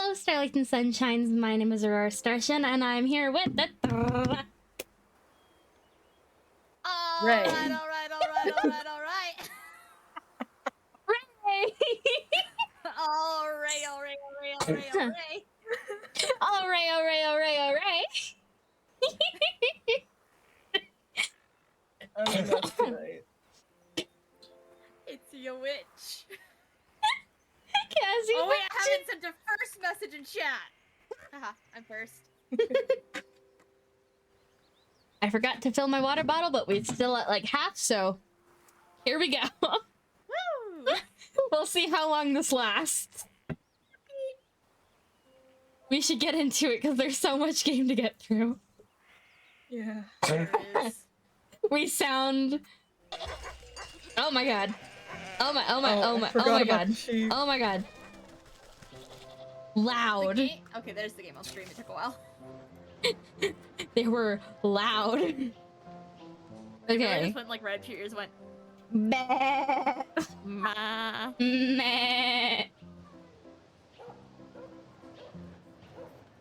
Hello, Starlight and Sunshines. My name is Aurora Starshin, and I'm here with the. Ray. Ray! All right. All right. That's right. It's your witch. Cassie, Oh wait, I haven't sent a first message in chat. Haha, I'm first. I forgot to fill my water bottle, but we're still at like half, so here we go. Woo! We'll see how long this lasts. We should get into it because there's so much game to get through. Yeah. There is. We sound. Oh my god. Oh my god. Oh my god. Loud. Okay, there's the game on stream. It took a while. They were loud. Okay. I just went like red. Your ears went. Meh. Ma. Meh.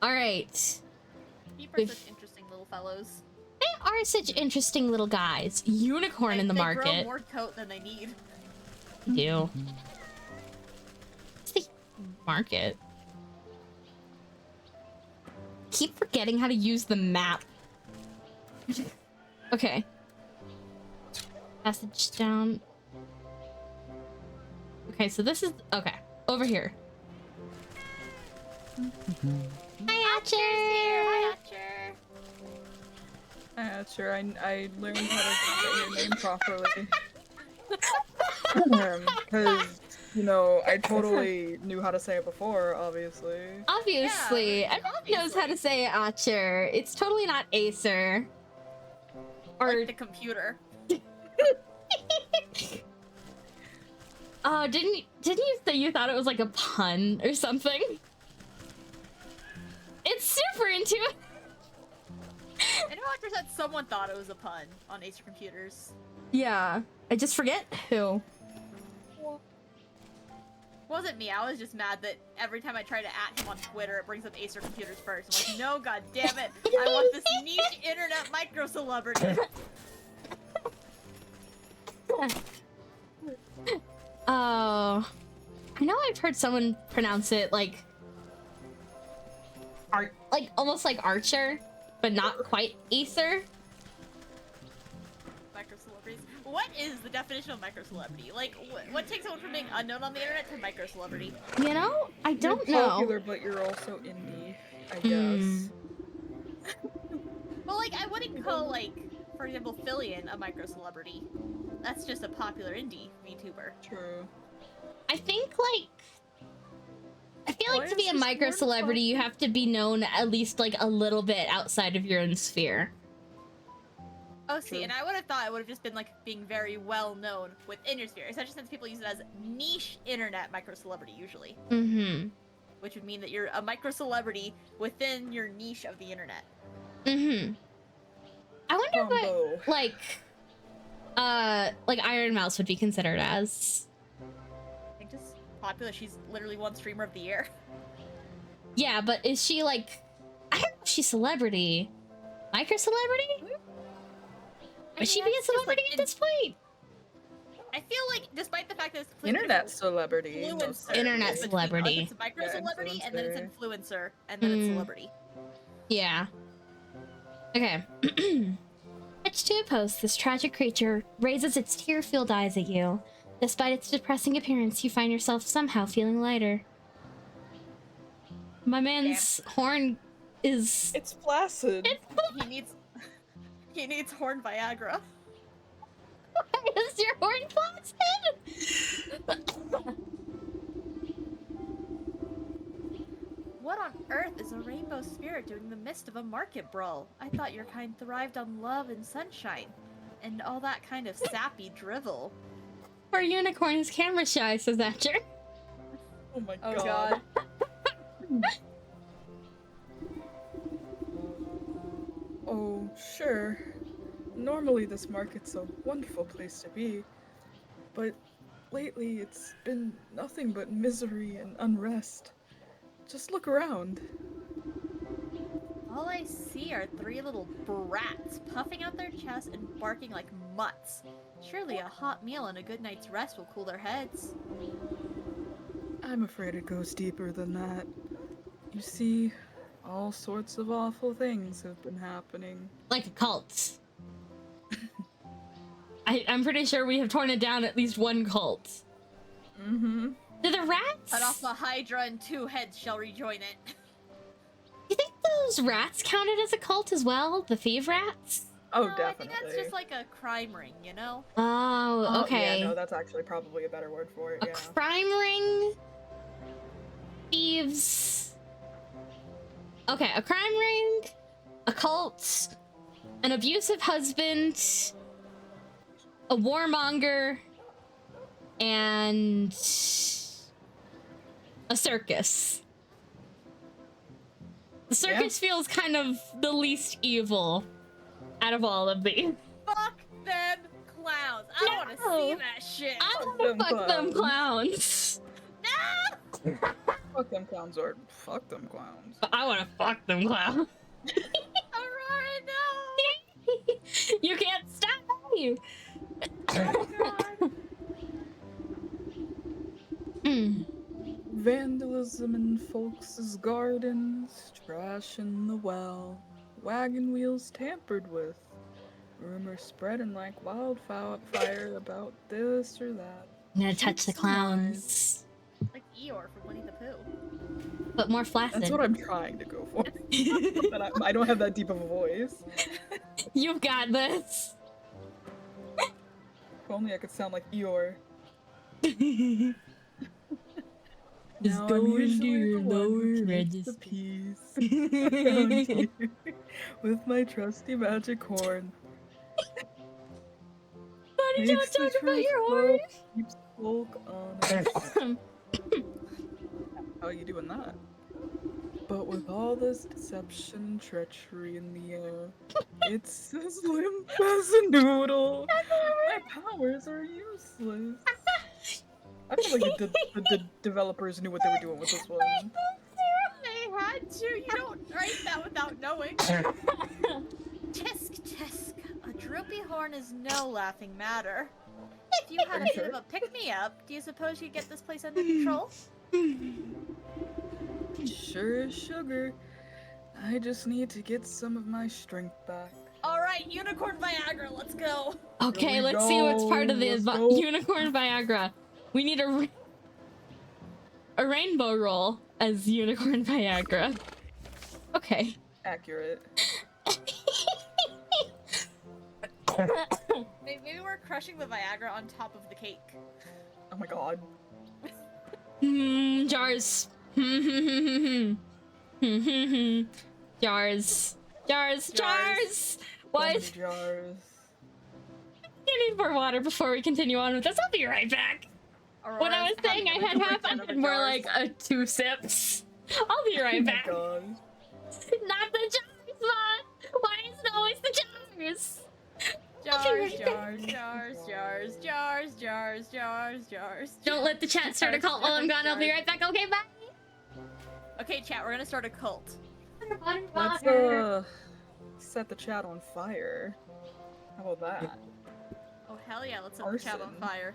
All right. People are such interesting little fellows. They are such interesting little guys. Unicorn in the market. They grow more coat than they need. They do. It's the market. Keep forgetting how to use the map. Okay. Passage down. Okay, so this is okay. Over here. Hi, Archer. Hi, Archer. Hi, Archer. I learned how to say your name properly. Because, you know, I totally knew how to say it before, obviously. Obviously, Yeah, everyone knows how to say Archer. It's totally not Acer. Or Like the computer. oh, didn't you say you thought it was like a pun or something? It's super intuitive. I know after that someone thought it was a pun on Acer Computers. Yeah, I just forget who. Wasn't me. I was just mad that every time I try to at him on Twitter, it brings up Acer Computers first. I'm like, no, god damn it! I want this niche internet micro celebrity. Oh, I know I've heard someone pronounce it like almost like Archer, but not quite Acer. Micro celebrities. What is the definition of micro celebrity? Like, what takes someone from being unknown on the internet to micro celebrity? You know, I don't You're know. popular, but you're also indie, I guess. Well, like, I wouldn't call, like, for example, Fillion a micro celebrity. That's just a popular indie VTuber. True. I think I feel like Why to be is a this micro more celebrity, you fun? have to be known at least like a little bit outside of your own sphere. Oh, see, True. and I would have thought it would have just been, like, being very well known within your sphere, especially since people use it as niche internet micro celebrity, usually. Mm-hmm. Which would mean that you're a micro celebrity within your niche of the internet. Mm-hmm. I wonder Combo. what, like Iron Mouse would be considered as. I think just popular. She's literally one streamer of the year. Yeah, but is she like, I don't know if she's celebrity. Micro celebrity? Would she be a that's just, celebrity like, at this point? I feel like, despite the fact that it's completely Internet different, celebrity. influencer. mostly. Internet is between celebrity. us. It's a micro Yeah, celebrity, and then it's influencer. influencer, and then it's celebrity. Yeah. Okay. Attached to a post, this tragic creature raises its tear-filled eyes at you. Despite its depressing appearance, you find yourself somehow feeling lighter. My man's horn is... It's flaccid. He needs horn Viagra. Why is your horn flaccid? What on earth is a rainbow spirit doing in the midst of a market brawl? I thought your kind thrived on love and sunshine, and all that kind of sappy drivel. Our unicorn is camera shy, says Thatcher. Oh my Oh god. Oh, sure. Normally this market's a wonderful place to be, but lately it's been nothing but misery and unrest. Just look around. All I see are three little brats puffing out their chests and barking like mutts. Surely a hot meal and a good night's rest will cool their heads. I'm afraid it goes deeper than that. You see, all sorts of awful things have been happening. Like a cult. I'm pretty sure we have torn it down at least one cult. Mm-hmm. Do the rats? Cut off the Hydra and 2 heads shall rejoin it. Do you think those rats counted as a cult as well? The thief rats? Oh, No, definitely. I think that's just like a crime ring, you know? Oh, okay. Yeah, no, that's actually probably a better word for it, A yeah. crime ring, thieves. Okay, a crime ring, a cult, an abusive husband, a warmonger, and a circus. The circus feels kind of the least evil out of all of these. Fuck them clowns. I don't want to see No. that shit. I Fuck wanna them fuck them clowns. clowns. No! Fuck them clowns, or fuck them clowns. I wanna fuck them clowns. Aurora, no! You can't stop me. Oh, God. Mm. Vandalism in folks' gardens, trash in the well, wagon wheels tampered with, rumors spreading like wildfire about this or that. I'm gonna touch the Keep clowns, Like Eeyore from Winnie the Pooh. but more flaccid. That's what I'm trying to go for. But I don't have that deep of a voice. You've got this. If only I could sound like Eeyore. Just Now go I'm into usually your the one who lower keeps the register. peace around here with my trusty magic horn. Why did you Makes the talk about truth your flow, horn? keeps folk honest. How are you doing that? But with all this deception and treachery in the air, it's as limp as a noodle. My powers are useless. I feel like the developers knew what they were doing with this one. They had to. You don't write that without knowing. Tisk tisk. A droopy horn is no laughing matter. If you had a bit of a pick-me-up, do you suppose you'd get this place under control? Sure as sugar. I just need to get some of my strength back. Alright, Unicorn Viagra, let's go. Okay, Here we let's see what's part of go, the let's go. unicorn Viagra. We need a rainbow roll as unicorn Viagra. Okay. Accurate. Maybe we're crushing the Viagra on top of the cake. Oh my god. Jars. Jars. Jars. Jars. So What? many jars. I need more water before we continue on with this. I'll be right back. When I was saying I had half, I had more like 2 sips. I'll be right Oh my back. god. Not the jars, Mom! Why is it always the jars? Jars, jars, jars, jars, jars, jars, jars, jars. Don't let the chat start a cult while I'm gone. I'll be right back. Okay, bye. Okay, chat, we're gonna start a cult. Let's set the chat on fire. How about that? Oh hell yeah, let's set the chat on Arson. fire.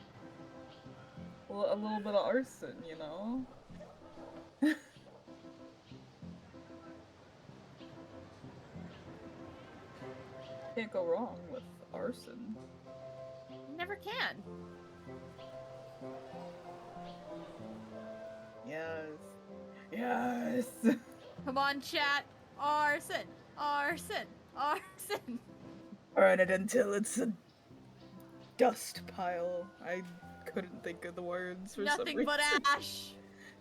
Well, a little bit of arson, you know? Can't go wrong with arson. You never can. Yes. Yes! Come on, chat. Arson, arson, arson. Burn it until it's a dust pile. I couldn't think of the words for some Nothing reason. but ash.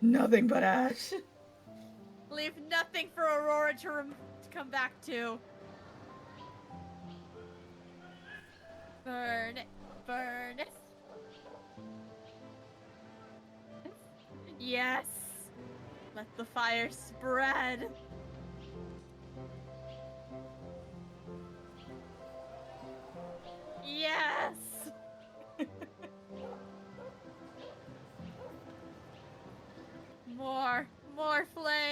Nothing but ash. Leave nothing for Aurora to come back to. Burn it, burn it. Yes. Let the fire spread. Yes. more flame.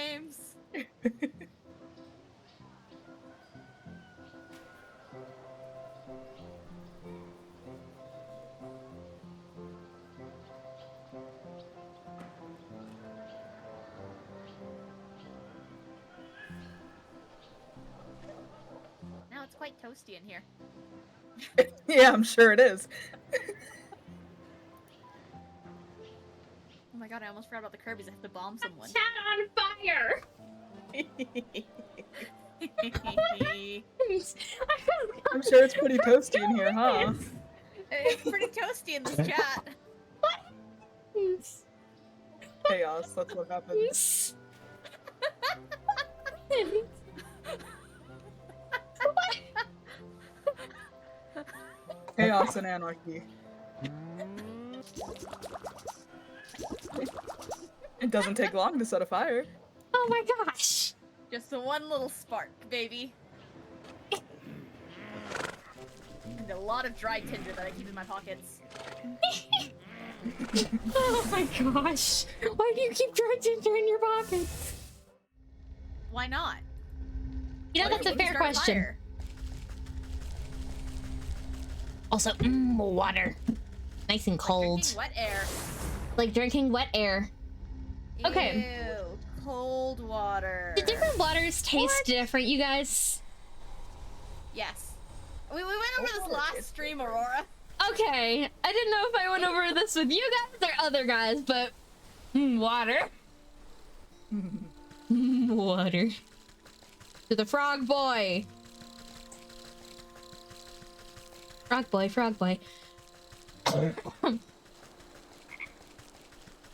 quite toasty in here. Yeah, I'm sure it is. Oh my god, I almost forgot about the Kirby's. I have to bomb someone. Chat on fire! I'm sure it's pretty toasty in here, huh? It's pretty toasty in this chat. Chaos, that's what happens. Chaos and anarchy. It doesn't take long to set a fire. Oh my gosh! Just the one little spark, baby. And a lot of dry tinder that I keep in my pockets. Oh my gosh! Why do you keep dry ginger in your pockets? Why not? You know, Why that's a wouldn't fair Start a question. fire. Also, water. Nice and cold. Drinking wet air. Like drinking wet air. Okay. Ew, cold water. Do different waters taste different, you guys? Yes. We went over this Water last is stream, Aurora. Okay, I didn't know if I went over this with you guys or other guys, but water. Water. To the frog boy. Frog boy, frog boy.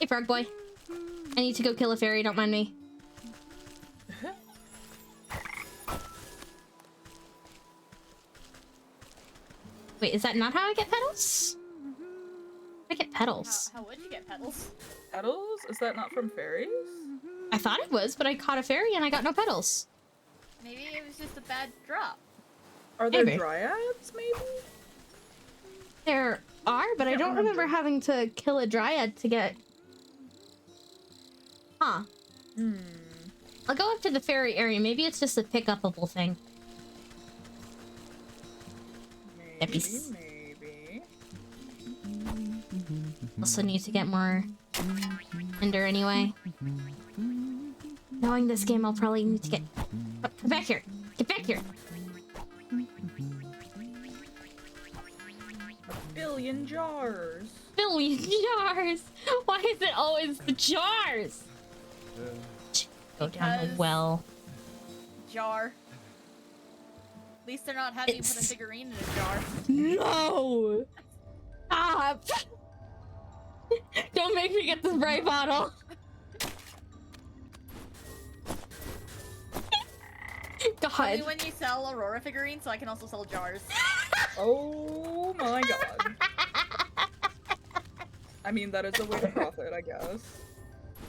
Hey, frog boy. I need to go kill a fairy, don't mind me. Wait, is that not how I get petals? I get petals. How would you get petals? Petals? Is that not from fairies? I thought it was, but I caught a fairy and I got no petals. Maybe it was just a bad drop. Are there Maybe. dryads, maybe? There are, but I Can't don't remember remember. having to kill a dryad to get... Huh. I'll go up to the fairy area. Maybe it's just a pick-upable thing. Maybe, Yippies. maybe. Also need to get more ender anyway. Knowing this game, I'll probably need to get... Oh, come back here! Get back here! Billion jars. Billion jars! Why is it always the jars? Go down the Because- well. Jar. At least they're not having you put a It's- figurine in a jar. No! Stop! Don't make me get the spray bottle! Tell me God. when you sell Aurora figurines so I can also sell jars. Oh my god. I mean, that is a way to profit, I guess.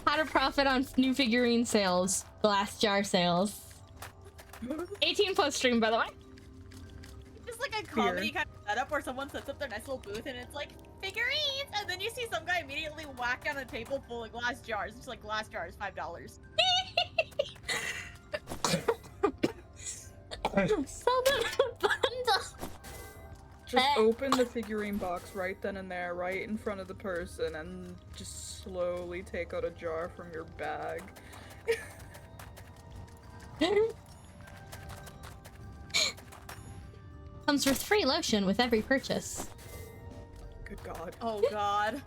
How to profit on new figurine sales. Glass jar sales. 18 plus stream, by the way. Just like a comedy kind of setup where someone sets up their nice little booth and it's like, figurines! And then you see some guy immediately whack down a table full of glass jars. It's like, glass jars, $5. Sell them in a bundle. Just open the figurine box right then and there, right in front of the person, and just slowly take out a jar from your bag. Comes with free lotion with every purchase. Good god. Oh god.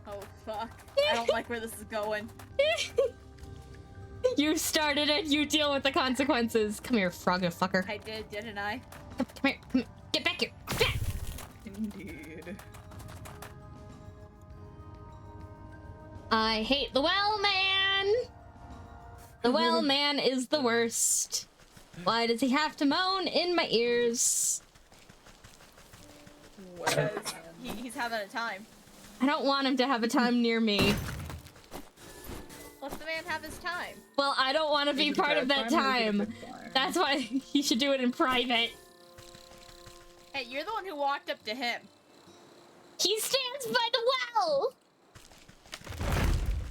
Oh fuck. I don't like where this is going. You started it, you deal with the consequences. Come here, frog fucker. I did, didn't I? Come here, come here. Get back here. Get back. Indeed. I hate the well man. The well man is the worst. Why does he have to moan in my ears? Well, He's having a time. I don't want him to have a time near me. Let the man have his time. Well, I don't want to be is it a part of bad that time or is it a time. good time? That's why he should do it in private. Hey, you're the one who walked up to him. He stands by the well.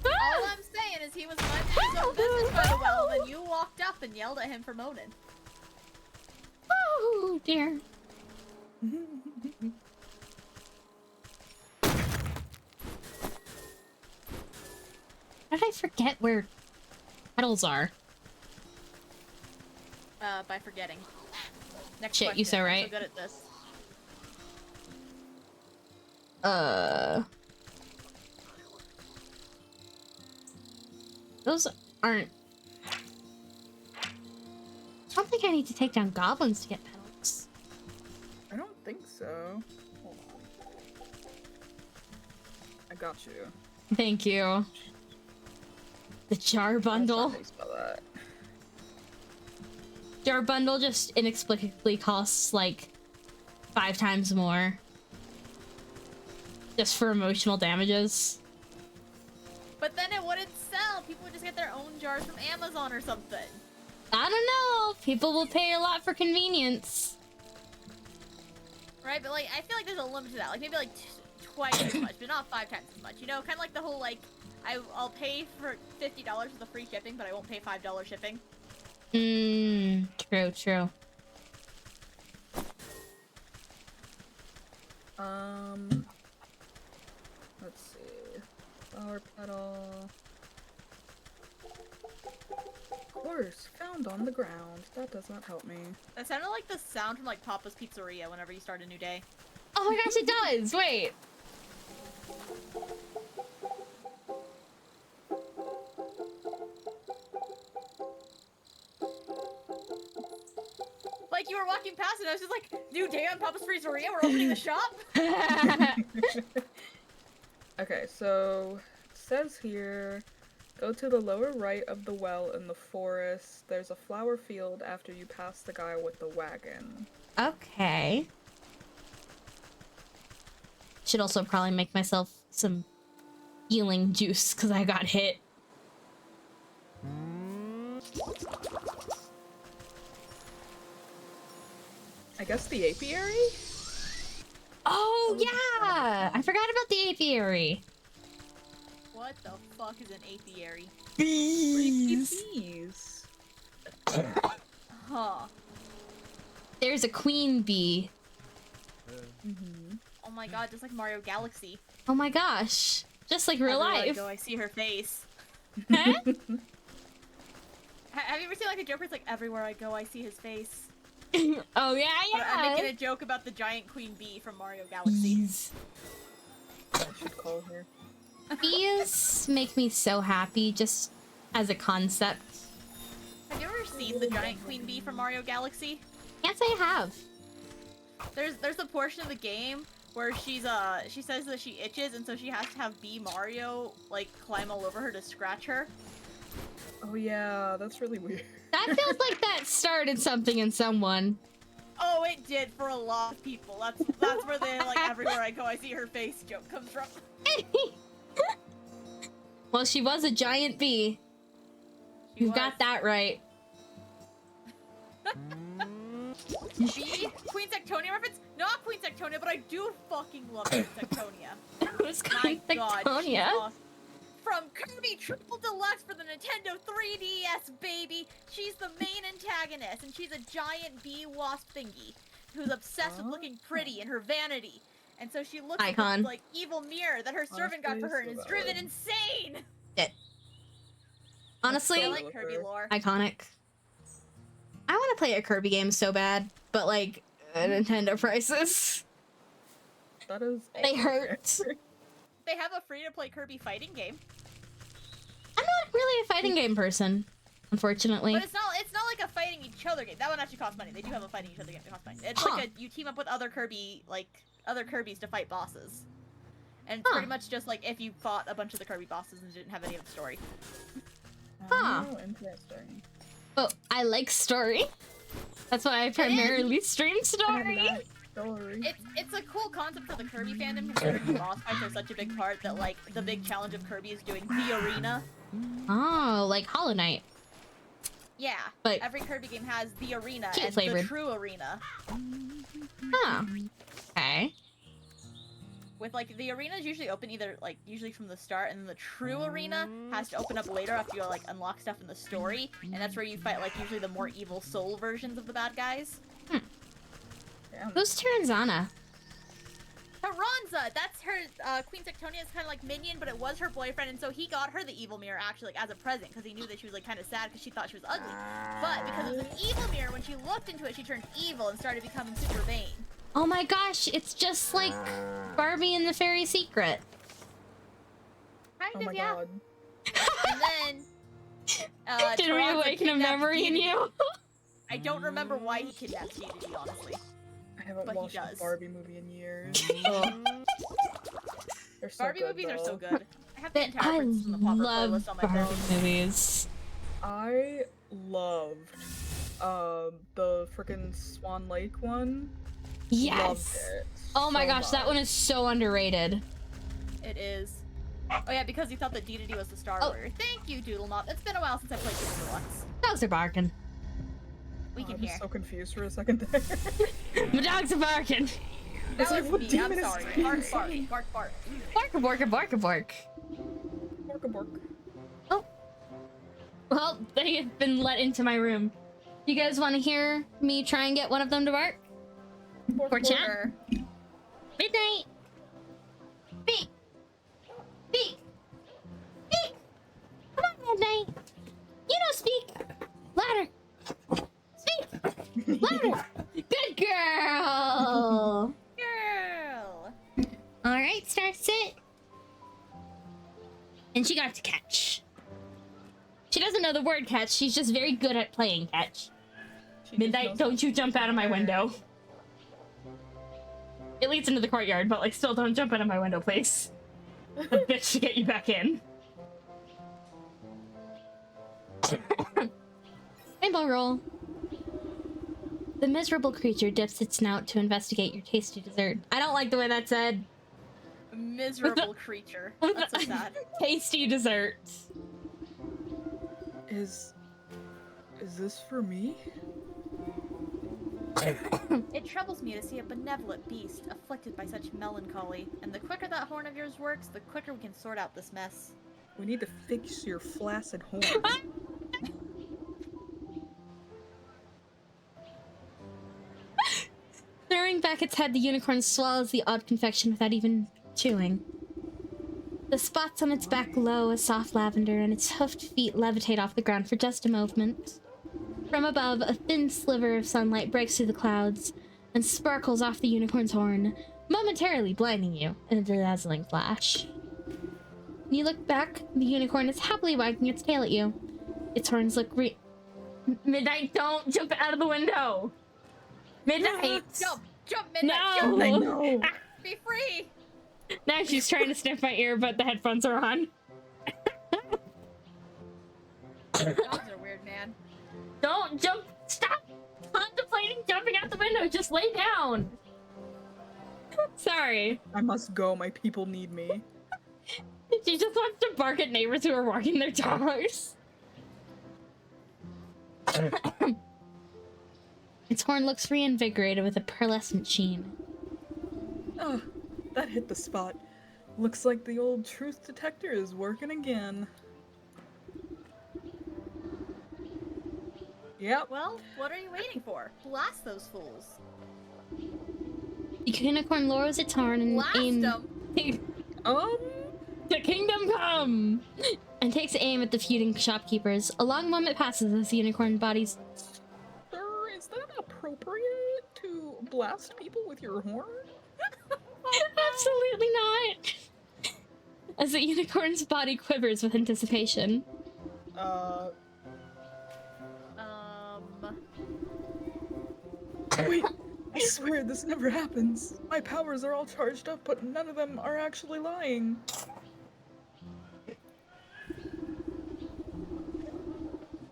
All I'm saying is he was minding his own business by the well, and then you walked up and yelled at him for moaning. Oh dear. How did I forget where petals are? By forgetting. Next Shit, question. you so I'm right. so good at this. Those aren't... I don't think I need to take down goblins to get petals. I don't think so. Hold on. I got you. Thank you. The jar That's bundle. not how you spell that. Jar bundle just inexplicably costs like 5 times more. Just for emotional damages. But then it wouldn't sell. People would just get their own jars from Amazon or something. I don't know. People will pay a lot for convenience. Right? But like, I feel like there's a limit to that. Like maybe like twice as much, but not 5 times as much. You know, kind of like the whole like, I'll pay for $50 for the free shipping, but I won't pay $5 shipping. True, true. Let's see. Flower petal. Of course, found on the ground. That does not help me. That sounded like the sound from like Papa's Pizzeria whenever you start a new day. Oh my gosh, it does! Wait. Like you were walking past and I was just like, new day on Papa's Pizzeria, we're opening the shop? Okay, so it says here, go to the lower right of the well in the forest. There's a flower field after you pass the guy with the wagon. Okay. Should also probably make myself some healing juice because I got hit. I guess the apiary? Oh yeah! I forgot about the apiary. What the fuck is an apiary? Bees. Huh. There's a queen bee. Oh my god, just like Mario Galaxy. Oh my gosh. Just like real Everywhere I life. go, I see her face. Huh? Have you ever seen like a joke where it's like, everywhere I go, I see his face? Oh yeah, But I'm making yeah. a joke about the giant queen bee from Mario Galaxy. Bees. I should call her. Bees make me so happy just as a concept. Have you ever seen the giant queen bee from Mario Galaxy? Can't say I have. There's a portion of the game where she says that she itches and so she has to have Bee Mario like climb all over her to scratch her. Oh yeah, that's really weird. That feels like that started something in someone. Oh, it did for a lot of people. That's where the like everywhere I go I see her face joke comes from. Well, she was a giant bee. You've got that right. Bee? Queen Sectonia reference? Not Queen Sectonia, but I do fucking love Queen Sectonia. Who's My Queen god, she's Sectonia? awesome. From Kirby Triple Deluxe for the Nintendo 3DS, baby! She's the main antagonist, and she's a giant bee wasp thingy who's obsessed with looking pretty in her vanity. And so she looks at Icon. this, like, evil mirror that her servant got for her and is so driven valid. insane! Honestly, I like Kirby lore. iconic. I want to play a Kirby game so bad, but like Nintendo prices. That is. They hurt. They have a free-to-play Kirby fighting game. I'm not really a fighting game person, unfortunately. But it's not like a fighting each other game. That one actually costs money. They do have a fighting each other game that costs money. It's Huh. like you team up with other Kirby's to fight bosses. And it's Huh. pretty much just like if you fought a bunch of the Kirby bosses and didn't have any of the story. Huh. Oh, interesting. But I like story. That's why I primarily stream story. That story. It's a cool concept for the Kirby fandom considering the boss fights are such a big part that like the big challenge of Kirby is doing the arena. Oh, like Hollow Knight. Yeah. But- every Kirby game has the arena Cute and flavored. the true arena. Huh. Okay. With like the arena is usually open either like usually from the start, and then the true arena has to open up later after you like unlock stuff in the story, and that's where you fight like usually the more evil soul versions of the bad guys. Damn. Who's Tiranzana? Taranza, that's her, Queen Tectonia's kind of like minion, but it was her boyfriend, and so he got her the evil mirror actually like as a present because he knew that she was like kind of sad because she thought she was ugly. But because it was an evil mirror, when she looked into it, she turned evil and started becoming super vain. Oh my gosh, it's just like Barbie and the Fairy Secret. Kind Oh of, my yeah. god. And then, Did we Taranza awaken a kidnapped memory in Dedede. you? I don't remember why he kidnapped Dedede, honestly. I haven't But he watched a does. Barbie movie in years. They're so Barbie good, movies are so though. good. I have the But entire I Princess and the Pauper love playlist on my Barbie phone. movies. I loved the frickin' Swan Lake one. Loved Yes. it Oh my so gosh, that one much. is so underrated. It is. Oh yeah, because he thought that Dedede was the Star Oh. Warrior. Thank you, Doodle Mop. It's been a while since I played Doodle Deluxe. Dogs are barking. We Oh, can I was hear. so confused for a second there. My dogs are barking. That It's like, was what me. I'm demon is sorry. being Bark, bark, seen? bark, bark. Bark a bark a bark a bark. Bork a bork. Oh. Well, they have been let into my room. You guys want to hear me try and get one of them to bark? Bork, For bork. chat? Sure. Midnight! Speak! Speak! Speak! Come on, Midnight! You know, speak! Louder! Speak! Louder! Good girl! Girl. Alright, Star, sit. And she got to catch. She doesn't know the word catch, she's just very good at playing catch. She just Midnight, knows- don't you jump out of my window. It leads into the courtyard, but like still don't jump out of my window, please. The bitch to get you back in. Rainbow roll. The miserable creature dips its snout to investigate your tasty dessert. I don't like the way that said. Miserable creature. That's so sad. Tasty dessert. Is this for me? It troubles me to see a benevolent beast afflicted by such melancholy, and the quicker that horn of yours works, the quicker we can sort out this mess. We need to fix your flaccid horn. Throwing back its head, the unicorn swallows the odd confection without even chewing. The spots on its back glow a soft lavender, and its hoofed feet levitate off the ground for just a moment. From above, a thin sliver of sunlight breaks through the clouds and sparkles off the unicorn's horn, momentarily blinding you in a dazzling flash. When you look back, the unicorn is happily wagging its tail at you. Its horns look Midnight, don't jump out of the window! Midnight! Jump! Jump, Midnight! No! Jump! I know. Be free! Now she's trying to sniff my ear, but the headphones are on. Dogs are weird, man. Don't jump! Stop contemplating jumping out the window! Just lay down! Sorry. I must go. My people need me. She just wants to bark at neighbors who are walking their dogs. Its horn looks reinvigorated with a pearlescent sheen. Oh, that hit the spot. Looks like the old truth detector is working again. Yep. Well, what are you waiting for? Blast those fools. The unicorn lowers its horn and Blast aims them! the kingdom come and takes aim at the feuding shopkeepers. A long moment passes as the unicorn bodies. Sir, is that appropriate to blast people with your horn? Absolutely not. As the unicorn's body quivers with anticipation. Wait, I swear this never happens. My powers are all charged up, but none of them are actually lying.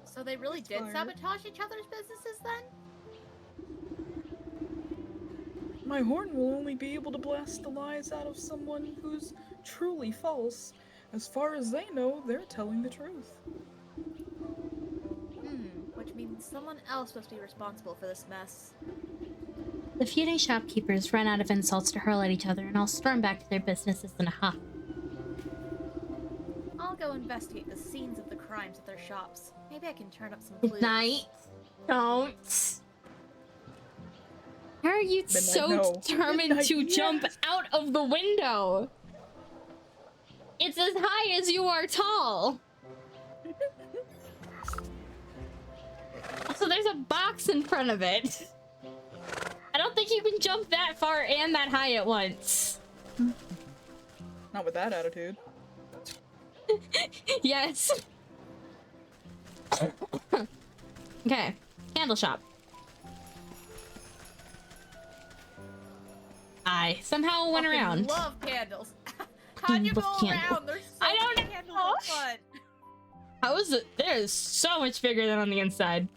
So they really did Fire. sabotage each other's businesses then? My horn will only be able to blast the lies out of someone who's truly false. As far as they know, they're telling the truth. Which means someone else must be responsible for this mess. The feuding shopkeepers run out of insults to hurl at each other and all storm back to their businesses in a huff. I'll go investigate the scenes of the crimes at their shops. Maybe I can turn up some clues. Midnight. Don't. How are you Midnight, so no. determined Midnight, to jump yes. out of the window? It's as high as you are tall. Also, there's a box in front of it. I don't think you can jump that far and that high at once. Not with that attitude. Yes. Okay, candle shop. I somehow went Fucking around. love candles. How'd you go Love candles. around? There's so I don't many candles know. up front. How is it? There's so much bigger than on the inside.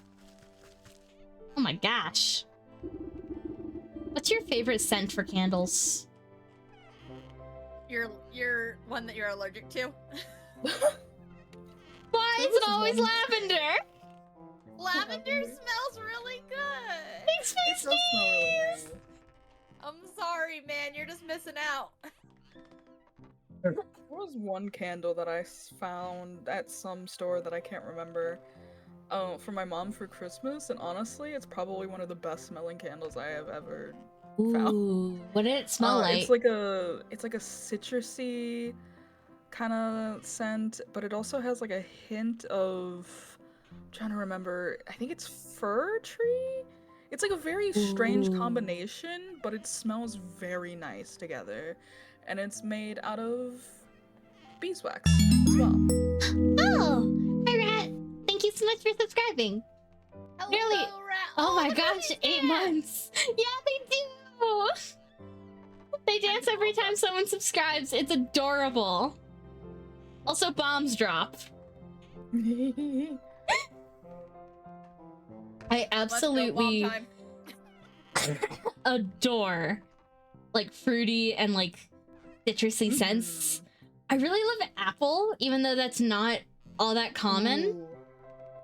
Oh my gosh. What's your favorite scent for candles? You're one that you're allergic to. Why is it always lavender? Lavender smells really good. Thanks, It does smell really nice. I'm sorry, man. You're just missing out. There was one candle that I found at some store that I can't remember. For my mom for Christmas, and honestly, it's probably one of the best smelling candles I have ever. Ooh, what did it smell like? It's like a citrusy kind of scent, but it also has like a hint of. I'm trying to remember. I think it's fir tree. It's like a very strange Ooh. combination, but it smells very nice together, and it's made out of beeswax as well. Oh, hi Rat. Thank you so much for subscribing. Hello, Nearly- Rat. Oh my look at gosh, these 8 cats. months. Yeah, they do. They dance every time someone subscribes. It's adorable. Also, bombs drop. I Let's go, absolutely bomb time. adore like fruity and like citrusy scents. I really love apple, even though that's not all that common. Ooh,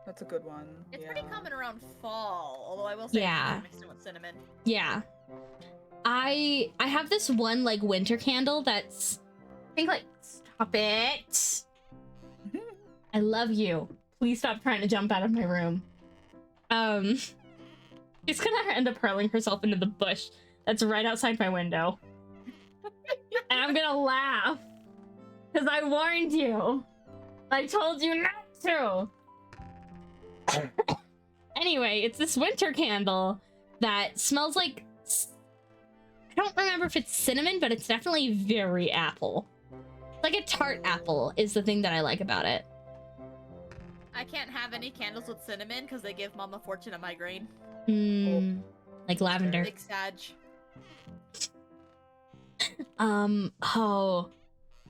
that's a good one. It's yeah. pretty common around fall, although I will say Yeah. it's mixed in with cinnamon. Yeah. I have this one like winter candle that's I think like stop it. I love you. Please stop trying to jump out of my room. She's gonna end up hurling herself into the bush that's right outside my window. And I'm gonna laugh. Because I warned you. I told you not to. Anyway, it's this winter candle that smells like I don't remember if it's cinnamon, but it's definitely very apple. Like a tart apple is the thing that I like about it. I can't have any candles with cinnamon because they give Mama Fortune a migraine. Like lavender. Big Sag. Oh.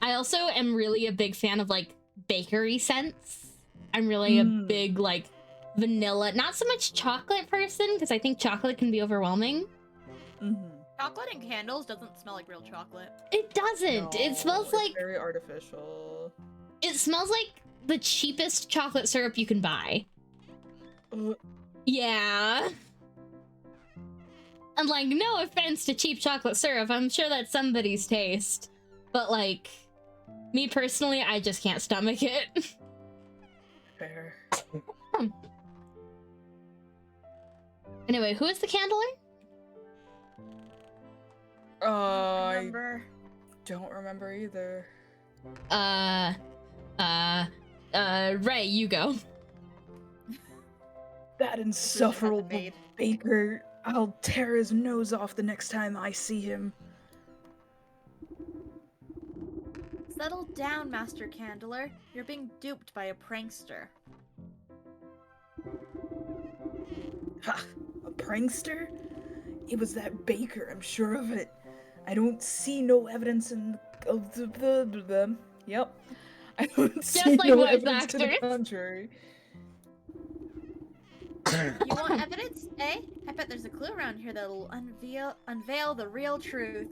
I also am really a big fan of like bakery scents. I'm really a big like vanilla, not so much chocolate person, because I think chocolate can be overwhelming. Chocolate and candles doesn't smell like real chocolate. It doesn't. It smells it's like very artificial. it smells like the cheapest chocolate syrup you can buy. Uh, Yeah. And like, no offense to cheap chocolate syrup, I'm sure that's somebody's taste. But like, me personally, I just can't stomach it. fair. Anyway, who is the candler? I Remember? don't remember either. Ray, you go. That insufferable maid. baker. I'll tear his nose off the next time I see him. Settle down, Master Candler. You're being duped by a prankster. Ha! A prankster? It was that baker, I'm sure of it. I don't see no evidence of the Yep. I don't see like no voice evidence to the actors. contrary. You want evidence, eh? I bet there's a clue around here that'll unveil the real truth.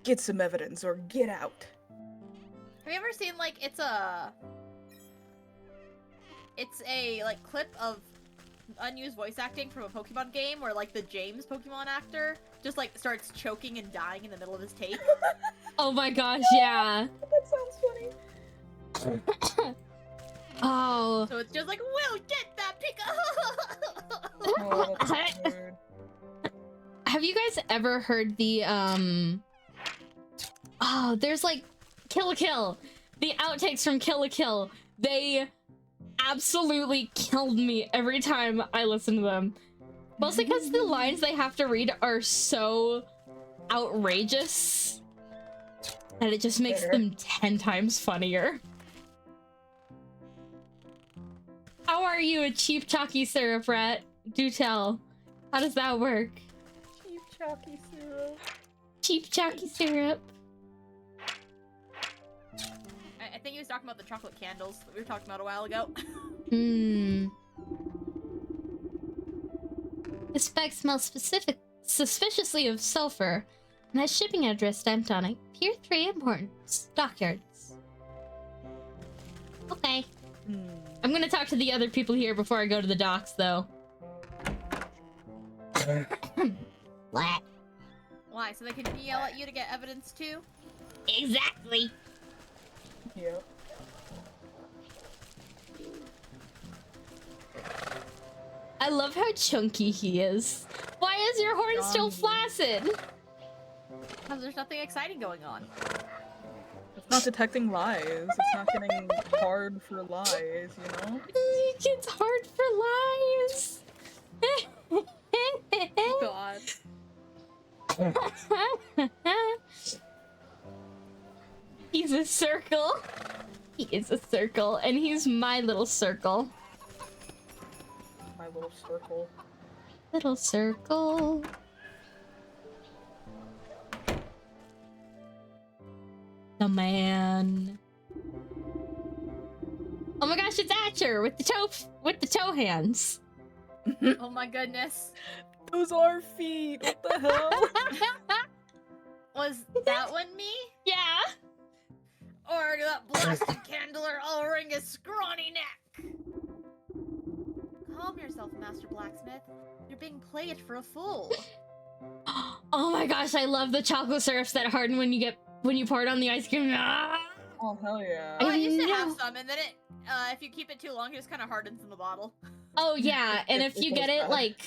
Get some evidence or get out. Have you ever seen like it's a like clip of unused voice acting from a Pokemon game where like the James Pokemon actor just like starts choking and dying in the middle of his tape? Oh my gosh, yeah. That sounds funny. Oh. So it's just like, we'll get that Pika. Oh, that's weird. have you guys ever heard the oh, there's like Kill la Kill. The outtakes from Kill la Kill. They absolutely killed me every time I listen to them. Mostly because the lines they have to read are so outrageous that it just makes them 10 times funnier. How are you, a cheap chalky syrup rat? Do tell. How does that work? Cheap chalky syrup. Cheap chalky syrup. I think he was talking about the chocolate candles that we were talking about a while ago. Hmm. This bag smells suspiciously of sulfur and has shipping address stamped on it. Pier 3 Importance. Dockyards. Okay. I'm gonna talk to the other people here before I go to the docks, though. What? Why? So they can yell at you to get evidence too? Exactly. Yep. I love how chunky he is. Why is your horn still Johnny. flaccid? Because there's nothing exciting going on. It's not detecting lies. It's not getting hard for lies, you know? It's hard for lies. God. He's a circle. He is a circle, and he's my little circle. My little circle. Little circle. The man. Oh my gosh, it's Atcher with the toe hands. Oh my goodness. Those are feet! What the hell? Was that one me? Yeah. Or that blasted candler all ring his scrawny neck? Calm yourself, Master Blacksmith. You're being played for a fool. Oh my gosh, I love the chocolate syrups that harden when you pour it on the ice cream. Ah! Oh, hell yeah. Oh, I used to know. have some, and then it, if you keep it too long, it just kind of hardens in the bottle. Oh yeah, and if you It get goes it bad. like,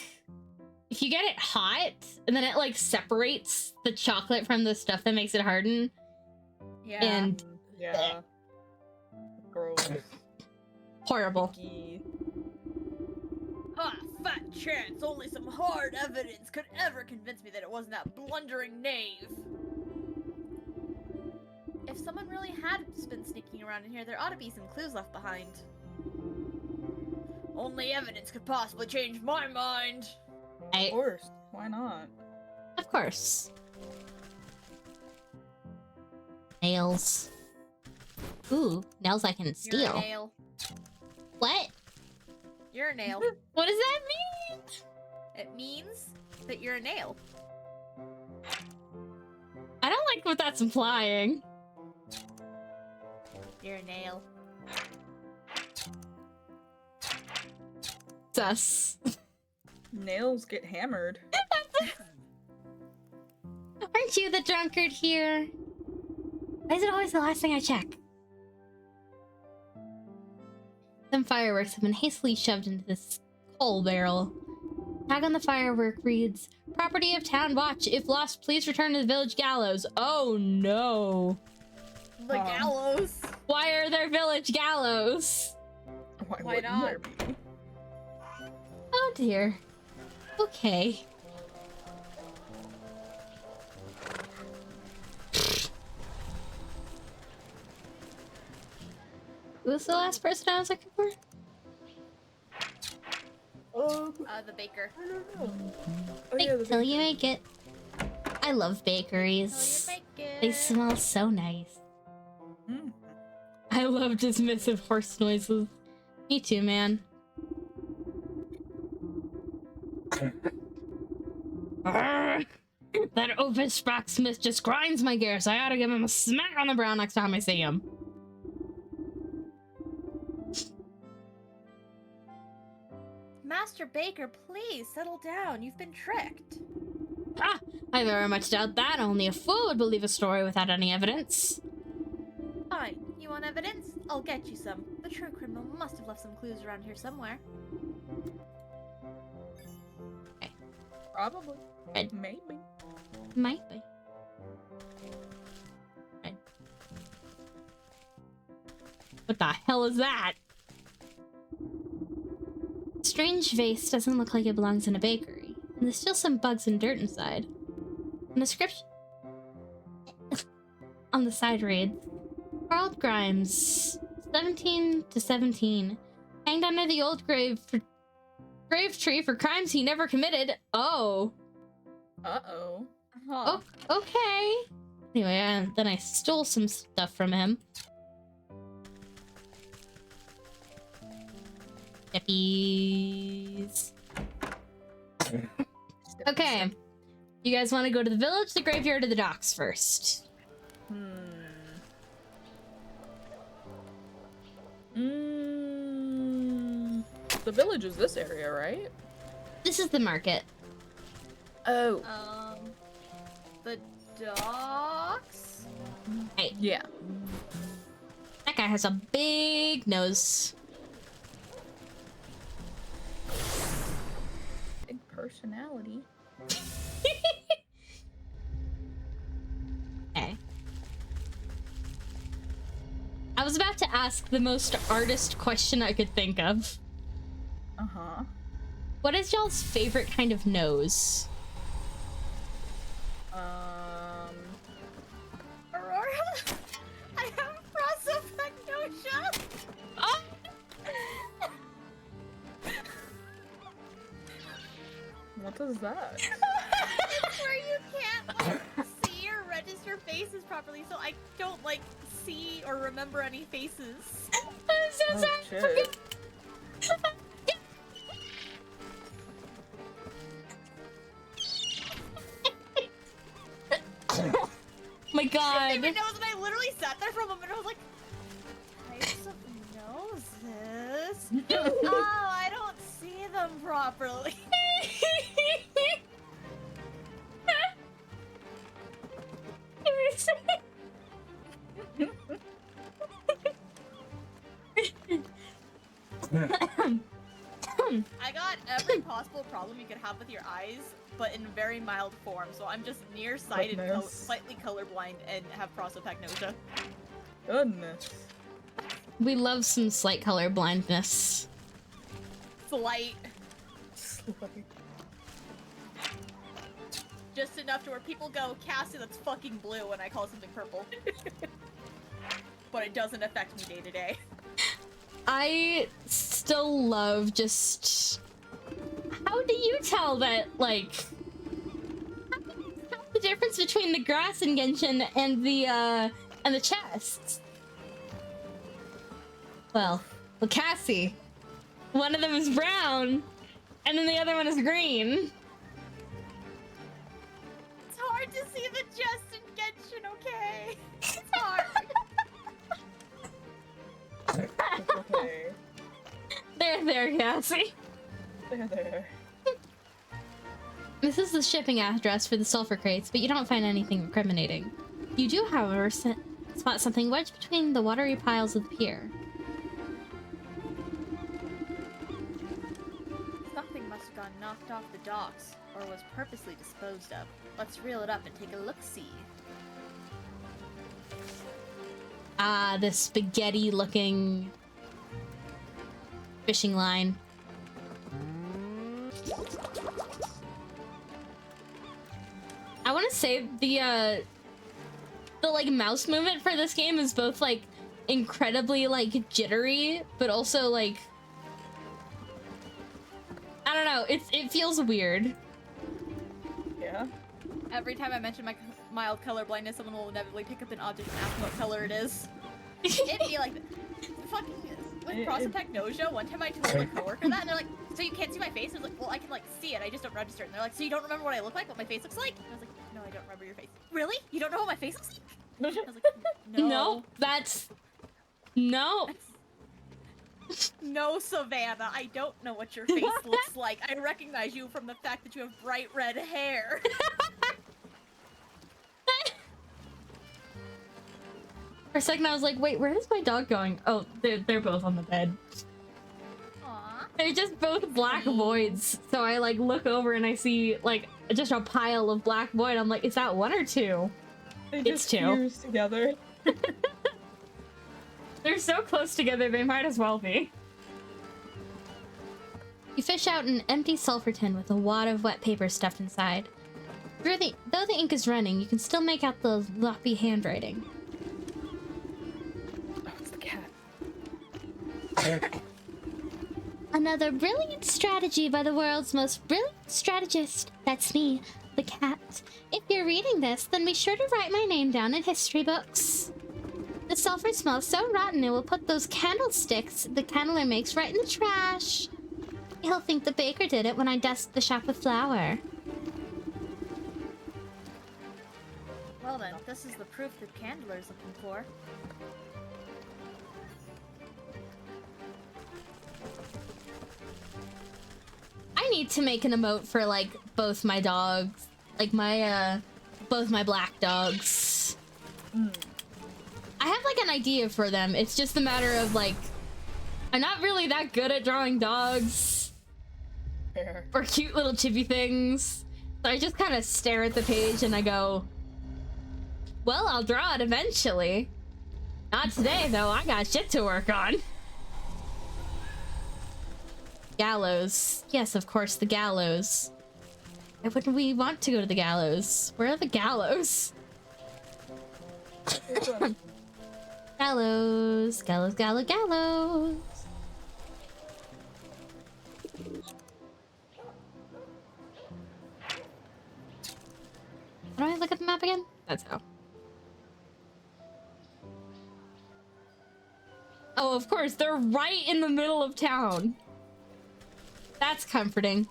if you get it hot, and then it like separates the chocolate from the stuff that makes it harden, Yeah. and Yeah. Gross. horrible. Icky. Ah, fat chance! Only some hard evidence could ever convince me that it wasn't that blundering knave. If someone really had been sneaking around in here, there ought to be some clues left behind. Only evidence could possibly change my mind. Of course. Why not? Of course. Nails. Ooh, nails I can You're a steal. nail. What? You're a nail. What does that mean? It means that you're a nail. I don't like what that's implying. You're a nail. Sus. Nails get hammered. Aren't you the drunkard here? Why is it always the last thing I check? Some fireworks have been hastily shoved into this coal barrel. Tag on the firework reads, "Property of Town Watch. If lost, please return to the village gallows." Oh no. The gallows. Why are there village gallows? Why Why wouldn't not? there be? Oh dear. Okay. Who was the last person I was looking for? The baker. I don't know. Oh, Wait yeah, the till you make it. I love Till you bakeries. make it. They smell so nice. Mm. I love dismissive horse noises. Me too, man. Arrgh! That Opus Blacksmith just grinds my gears. I ought to give him a smack on the brow next time I see him. Master Baker, please settle down. You've been tricked. Ah, I very much doubt that. Only a fool would believe a story without any evidence. Fine. You want evidence? I'll get you some. The true criminal must have left some clues around here somewhere. Probably. Red. Maybe. Might be. Red. What the hell is that? Strange vase doesn't look like it belongs in a bakery, and there's still some bugs and dirt inside. An inscription on the side reads, Harold Grimes, 17 to 17, hanged under the old grave tree for crimes he never committed. Oh. Uh-oh. Huh. Oh, okay. Anyway, then I stole some stuff from him. Yippies. Okay. You guys want to go to the village, the graveyard, or the docks first? The village is this area, right? This is the market. Oh. The docks? Hey, Yeah. that guy has a big nose. Big personality. Okay. I was about to ask the most artist question I could think of. Uh-huh. What is y'all's favorite kind of nose? Aurora? I have prosopagnosia! Oh! What is that? It's where you can't like, see or register faces properly, so I don't like see or remember any faces. I'm so Oh, sorry. shit. Oh my god. Even knows, and I literally sat there for a moment and I was like, types of noses? Oh, I don't see them properly. I got every possible problem you could have with your eyes, but in very mild form, so I'm just nearsighted, Goodness. slightly colorblind, and have prosopagnosia. Goodness. We love some slight color blindness. Slight. Slay. Just enough to where people go, Cassie, that's fucking blue, and I call something purple. But it doesn't affect me day to day. I still love just... How do you tell that, like... How do you tell the difference between the grass in Genshin and the chests? Well, Cassie. One of them is brown, and then the other one is green. It's hard to see the chest in Genshin, okay? It's hard. Okay. There, Cassie. There. This is the shipping address for the sulfur crates, but you don't find anything incriminating. You do, however, spot something wedged between the watery piles of the pier. Something must have gotten knocked off the docks, or was purposely disposed of. Let's reel it up and take a look-see. Ah, this spaghetti-looking fishing line. I want to say the like mouse movement for this game is both like incredibly like jittery, but also like I don't know. It feels weird. Yeah. Every time I mention my mild color blindness, someone will inevitably pick up an object and ask what color it is. It'd be like, fucking, with prosopagnosia, one time I told a coworker that, and they're like, so you can't see my face? I was like, well, I can, like, see it, I just don't register it. And they're like, so you don't remember what I look like, what my face looks like? And I was like, no, I don't remember your face. Really? You don't know what my face looks like? I was like, no. No, that's no. No, Savannah, I don't know what your face looks like. I recognize you from the fact that you have bright red hair. For a second, I was like, wait, where is my dog going? Oh, they're both on the bed. Aww. They're just both black voids. So I like look over and I see like just a pile of black void. I'm like, is that one or two? They It's just two. fuse together. They're so close together, they might as well be. You fish out an empty sulfur tin with a wad of wet paper stuffed inside. Though the ink is running, you can still make out the loppy handwriting. Oh, it's the cat. Another brilliant strategy by the world's most brilliant strategist. That's me, the cat. If you're reading this, then be sure to write my name down in history books. The sulfur smells so rotten it will put those candlesticks the candler makes right in the trash. He'll think the baker did it when I dust the shop with flour. Well then, this is the proof that Candler's looking for. I need to make an emote for like both my dogs. Like my both my black dogs. I have like an idea for them. It's just a matter of like I'm not really that good at drawing dogs Fair. or cute little chibi things. So I just kind of stare at the page and I go, well, I'll draw it eventually. Not today though, I got shit to work on. Gallows. Yes, of course, the gallows. Why wouldn't we want to go to the gallows? Where are the gallows? Gallows, gallows, gallows, gallows. How do I look at the map again? That's how. Oh, of course, they're right in the middle of town. That's comforting.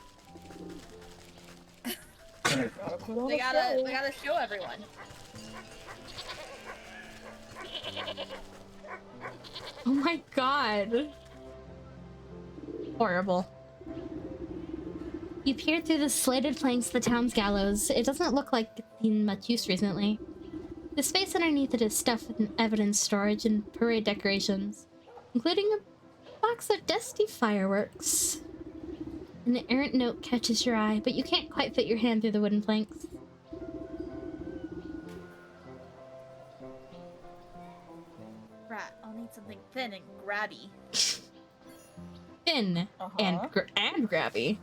They gotta show everyone. Oh my god. Horrible. You peered through the slated planks of the town's gallows. It doesn't look like it's seen much use recently. The space underneath it is stuffed with evidence storage and parade decorations, including a box of dusty fireworks. An errant note catches your eye, but you can't quite fit your hand through the wooden planks. Rat, I'll need something thin and grabby. Thin and grabby.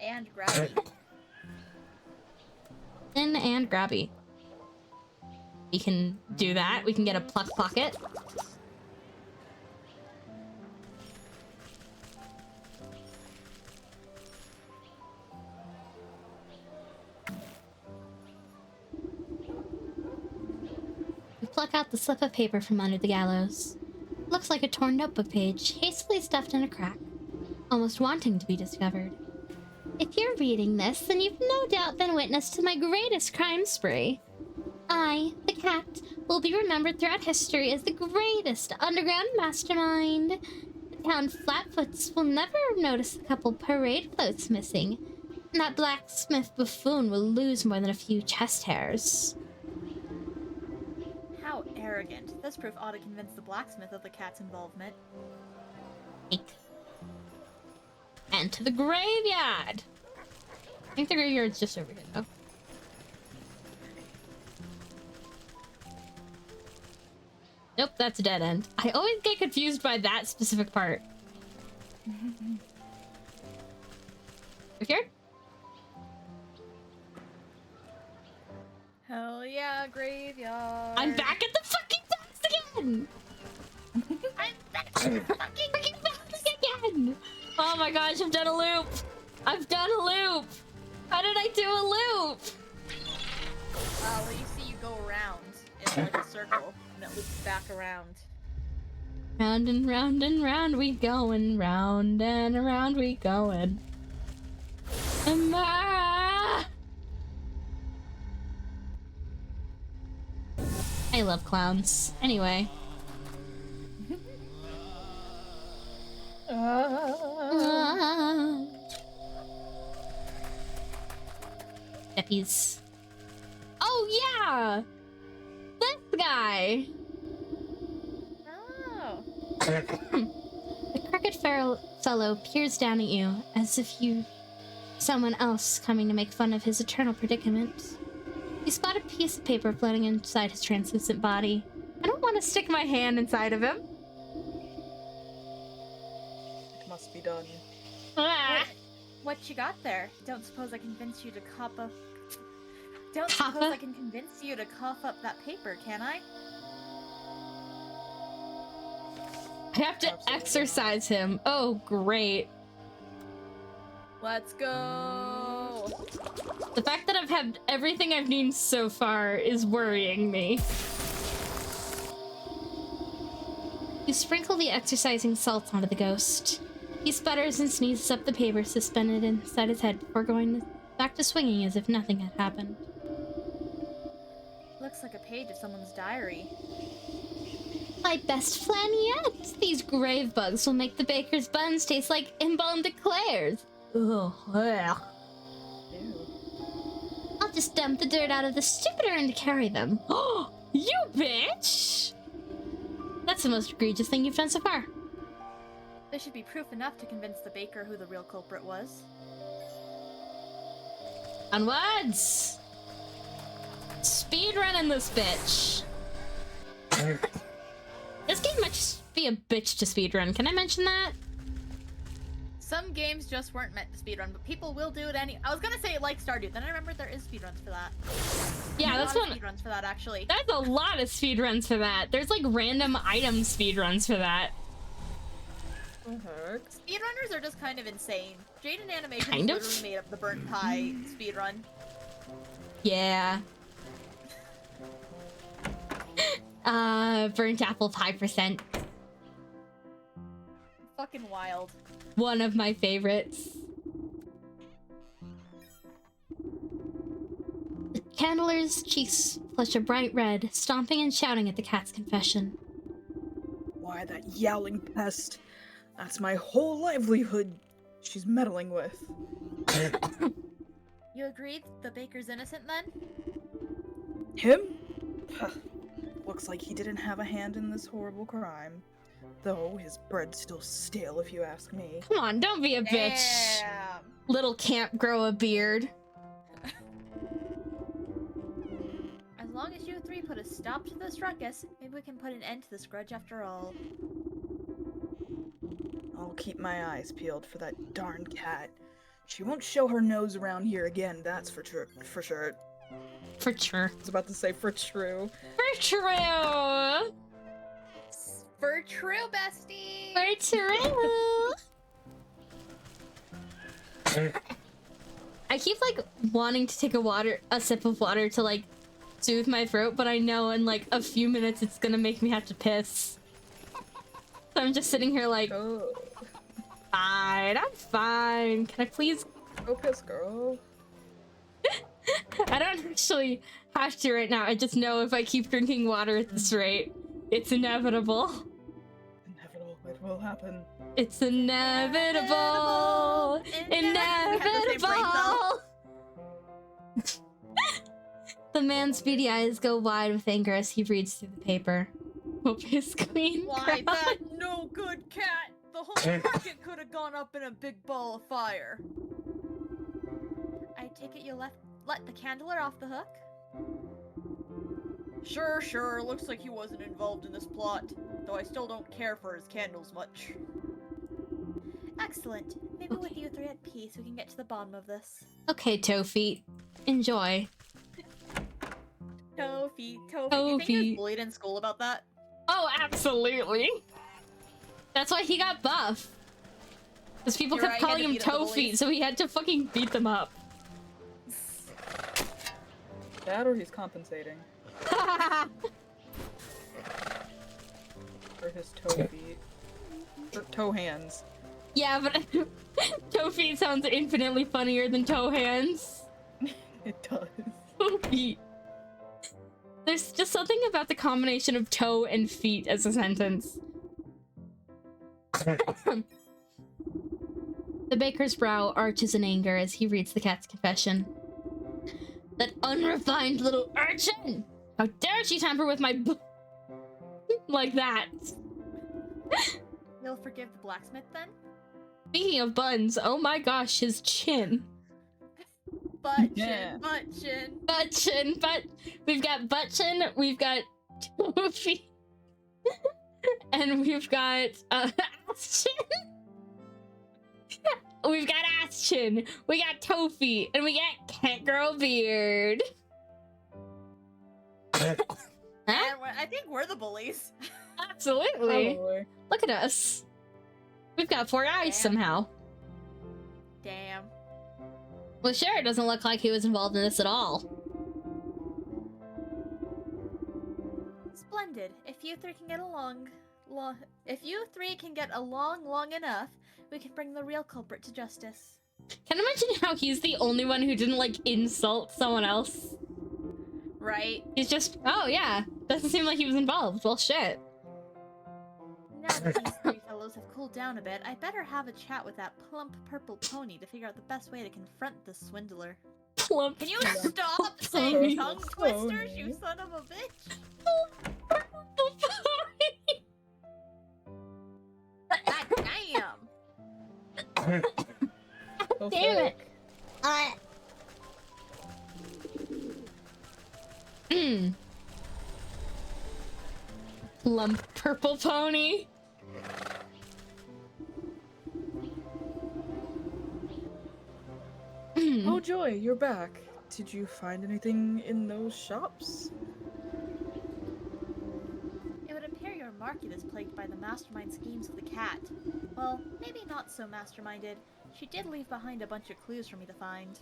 And grabby. Thin and grabby. We can do that. We can get a pluck pocket. We pluck out the slip of paper from under the gallows. Looks like a torn notebook page, hastily stuffed in a crack, almost wanting to be discovered. If you're reading this, then you've no doubt been witness to my greatest crime spree. I, the cat, will be remembered throughout history as the greatest underground mastermind. The town flatfoots will never notice a couple parade floats missing, and that blacksmith buffoon will lose more than a few chest hairs. How arrogant. This proof ought to convince the blacksmith of the cat's involvement. And to the graveyard! I think the graveyard's just over here, though. Nope, that's a dead end. I always get confused by that specific part. Graveyard? Hell yeah, graveyard. I'm back at the fucking desk again! I'm back at the fucking Desk again! Oh my gosh, I've done a loop! I've done a loop! How did I do a loop? well, you see you go around in like a circle, and it loops back around. Round and round and round we going, round and around we going. I love clowns. Anyway. Steppies. Oh yeah! This guy! Oh. The crooked fellow peers down at you as if you someone else coming to make fun of his eternal predicament. You spot a piece of paper floating inside his translucent body. I don't want to stick my hand inside of him. It must be done. Ah. What you got there? Don't suppose I convinced you to cough up. Don't Cough suppose up? I can convince you to cough up that paper, can I? I have to Absolutely. exercise him. Oh, great. Let's go. The fact that I've had everything I've needed so far is worrying me. You sprinkle the exercising salts onto the ghost. He sputters and sneezes up the paper suspended inside his head before going back to swinging as if nothing had happened. Looks like a page of someone's diary. My best plan yet! These grave bugs will make the baker's buns taste like embalmed eclairs. Ugh. Ew. I'll just dump the dirt out of the stupid urn to carry them. Oh, you bitch! That's the most egregious thing you've done so far. There should be proof enough to convince the baker who the real culprit was. Onwards! Speed running this bitch. This game might be a bitch to speedrun. Can I mention that? Some games just weren't meant to speedrun, but people will do it I was gonna say like Stardew, then I remembered there is speedruns for that. Yeah, There's that's a lot one. of speedruns for that, actually. There's a lot of speedruns for that. There's like random item speedruns for that. What the heck? Speedrunners are just kind of insane. Jaden Animation Kind of? literally made up the burnt pie speedrun. Yeah. Burnt apple 5%. Fucking wild. One of my favorites. The candler's cheeks flush a bright red, stomping and shouting at the cat's confession. Why, that yowling pest. That's my whole livelihood she's meddling with. You agreed the baker's innocent then? Him? Huh. Looks like he didn't have a hand in this horrible crime. Though his bread's still stale if you ask me. Come on, don't be a bitch. Damn. Little can't grow a beard. As long as you three put a stop to this ruckus, maybe we can put an end to this grudge after all. I'll keep my eyes peeled for that darn cat. She won't show her nose around here again, that's for sure. For sure. For sure. I was about to say for true. For true. For true, bestie! For true. I keep like wanting to take a sip of water to like soothe my throat, but I know in like a few minutes it's gonna make me have to piss. So I'm just sitting here like, Oh, fine, I'm fine. Can I please? go piss, girl. I don't actually have to right now. I just know if I keep drinking water at this rate, it's inevitable. Inevitable, it will happen. It's inevitable. Inevitable. The man's beady eyes go wide with anger as he reads through the paper. Hope his queen. Why, that no good cat! The whole market could have gone up in a big ball of fire. I take it you let the candler off the hook? Sure, looks like he wasn't involved in this plot. Though I still don't care for his candles much. Excellent. Maybe with you three at peace, we can get to the bottom of this. Okay, toe feet. Enjoy. Toe feet. You Toe think he was feet. bullied in school about that? Oh, absolutely. That's why he got buff. Because people You're kept right, he had calling to him beat up the toe bullies. feet, so he had to fucking beat them up. That or he's compensating for his toe feet. Or toe hands. Yeah, but toe feet sounds infinitely funnier than toe hands. It does. Toe feet. There's just something about the combination of toe and feet as a sentence. The baker's brow arches in anger as he reads the cat's confession. That unrefined little urchin! How dare she tamper with my like that? You'll forgive the blacksmith then? Speaking of buns, oh my gosh, his chin. Butt Yeah. chin, butt chin. Butt chin, we've got butt chin, we've got Toofy, and we've got ass chin. We've got ass chin, we got Toofy, and we got Cat Girl Beard. Huh? And I think we're the bullies. Absolutely. Probably. Look at us. We've got 4 eyes Damn. somehow. Damn. Well, sure, it doesn't look like he was involved in this at all. Splendid. If you three can get along, long enough, we can bring the real culprit to justice. Can you imagine how he's the only one who didn't, like, insult someone else? Right? He's just, oh yeah, doesn't seem like he was involved. Well, shit. Now that these three fellows have cooled down a bit, I better have a chat with that plump purple pony to figure out the best way to confront this swindler. Plump. Can you Yeah. stop saying Pony. tongue twisters, you son of a bitch? God damn! Go Damn it. thick. Plump purple pony. Oh joy, you're back. Did you find anything in those shops? It would appear your Marky is plagued by the mastermind schemes of the cat. Well, maybe not so masterminded. She did leave behind a bunch of clues for me to find.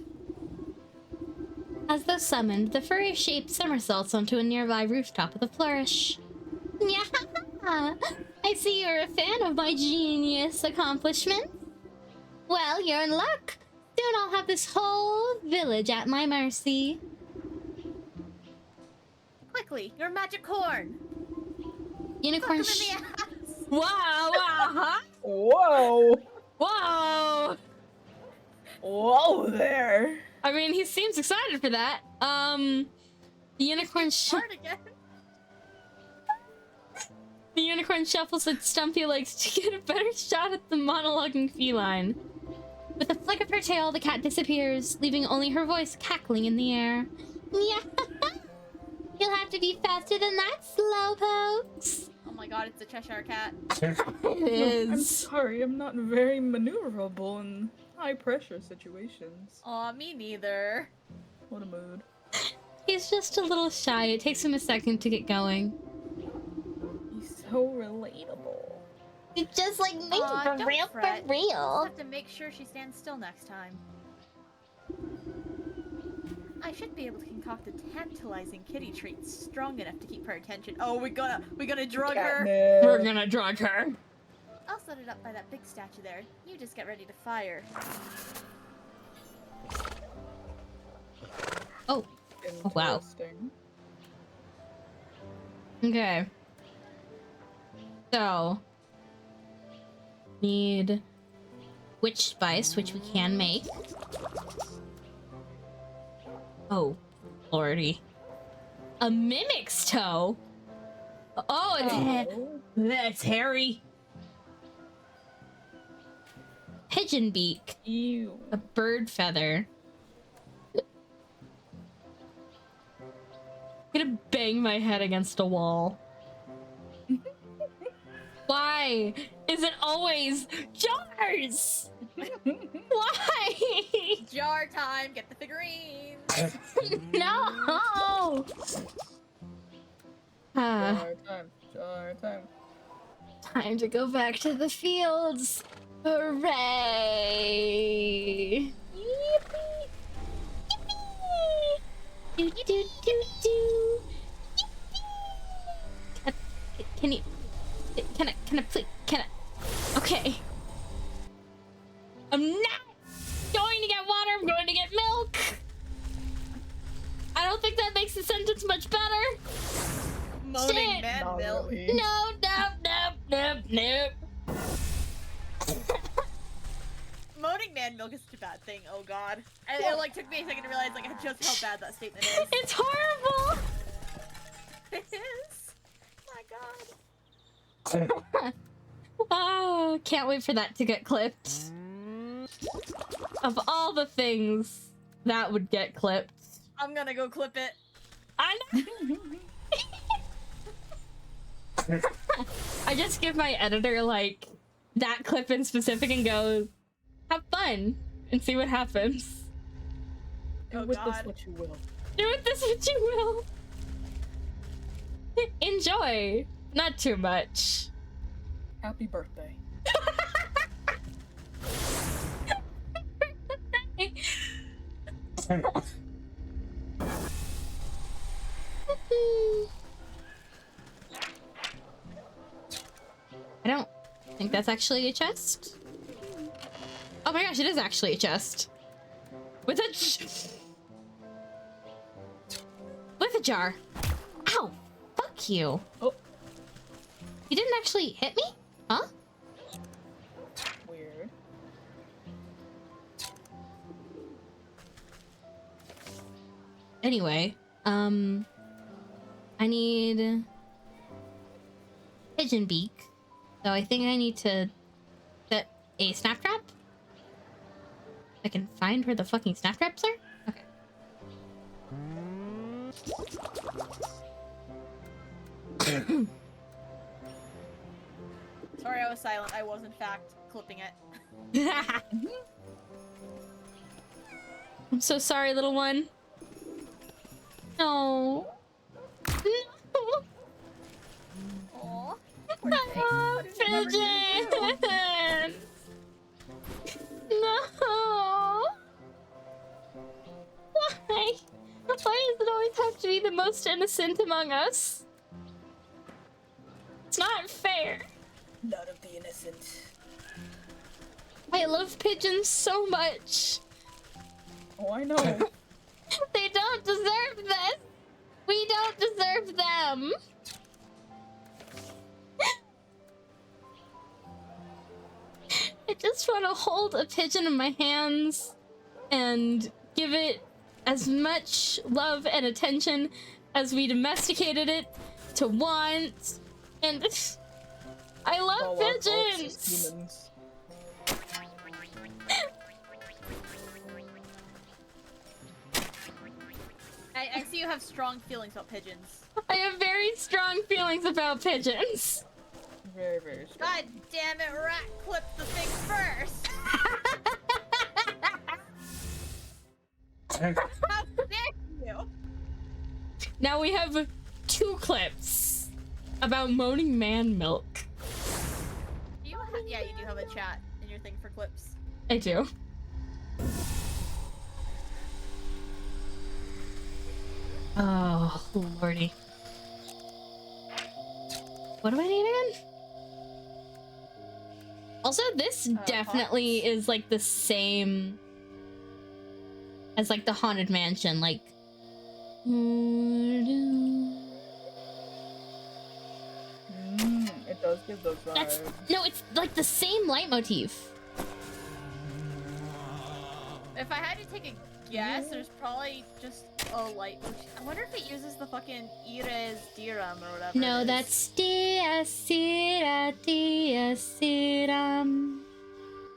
As though summoned, the furry shape somersaults onto a nearby rooftop with a flourish. Yeah, I see you're a fan of my genius accomplishments. Well, you're in luck. Soon I'll have this whole village at my mercy. Quickly, your magic horn! Fuck Unicorn. him in the ass! Wow! Whoa! Whoa! Whoa there! I mean, he seems excited for that. The unicorn. Hard again. The unicorn shuffles its stumpy legs to get a better shot at the monologuing feline. With a flick of her tail, the cat disappears, leaving only her voice cackling in the air. Yeah, you'll have to be faster than that, slowpokes. Oh my god, it's a Cheshire cat. It I'm is. sorry, I'm not very maneuverable in high pressure situations. Aw, me neither. What a mood. He's just a little shy. It takes him a second to get going. He's so relatable. It's just like me, Aw, for don't real, fret. for real. I'll have to make sure she stands still next time. I should be able to concoct a tantalizing kitty treat strong enough to keep her attention. Oh, we gonna drug her. We're gonna drug her. I'll set it up by that big statue there. You just get ready to fire. Oh, wow. Interesting. okay. So, need witch spice, which we can make. Oh, lordy. A mimic's toe? Oh, Oh. that's hairy. Pigeon beak. Ew. A bird feather. I'm gonna bang my head against a wall. Why is it always jars? Why? Jar time, get the figurines. No. Jar time. Jar time. Time to go back to the fields. Hooray! Yippee! Yippee! Do do do do do. Yippee! Can you? Can I please? Can I? Okay. I'm not going to get water. I'm going to get milk. I don't think that makes the sentence much better. Moaning Shit. man Not milk. really. No, nope, nope, nope, nope. Moaning man milk is such a bad thing. Oh god. And it like took me a second to realize like just how bad that statement is. It's horrible. It is. My god. Oh, can't wait for that to get clipped. Of all the things that would get clipped. I'm gonna go clip it. I know. I just give my editor like that clip in specific and go, have fun and see what happens. Do Oh, with God. this what you will. Do with this what you will. Enjoy. Not too much. Happy birthday. I don't think that's actually a chest. Oh my gosh, it is actually a chest. With a jar. Ow! Fuck you. Oh, You didn't actually hit me? Huh? weird. Anyway, I need pigeon beak. So I think I need to set a snap trap. I can find where the fucking snap traps are? Okay. Sorry, I was silent. I was in fact clipping it. I'm so sorry, little one. No. No. Aw. Oh, pigeon. No. Why? Why does it always have to be the most innocent among us? It's not fair. None of the innocent. I love pigeons so much. Oh, I know. They don't deserve this. We don't deserve them. I just want to hold a pigeon in my hands and give it as much love and attention as we domesticated it to want. And I love All our faults as pigeons. humans. I see you have strong feelings about pigeons. I have very strong feelings about pigeons. Very, very strong. God damn it, Rat clipped the thing first! How dare you! Now we have 2 clips about moaning man milk. Yeah, you do have a chat in your thing for clips. I do. Oh, lordy. What do I need again? Also, this definitely pots. is like the same as like the Haunted Mansion, like. It does give those vibes. That's no, it's like the same leitmotif. If I had to take a guess, there's probably just a light. I wonder if it uses the fucking Ires Diram or whatever. No, it is. that's Dia Sira Dia Siram.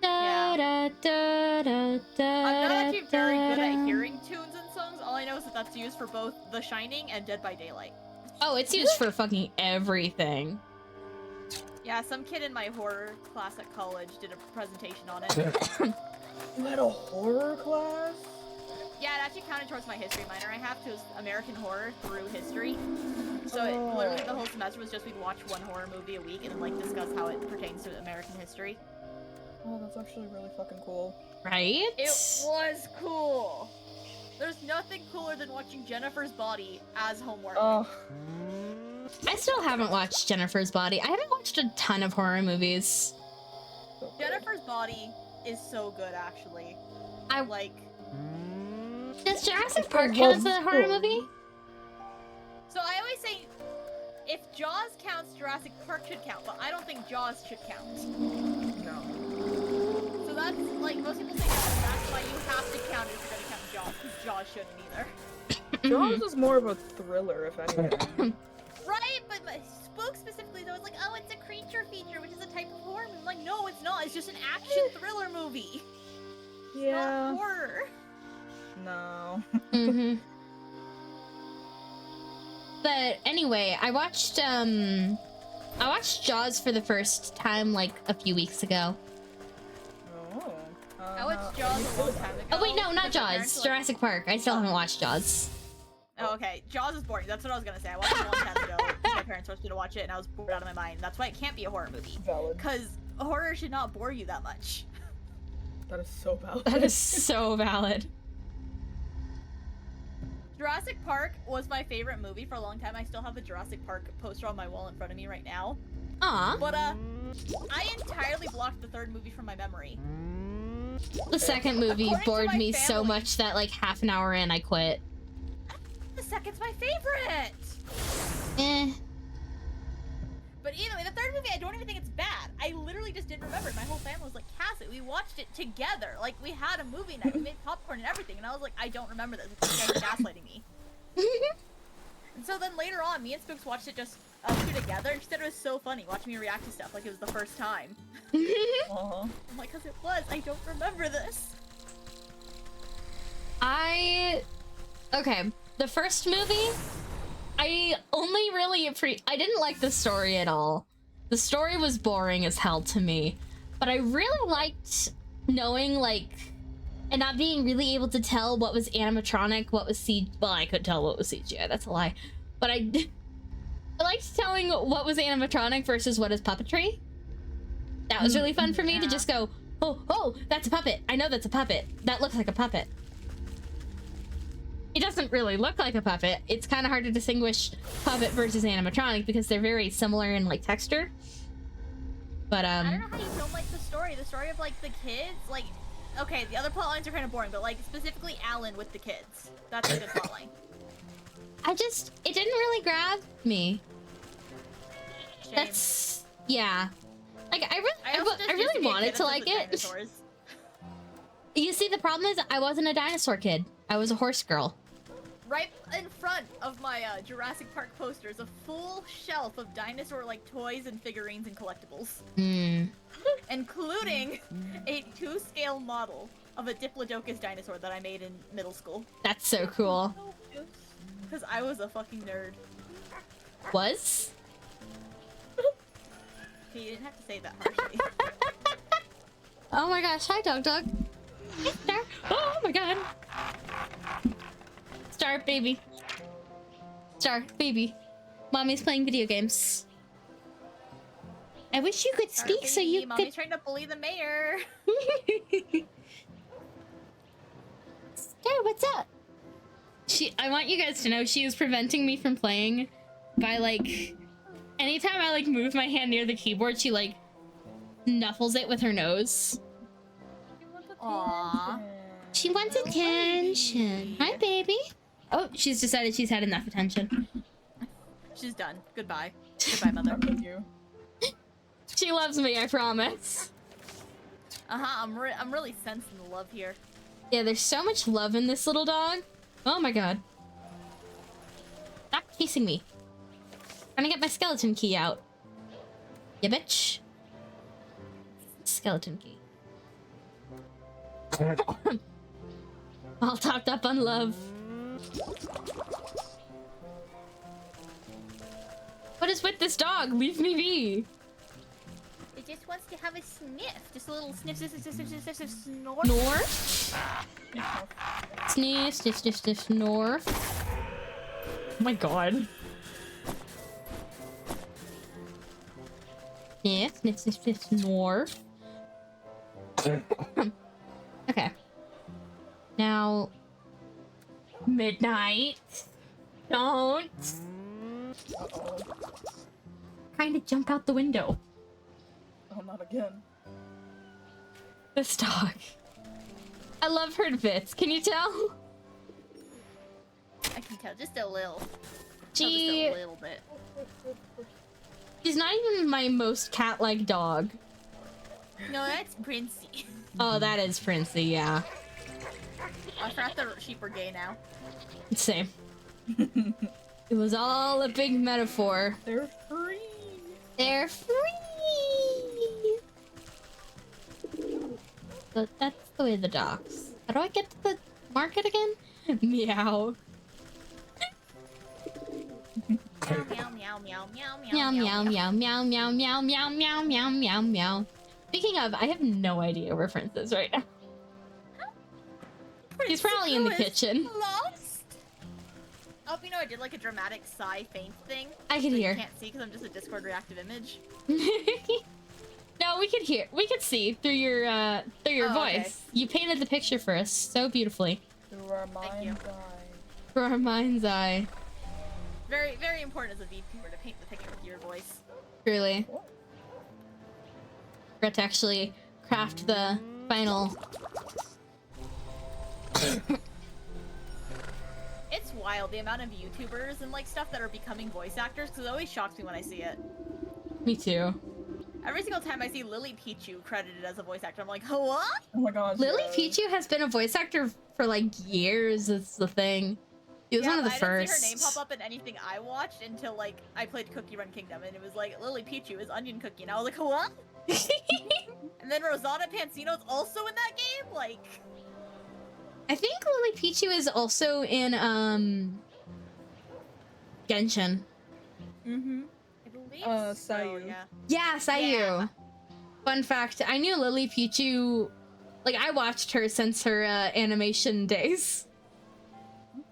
Da, da, da, da, da, I'm not actually very good da, at da. hearing tunes and songs. All I know is that that's used for both The Shining and Dead by Daylight. Oh, it's used for fucking everything. Yeah, some kid in my horror class at college did a presentation on it. You had a horror class? Yeah, it actually counted towards my history minor. I have to American horror through history. So it, literally the whole semester was just we'd watch one horror movie a week and then like discuss how it pertains to American history. Oh, that's actually really fucking cool. Right? It was cool. There's nothing cooler than watching Jennifer's Body as homework. Oh, I still haven't watched Jennifer's Body. I haven't watched a ton of horror movies. so good. Jennifer's Body is so good, actually. I- like. Does Jurassic I Park love count as a horror stories. movie? So I always say, if Jaws counts, Jurassic Park should count, but I don't think Jaws should count. No. So that's like most people say Jaws. That's why you have to count it if you're gonna count Jaws, because Jaws shouldn't either. Jaws is more of a thriller, if anything. Right, but Spook specifically though, it's like, oh, it's a creature feature, which is a type of horror movie. I'm like, no, it's not. It's just an action thriller movie. Yeah. not horror. No. Mm-hmm. But anyway, I watched Jaws for the first time like a few weeks ago. Oh. I watched Jaws a long time ago. Oh wait, no, not because my parents Jaws. were like- Jurassic Park. I still haven't watched Jaws. Oh, okay. Jaws is boring. That's what I was gonna say. I watched it a long time ago. My parents forced me to watch it, and I was bored out of my mind. That's why it can't be a horror movie. Valid. Because horror should not bore you that much. That is so valid. That is so valid. Jurassic Park was my favorite movie for a long time. I still have the Jurassic Park poster on my wall in front of me right now. Aw. But I entirely blocked the third movie from my memory. The second movie According to bored my me so family- much that like half an hour in I quit. The second's my favorite. Eh. But either way, the third movie, I don't even think it's bad. I literally just didn't remember it. My whole family was like, Cassie, we watched it together. Like, we had a movie night. We made popcorn and everything. And I was like, I don't remember this. It's like you guys are gaslighting me. And so then later on, me and Spooks watched it just us two together. And she said it was so funny watching me react to stuff like it was the first time. Uh-huh. I'm like, because it was. I don't remember this. Okay, the first movie, I only really I didn't like the story at all. The story was boring as hell to me, but I really liked knowing, like, and not being really able to tell what was animatronic, what was well, I could tell what was CGI, that's a lie. But I liked telling what was animatronic versus what is puppetry. That was really fun for me to Yeah. just go, oh, that's a puppet. I know that's a puppet. That looks like a puppet. It doesn't really look like a puppet. It's kind of hard to distinguish puppet versus animatronic because they're very similar in like texture. But I don't know how you don't like the story. The story of like the kids, like, okay, the other plot lines are kind of boring, but like specifically Alan with the kids. That's a good plot line. it didn't really grab me. Shame. That's yeah. Like I also just used to really be a wanted kid to obsessed like with it. dinosaurs. You see, the problem is I wasn't a dinosaur kid. I was a horse girl. Right in front of my Jurassic Park poster is a full shelf of dinosaur-like toys and figurines and collectibles, Hmm. including a 2-scale model of a Diplodocus dinosaur that I made in middle school. That's so cool. Because I was a fucking nerd. Was? Okay, you didn't have to say that harshly. Oh my gosh! Hi, dog. Hey, Star. Oh my god. Star, baby. Star, baby. Mommy's playing video games. I wish you could speak so you Mommy's trying to bully the mayor. could. Star, what's up? I want you guys to know she is preventing me from playing by like, anytime I like move my hand near the keyboard, she like snuffles it with her nose. Aww. She wants attention. Hi, baby. Oh, she's decided she's had enough attention. She's done. Goodbye. Goodbye, mother. Thank you. She loves me, I promise. I'm really sensing the love here. Yeah, there's so much love in this little dog. Oh my god. Stop chasing me. Trying to get my skeleton key out. Yeah, bitch. Skeleton key. All topped up on love. What is with this dog? Leave me be. It just wants to have a sniff. Just a little sniff, snort. North? Sniff, sniff, sniff, sniff, north. Oh my god. Sniff, sniff, sniff, sniff, north. Okay. Now, midnight. Don't. Uh-oh. Trying to jump out the window. Oh, not again. This dog. I love her to bits. Can you tell? I can tell just a little. She, Just a little bit. she's not even my most cat-like dog. No, that's Princey. Oh, that is Princey, yeah. I forgot the sheep are gay now. Same. It was all a big metaphor. They're free. They're free! But that's away the docks. How do I get to the market again? Meow. Meow, meow, meow, meow, Meow, meow, meow, meow, meow, meow, meow, meow, meow, meow, meow, meow. Speaking of, I have no idea where Prince is right now. He's probably in the kitchen. Lost. Oh, you know, I did like a dramatic sigh faint thing. I could that hear. You can't see because I'm just a Discord reactive image. No, we could hear. We could see through your Oh, voice. okay. You painted the picture for us so beautifully. Through our Thank you. mind's eye. For our mind's eye. Very, very important as a VTuber to paint the picture with your voice. Truly. Forgot to actually craft the final. It's wild the amount of YouTubers and like stuff that are becoming voice actors because it always shocks me when I see it. Me too. Every single time I see Lily Pichu credited as a voice actor, I'm like, what? Oh my gosh. Lily yes. Pichu has been a voice actor for like years. It's the thing. He was one of the I first. didn't see her name pop up in anything I watched until like I played Cookie Run Kingdom and it was like Lily Pichu is Onion Cookie and I was like, what? And then Rosana Pansino's also in that game? Like, I think Lily Pichu is also in Genshin. Mm-hmm. I believe so, Sayu. yeah. Yeah, Sayu. Yeah. Fun fact, I knew Lily Pichu, like I watched her since her animation days.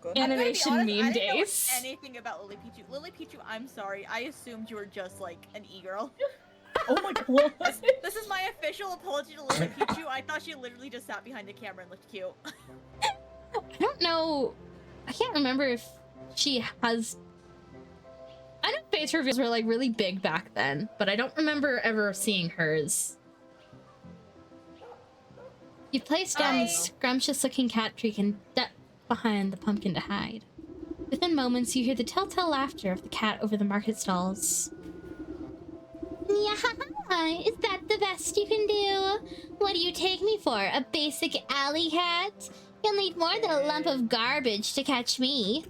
Good. Yeah. I'm gonna be Animation honest, meme I didn't know days. anything about Lily Pichu. Lily Pichu, I'm sorry. I assumed you were just like an e-girl. Oh my god. This is my official apology to Lily Pichu. I thought she literally just sat behind the camera and looked cute. I don't know, I can't remember if she has. I know face reveals were like really big back then, but I don't remember ever seeing hers. You place down the scrumptious-looking cat tree and duck behind the pumpkin to hide. Within moments, you hear the telltale laughter of the cat over the market stalls. Yeah, is that the best you can do? What do you take me for? A basic alley cat? You'll need more than a lump of garbage to catch me.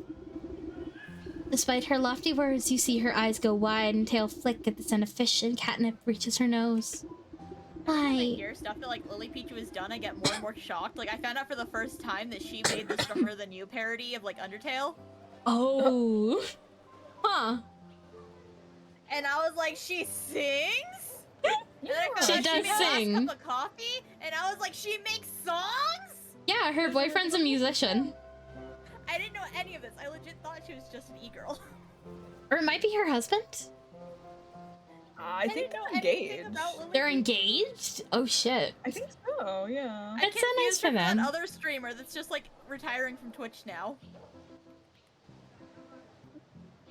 Despite her lofty words, you see her eyes go wide and tail flick at the scent of fish and catnip reaches her nose. When I Why? hear stuff that like Lily Pichu has done, I get more and more shocked. Like I found out for the first time that she made the Stronger Than You parody of like Undertale. Oh. Huh. And I was like, she sings? And then I found She out does made a sing. last cup of coffee, and I was like, she makes songs? Yeah, her boyfriend's a musician. I didn't know any of this. I legit thought she was just an e-girl. Or it might be her husband. I think didn't know they're anything engaged. about Lily They're Pichu. engaged? Oh shit. I think so, yeah. I That's so nice confused for her them. That other streamer that's just like retiring from Twitch now.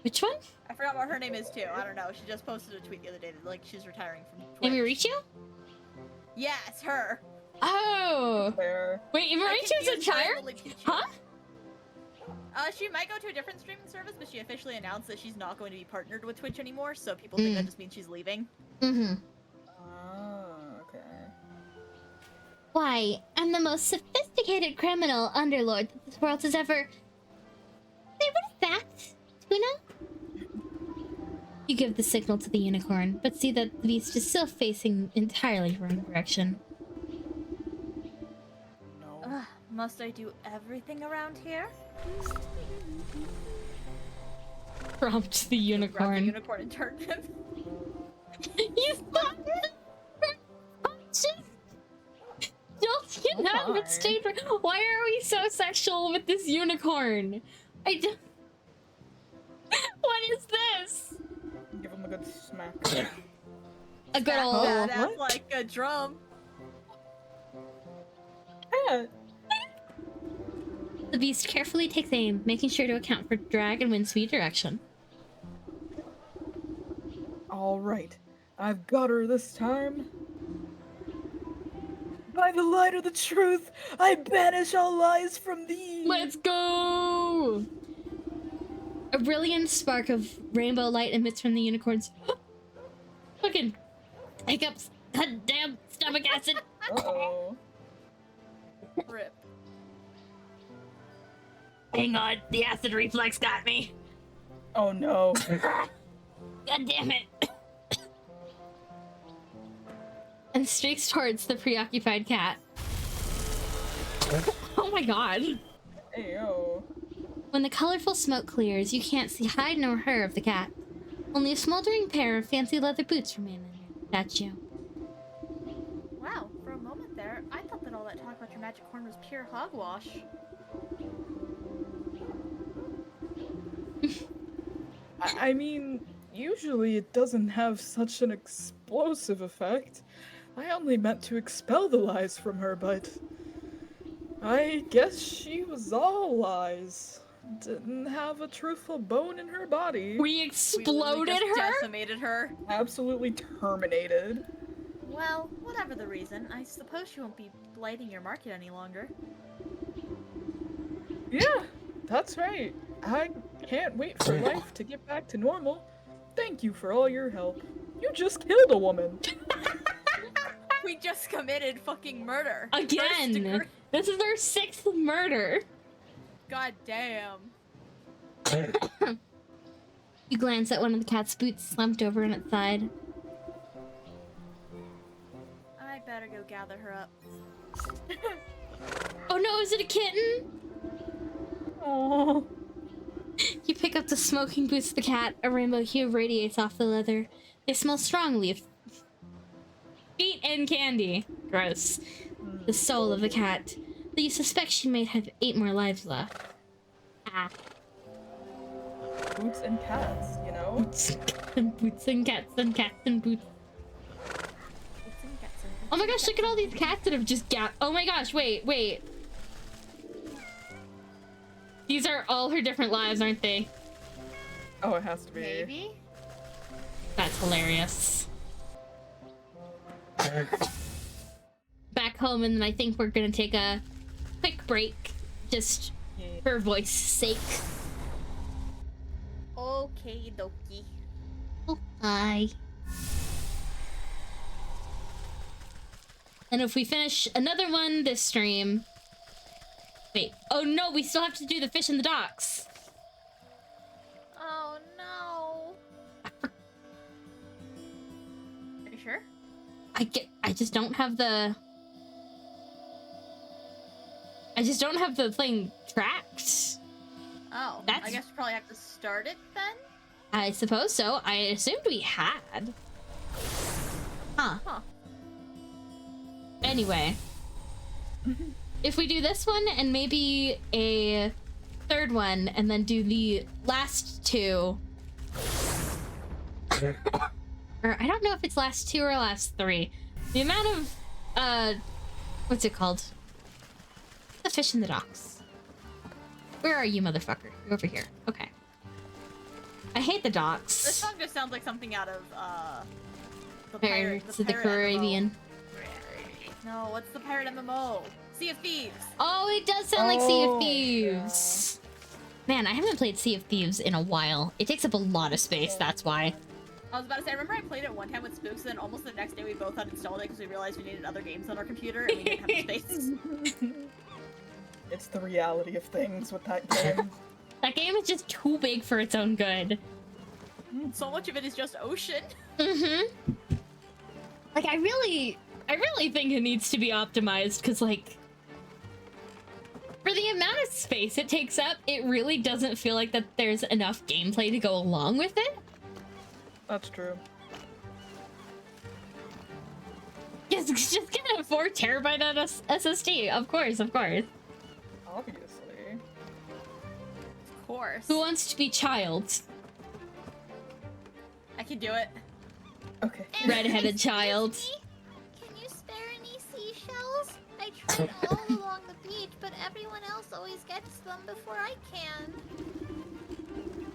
Which one? I forgot what her name is too. I don't know. She just posted a tweet the other day that like she's retiring from Twitch. Imirichu? Yeah, it's her. Oh. Fair. Wait, I Imirichu's confused her and retired? Lily Pichu. Huh? She might go to a different streaming service, but she officially announced that she's not going to be partnered with Twitch anymore, so people think that just means she's leaving. Mm-hmm. Oh, okay. Why, I'm the most sophisticated criminal underlord that this world has ever... Say, what is that? Tuna? You give the signal to the unicorn, but see that the beast is still facing entirely the wrong direction. No. Must I do everything around here? Prompt the Grab the unicorn. unicorn and turn him. You thought don't you not Why? mistake? Why are we so sexual with this unicorn? I don't... What is this? Give him a good smack. A good old... Badass what? like a drum. Yeah. The beast carefully takes aim, making sure to account for drag and wind speed direction. All right, I've got her this time. By the light of the truth, I banish all lies from thee. Let's go! A brilliant spark of rainbow light emits from the unicorn's... Fucking hiccups. Goddamn stomach acid. Uh-oh. Rip. Hang on, the acid reflex got me. Oh no. God damn it. And streaks towards the preoccupied cat. Oh my god. Ayo. When the colorful smoke clears, you can't see hide nor hair of the cat. Only a smoldering pair of fancy leather boots remain on your statue. Wow, for a moment there, I thought that all that talk about your magic horn was pure hogwash. I mean, usually it doesn't have such an explosive effect. I only meant to expel the lies from her, but I guess she was all lies. Didn't have a truthful bone in her body. We We exploded literally just her? decimated her. Absolutely terminated. Well, whatever the reason, I suppose she won't be blighting your market any longer. Yeah, that's right. I can't wait for life to get back to normal. Thank you for all your help. You just killed a woman. We just committed fucking murder. First Again! degree- This is our 6th murder! God damn. You glance at one of the cat's boots slumped over on its side. I better go gather her up. Oh no, is it a kitten? Oh. You pick up the smoking boots of the cat. A rainbow hue radiates off the leather. They smell strongly of feet and candy. Gross. The soul of the cat. Though you suspect she may have 8 more lives left. Ah. Boots and cats, you know? Boots and cats and cats and boots. Oh my gosh, look at all these cats that have just oh my gosh, wait. These are all her different lives, aren't they? Oh, it has to be. Maybe? That's hilarious. Back home, and then I think we're gonna take a quick break, just for voice sake. Okay, dokie. Oh, hi. And if we finish another one this stream... Wait. Oh no, we still have to do the fish in the docks. Oh no. Are you sure? I just don't have the... I just don't have the thing tracked. Oh, That's- I guess you probably have to start it then? I suppose so. I assumed we had. Huh. Huh. Anyway. If we do this one and maybe a third one and then do the last 2. Or I don't know if it's last 2 or last 3. The amount of what's it called? The fish in the docks. Where are you, motherfucker? You're over here. Okay. I hate the This docks. song just sounds like something out of, the Pirates of the pirate Caribbean. MMO. No, what's the pirate MMO? Sea of Thieves! Oh, it does sound like Sea of Oh, Thieves. Man, I haven't played Sea of Thieves in a while. It takes up a lot of space, that's why. I was about to say, I remember I played it one time with Spooks, and then almost the next day we both uninstalled it because we realized we needed other games on our computer and we didn't have the space. It's the reality of things with that game. That game is just too big for its own good. So much of it is just ocean. Mm-hmm. Like, I really think it needs to be optimized, because, like, for the amount of space it takes up, it really doesn't feel like that there's enough gameplay to go along with it. That's true. Yes, just get a 4 terabyte SSD. Of course. Obviously. Of course. Who wants to be child? I can do it. Okay. Redheaded child. Can you spare any seashells? I tried all along the beach, but everyone else always gets them before I can.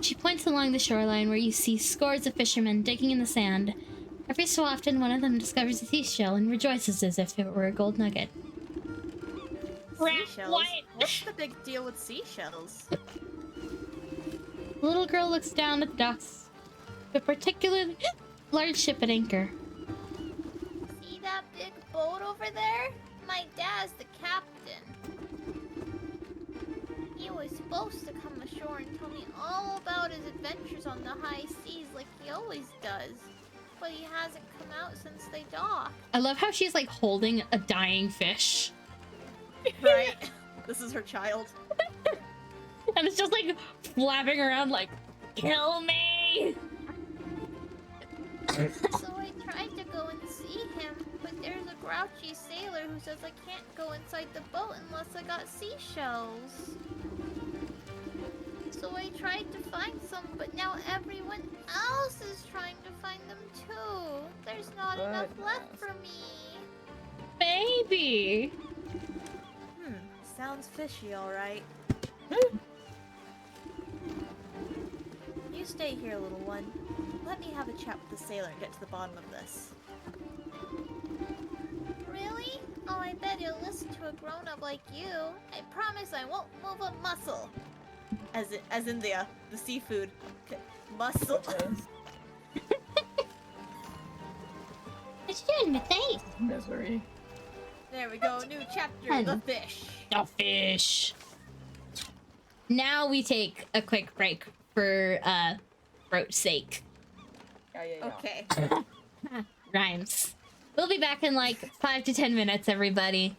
She points along the shoreline where you see scores of fishermen digging in the sand. Every so often, one of them discovers a seashell and rejoices as if it were a gold nugget. Seashells? What? What's the big deal with seashells? The little girl looks down at the docks. A particularly large ship at anchor. See that big boat over there? My dad's the captain. He was supposed to come ashore and tell me all about his adventures on the high seas like he always does. But he hasn't come out since they docked. I love how she's like holding a dying fish. Right? This is her child. And it's just like flapping around like, kill me! So I tried to go and see him, but there's a grouchy sailor who says I can't go inside the boat unless I got seashells. So I tried to find some, but now everyone else is trying to find them too. There's not enough left for me. Baby! Sounds fishy, alright. You stay here, little one. Let me have a chat with the sailor and get to the bottom of this. Really? Oh, I bet he'll listen to a grown-up like you. I promise I won't move a muscle. As in the seafood. Muscle. It's you in the face! Misery. There we go, new chapter, Hen. the fish. The fish! Now we take a quick break for, throat's sake. Yeah. Okay. Rhymes. We'll be back in like 5 to 10 minutes, everybody.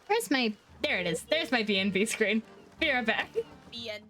Where's my... There it is. There's my BNB screen. Be right back. BNB.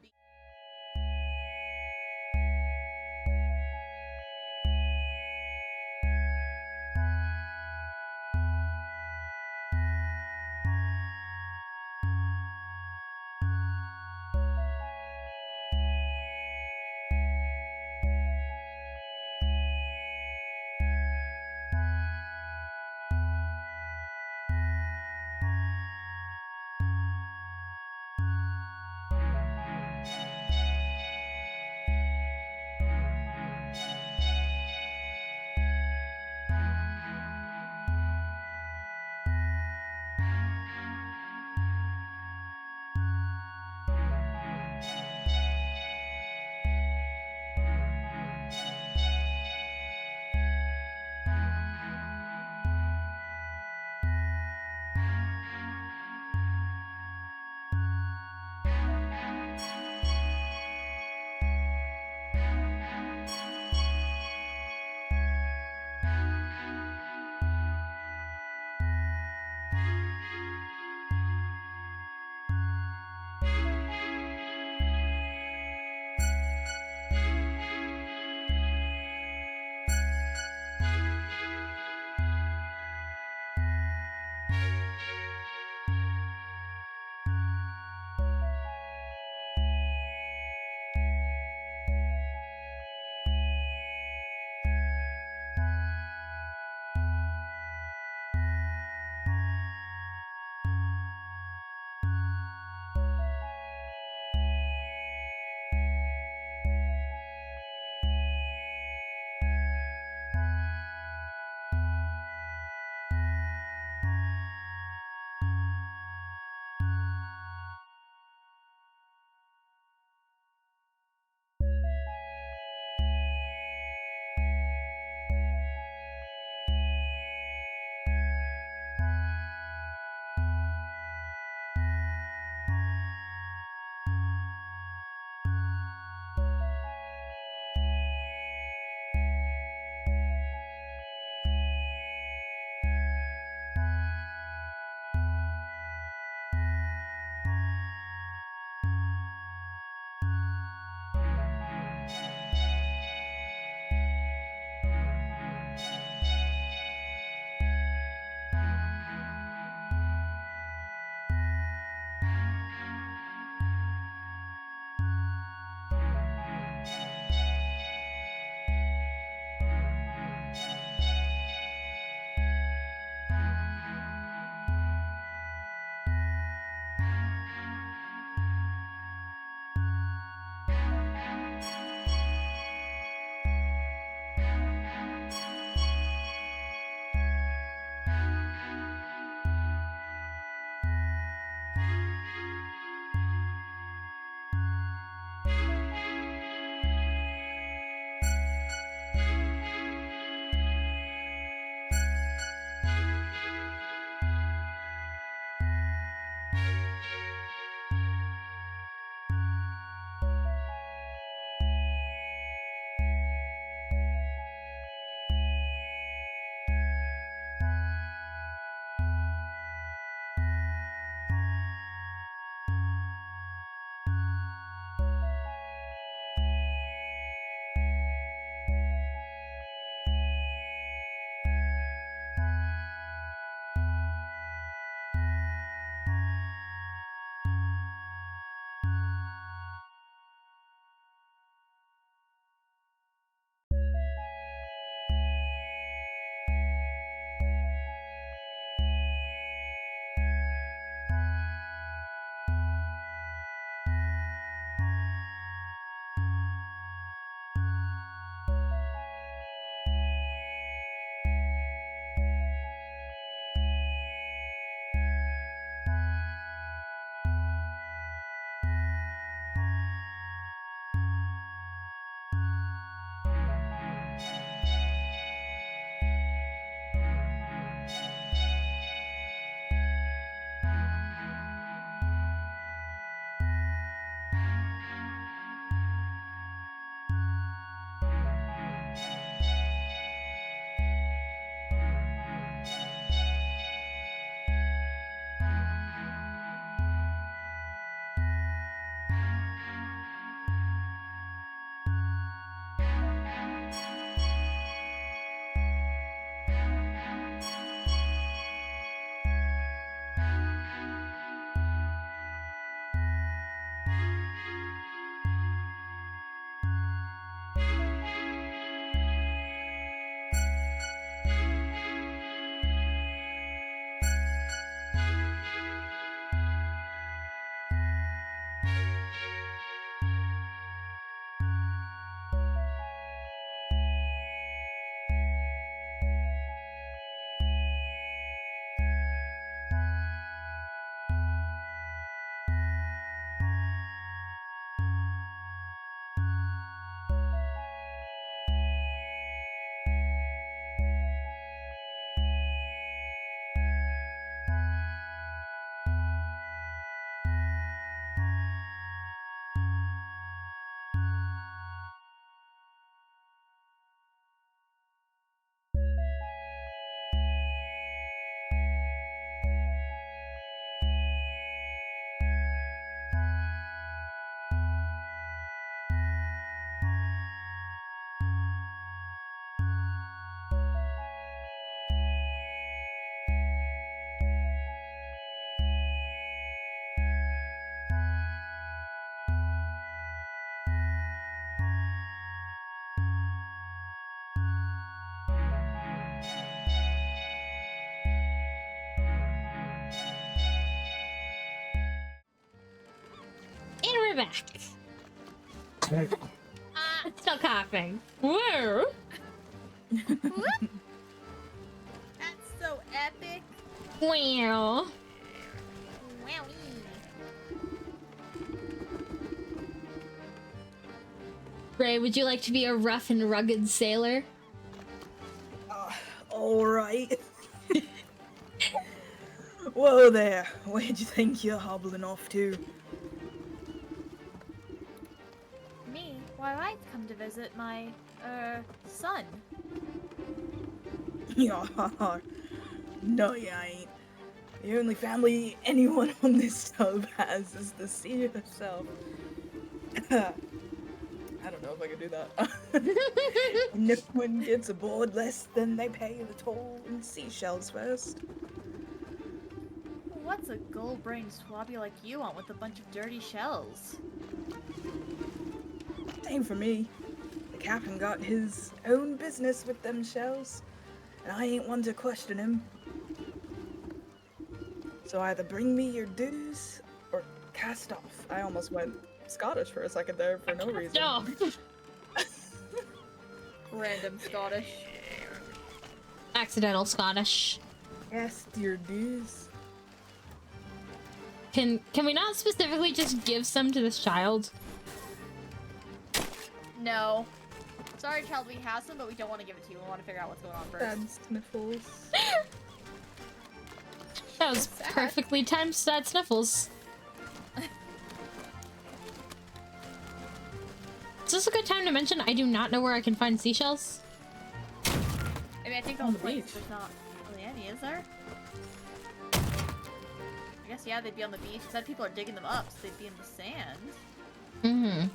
we're back. Still coughing. Whoa. That's so epic. Wow. Wowie. Ray, would you like to be a rough and rugged sailor? All right. Whoa there. Where'd you think you're hobbling off to? Me? Why, I've come to visit my, son. Yeah. No, you ain't. The only family anyone on this sub has is the sea herself. I don't know if I can do that. No one gets aboard less than they pay the toll in seashells first. What's a gold-brained swabby like you want with a bunch of dirty shells? Same for me. The captain got his own business with them shells, and I ain't one to question him. So either bring me your dues or cast off. I almost went Scottish for a second there for no reason. No. Random Scottish. Accidental Scottish. Cast your dues. Can we not specifically just give some to this child? No. Sorry, child, we have some, but we don't want to give it to you. We want to figure out what's going on first. Sad sniffles. That was Sad. perfectly timed sad sniffles. Is this a good time to mention I do not know where I can find seashells? I mean, I think the On whole the place, beach. there's not really any, is there? I guess, yeah, they'd be on the beach. It said people are digging them up, so they'd be in the sand. Mm-hmm.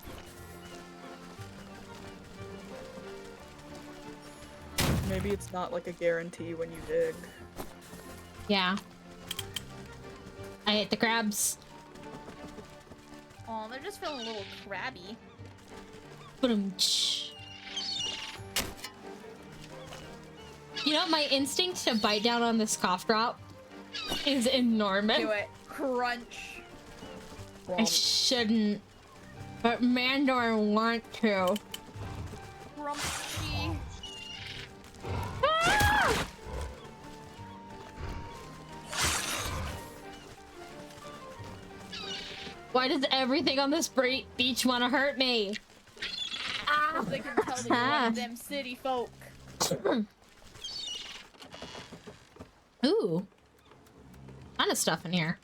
Maybe it's not like a guarantee when you dig. Yeah. I hate the crabs. Oh, they're just feeling a little crabby. Ba-dum-tsh. You know, my instinct to bite down on this cough drop is enormous. Do it. Crunch. I shouldn't. But man, do I want to. Crunchy. Ah! Why does everything on this beach want to hurt me? Ah, they can tell that you're one of them city folk. Ooh. Ton of stuff in here.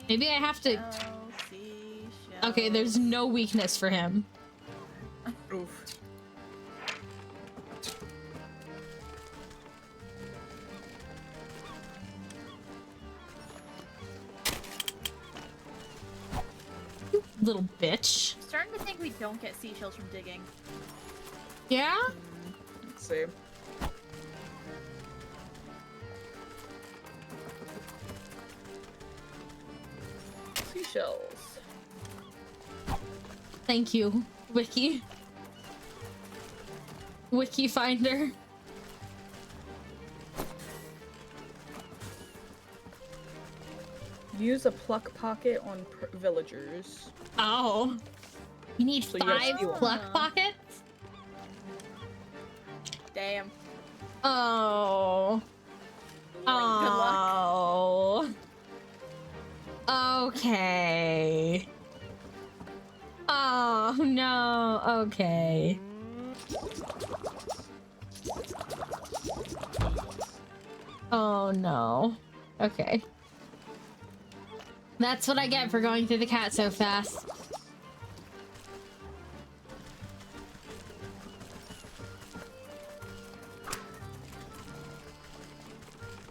Maybe I have to... Okay, there's no weakness for him. Oof. Little bitch. I'm starting to think we don't get seashells from digging. Yeah? Let's see. Seashells. Thank you, Wiki. Wiki Finder. Use a pluck pocket on villagers. Oh. You need So you gotta 5 steal 'em. pluck pockets? Damn. Oh. Oh. Okay. Oh, no. Okay. Oh, no. Okay. That's what I get for going through the cat so fast.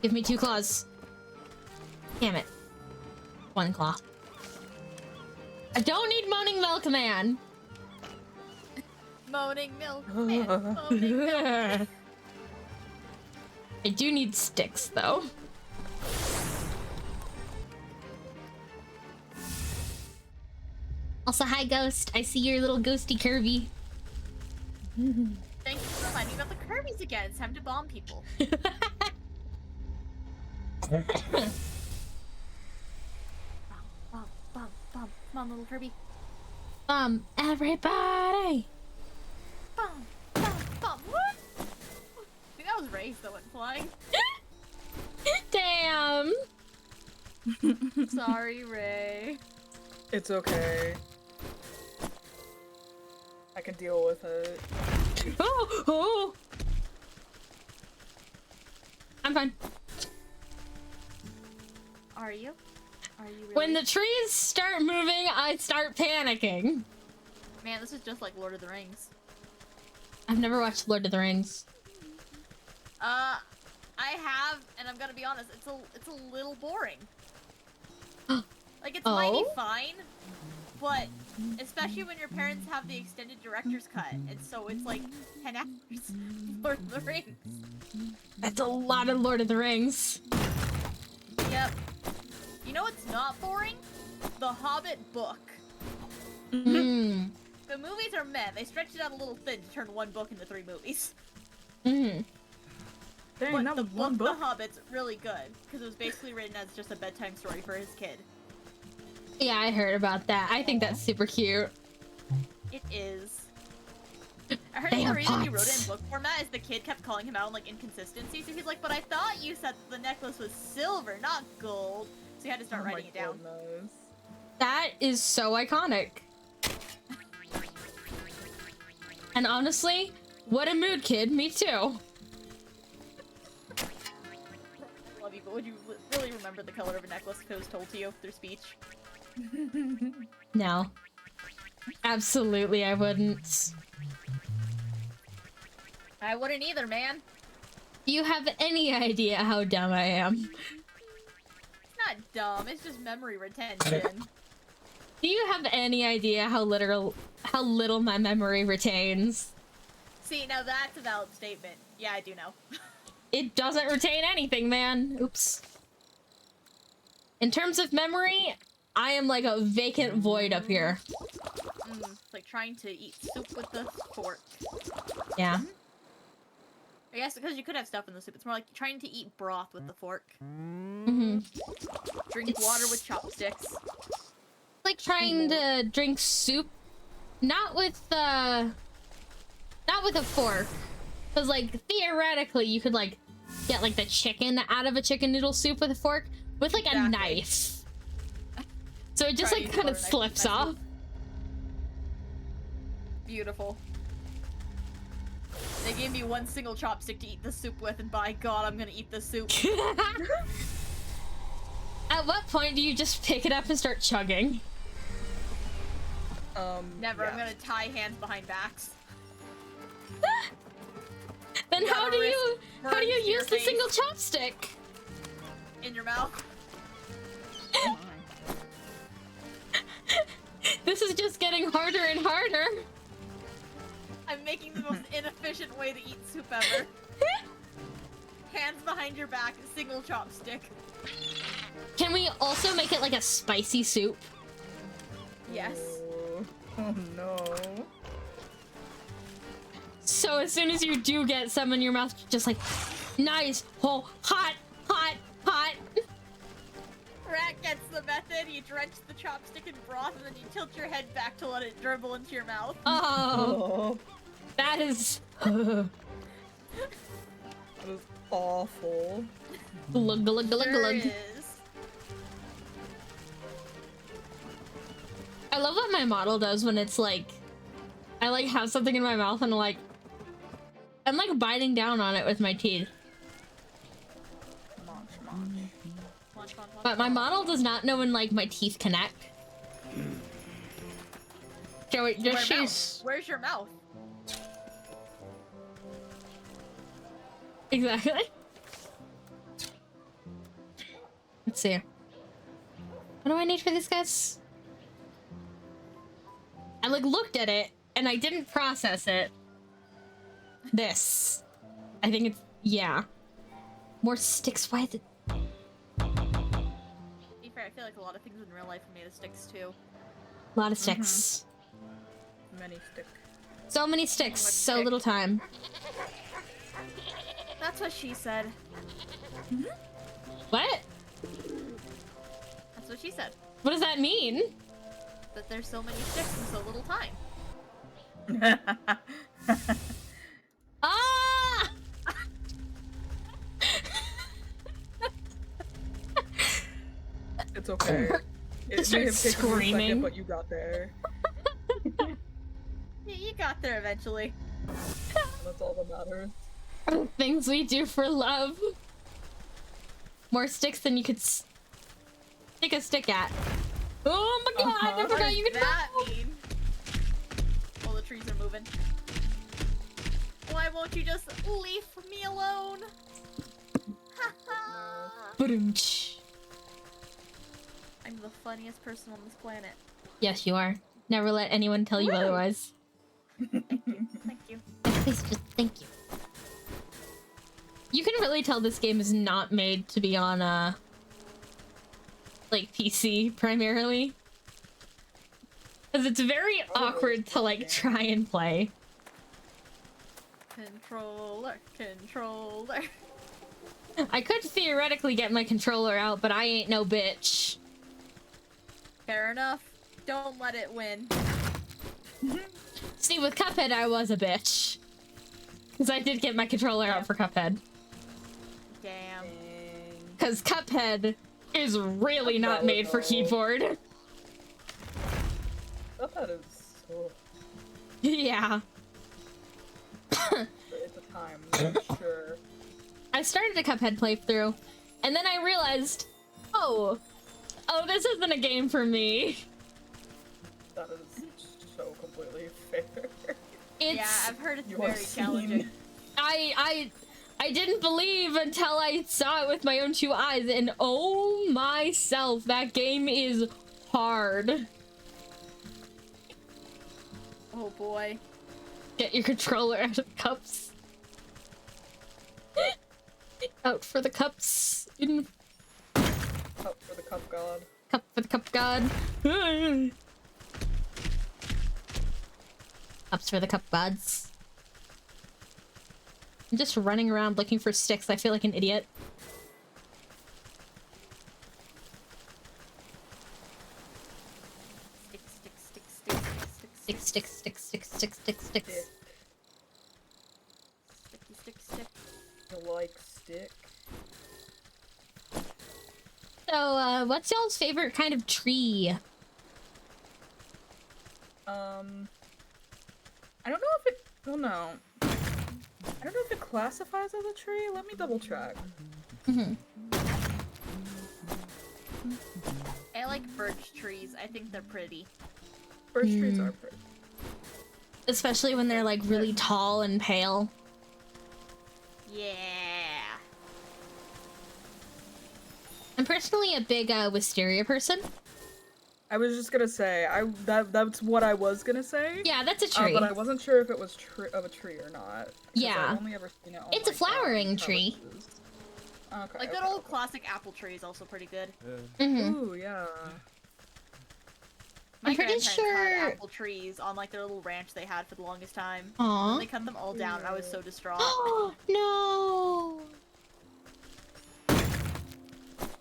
Give me 2 claws. Damn it. 1 claw. I don't need Moaning Milkman. Moaning milk. Man, moaning milk. I do need sticks, though. Also, hi, Ghost. I see your little ghosty Kirby. Thank you for reminding me about the Kirby's again. It's time to bomb people. Bomb. Come on, little Kirby. Everybody! Bomb. What? I think that was Ray that went flying. Damn! Sorry, Ray. It's okay. I can deal with it. Oh! I'm fine. Are you? Are you really? When the trees start moving, I start panicking. Man, this is just like Lord of the Rings. I've never watched Lord of the Rings. I have, and I'm gonna be honest, it's a little boring. Like, it's Oh? mighty fine, but especially when your parents have the extended director's cut, and so it's like 10 hours of Lord of the Rings. That's a lot of Lord of the Rings. Yep. You know what's not boring? The Hobbit book. Mm. The movies are meh. They stretched it out a little thin to turn one book into 3 movies. Mm. Dang, But that the was one book, book. The Hobbit's really good, because it was basically written as just a bedtime story for his kid. Yeah, I heard about that. I think that's super cute. It is. I heard They the are reason he wrote it pots. in book format is the kid kept calling him out on like inconsistencies. So he's like, but I thought you said the necklace was silver, not gold. So he had to start Oh my writing it down. goodness. That is so iconic. And honestly, what a mood, kid. Me too. Love you, but would you really remember the color of a necklace if it was told to you through speech? No. Absolutely, I wouldn't. I wouldn't either, man. Do you have any idea how dumb I am? It's not dumb, it's just memory retention. Do you have any idea how little my memory retains? See, now that's a valid statement. Yeah, I do know. It doesn't retain anything, man. Oops. In terms of memory, I am like a vacant void up here. It's like trying to eat soup with a fork. Yeah. I guess because you could have stuff in the soup. It's more like trying to eat broth with the fork. Mm-hmm. Drink It's- water with chopsticks. Like trying to drink soup, not with a fork. Cause like theoretically you could like get like the chicken out of a chicken noodle soup with a fork with like a Exactly. knife. So it just Try to like use kind butter of knife slips method. off. Beautiful. They gave me one single chopstick to eat the soup with, and by God, I'm gonna eat the soup. At what point do you just pick it up and start chugging? Never. yeah. I'm gonna tie hands behind backs. Then Yeah, how the do wrist you burns to use your the face. single chopstick? In your mouth. This is just getting harder and harder. I'm making the most inefficient way to eat soup ever. Hands behind your back, single chopstick. Can we also make it like a spicy soup? Yes. Oh no. So as soon as you do get some in your mouth, just like, nice, oh, hot, hot, hot. Rat gets the method. You drench the chopstick in broth, and then you tilt your head back to let it dribble into your mouth. Oh, Oh, that is that is awful. glug glug glug Sure glug. is. I love what my model does when it's like, I like have something in my mouth and I'm like biting down on it with my teeth. Munch, munch. Munch, munch, munch, But my munch. model does not know when like my teeth connect. So it just Where she's mouth? Where's your mouth? exactly. Let's see. What do I need for these guys? I like looked at it and I didn't process it. This. I think it's yeah. More sticks. Why the To be fair, I feel like a lot of things in real life are made of sticks too. a lot of sticks. Many stick. So many sticks, Much so stick. little time. That's what she said. What? That's what she said. What does that mean? That there's so many sticks in so little time. Ah! It's okay. It Start may have taken you a screaming. second, but you got there. You got there eventually. That's all that matters. Things we do for love. More sticks than you could stick a stick at. Oh my god, I Uh-huh. forgot you could that move. mean? Oh, the trees are moving. Why won't you just leave me alone? Ba-dum-tsh. I'm the funniest person on this planet. Yes, you are. Never let anyone tell you Woo! otherwise. Thank you. Please just thank you. You can really tell this game is not made to be on like PC primarily. Because it's very awkward to like try and play. Controller, controller. I could theoretically get my controller out, but I ain't no bitch. Fair enough. Don't let it win. See, with Cuphead, I was a bitch. Because I did get my controller out for Cuphead. Damn. Because Cuphead is really not made for keyboard. That is so. Yeah. It's a time, I'm sure. I started a Cuphead playthrough, and then I realized, oh, this isn't a game for me. That is so completely fair. It's Yeah, I've heard it's You are very seen. challenging. I didn't believe until I saw it with my own two eyes, and oh myself, that game is hard. Oh boy. Get your controller out of cups. Out for the cups. In Cup for the cup god. cup for the cup god. Cups for the cup gods. I'm just running around looking for sticks. I feel like an idiot. Stick, stick, stick, stick, stick, Stick, stick, stick, stick, stick, stick, sticks. sticky, stick, stick. You like stick? So, what's y'all's favorite kind of tree? I don't know if it. Well, no. I don't know if it classifies as a tree. Let me double check. I like birch trees. I think they're pretty. Birch trees are pretty. Especially when they're like really tall and pale. Yeah. I'm personally a big wisteria person. I was just gonna say, that's what I was gonna say. Yeah, that's a tree. But I wasn't sure if it was of a tree or not. 'Cause Yeah. I've only ever seen it on, It's a like, flowering tree. trellises. Okay. Like okay, good old okay. classic apple tree is also pretty good. Ooh, yeah. My I'm pretty grandparents sure- had apple trees on like their little ranch they had for the longest time. Aww. They cut them all down and I was so distraught. Oh no!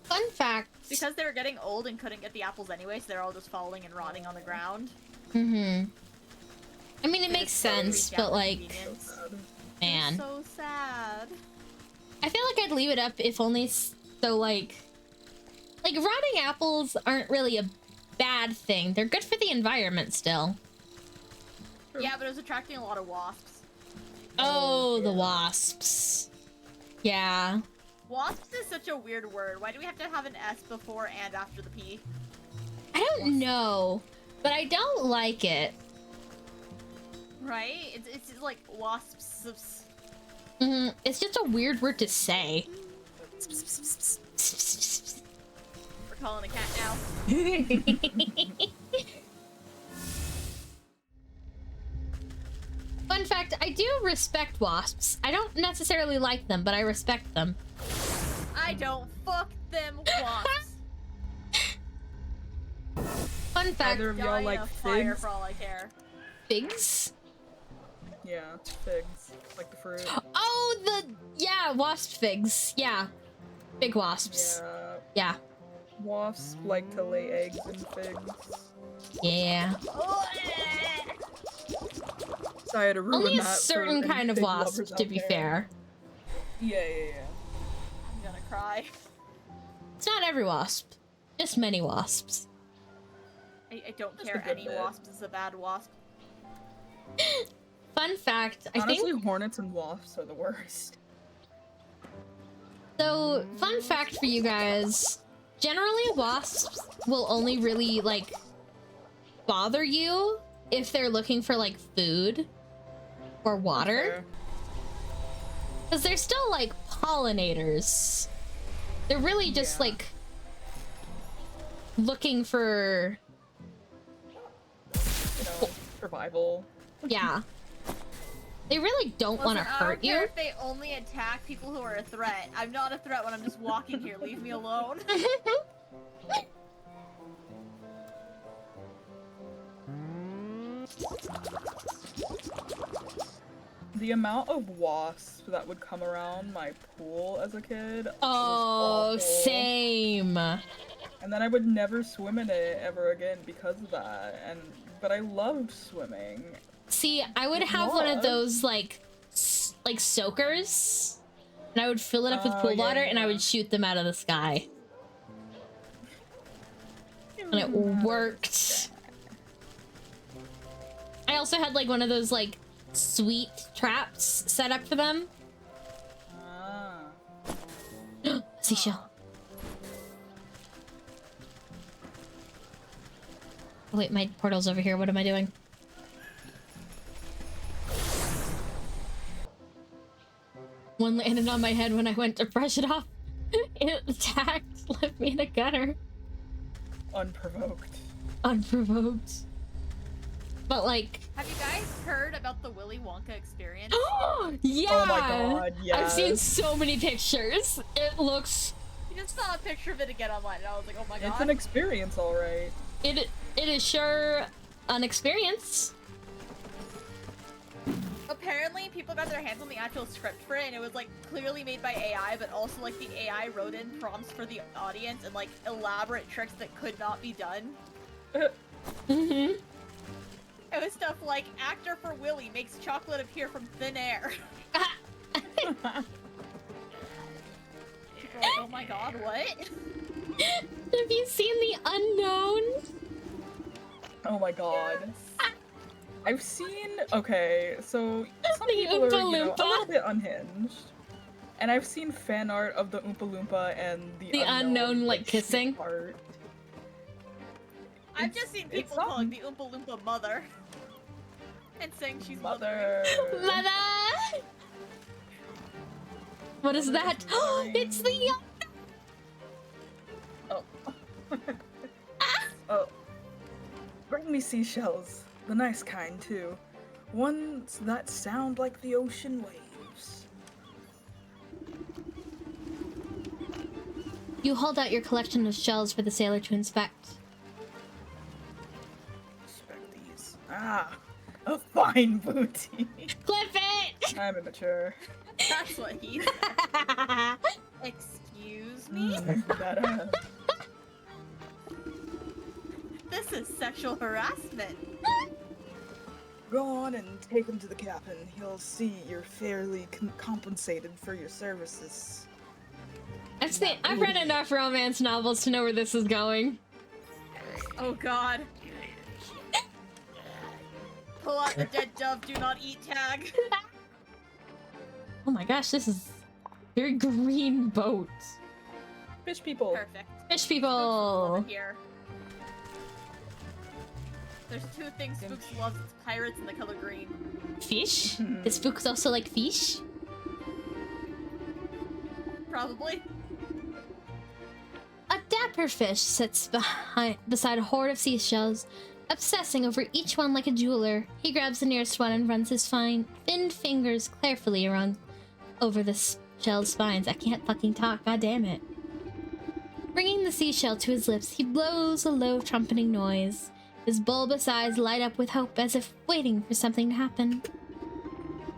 Fun fact. Because they were getting old and couldn't get the apples anyway, so they're all just falling and rotting on the ground. I mean, it They makes just totally sense, freaked out but for like, convenience. Sad. man, So sad. I feel like I'd leave it up if only so like rotting apples aren't really a bad thing. They're good for the environment still. True. Yeah, but it was attracting a lot of wasps. Oh, the yeah. wasps. Yeah. Wasps is such a weird word. Why do we have to have an S before and after the P? I don't know, but I don't like it. Right? It's just like wasps. It's just a weird word to say. We're calling a cat now. Fun fact, I do respect wasps. I don't necessarily like them, but I respect them. I don't fuck them wasps. Fun fact, Either of Die y'all in like a fire figs? for all I care. figs? Yeah, figs. Like the fruit. Oh, yeah, wasp figs. Yeah. Big wasps. Yeah. Yeah. Wasps like to lay eggs in figs. Yeah. So I had to ruin Only a that for certain any kind of fig wasp, lovers to out be there. fair. Yeah. I'm gonna cry. It's not every wasp. Just many wasps. I don't Just care. a good Any bit. wasp is a bad wasp. Fun fact, I Honestly, think... hornets and wasps are the worst. So, fun fact for you guys. Generally, wasps will only really, like, bother you if they're looking for, like, food or water. Fair. Because they're still, like, pollinators. They're really just, Yeah. like, looking for... You know, survival. Yeah. They really don't want to Listen, I don't hurt care you. if they only attack people who are a threat. I'm not a threat when I'm just walking here. Leave me alone. The amount of wasps that would come around my pool as a kid was Oh, awful. same. And then I would never swim in it ever again because of that. But I loved swimming. See, I would It have one of was. those, like soakers, and I would fill it up with Oh, pool yeah, water, and I yeah. would shoot them out of the sky. And it worked. I also had, like, one of those, like, sweet traps set up for them. Ah. Seashell. Oh, wait, my portal's over here. What am I doing? One landed on my head when I went to brush it off. It attacked, left me in a gutter. Unprovoked. Unprovoked. But, like... Have you guys heard about the Willy Wonka experience? Yeah! Oh my god, yes. I've seen so many pictures. It looks... You just saw a picture of it again online, and I was like, oh my god. It's an experience, alright. It is sure an experience. Apparently, people got their hands on the actual script for it, and it was like clearly made by AI, but also like the AI wrote in prompts for the audience and like elaborate tricks that could not be done. Mm-hmm. It was stuff like actor for Willy makes chocolate appear from thin air. People were like, oh my god, what? Have you seen The Unknown? Oh my god. I've seen, okay, so some The people are, Oompa you know, a Loompa. little bit unhinged. And I've seen fan art of the Oompa Loompa and the unknown, like, kissing? Part. I've just seen it's people calling the Oompa Loompa mother. And saying she's Mother. Mother! What is that? mothering. It's the... Oh. Oh. Bring me seashells. The nice kind, too. Ones that sound like the ocean waves. You hold out your collection of shells for the sailor to inspect. Inspect these. Ah, a fine booty. Clip it! I'm immature. That's what he said. Excuse me? That ass. This is sexual harassment. Go on and take him to the captain. He'll see you're fairly compensated for your services. I've read enough romance novels to know where this is going. Oh god. Pull out the dead dove, do not eat tag. Oh my gosh, this is very green boat. Fish people. Perfect. Fish people. Spooks here. There's two things Spooks loves, it's pirates and the color green. Fish? The spooks also like fish? Probably. A dapper fish sits beside a hoard of seashells, obsessing over each one like a jeweler. He grabs the nearest one and runs his thin fingers carefully around over the shell's spines. I can't fucking talk, god damn it. Bringing the seashell to his lips, he blows a low trumpeting noise. His bulbous eyes light up with hope as if waiting for something to happen.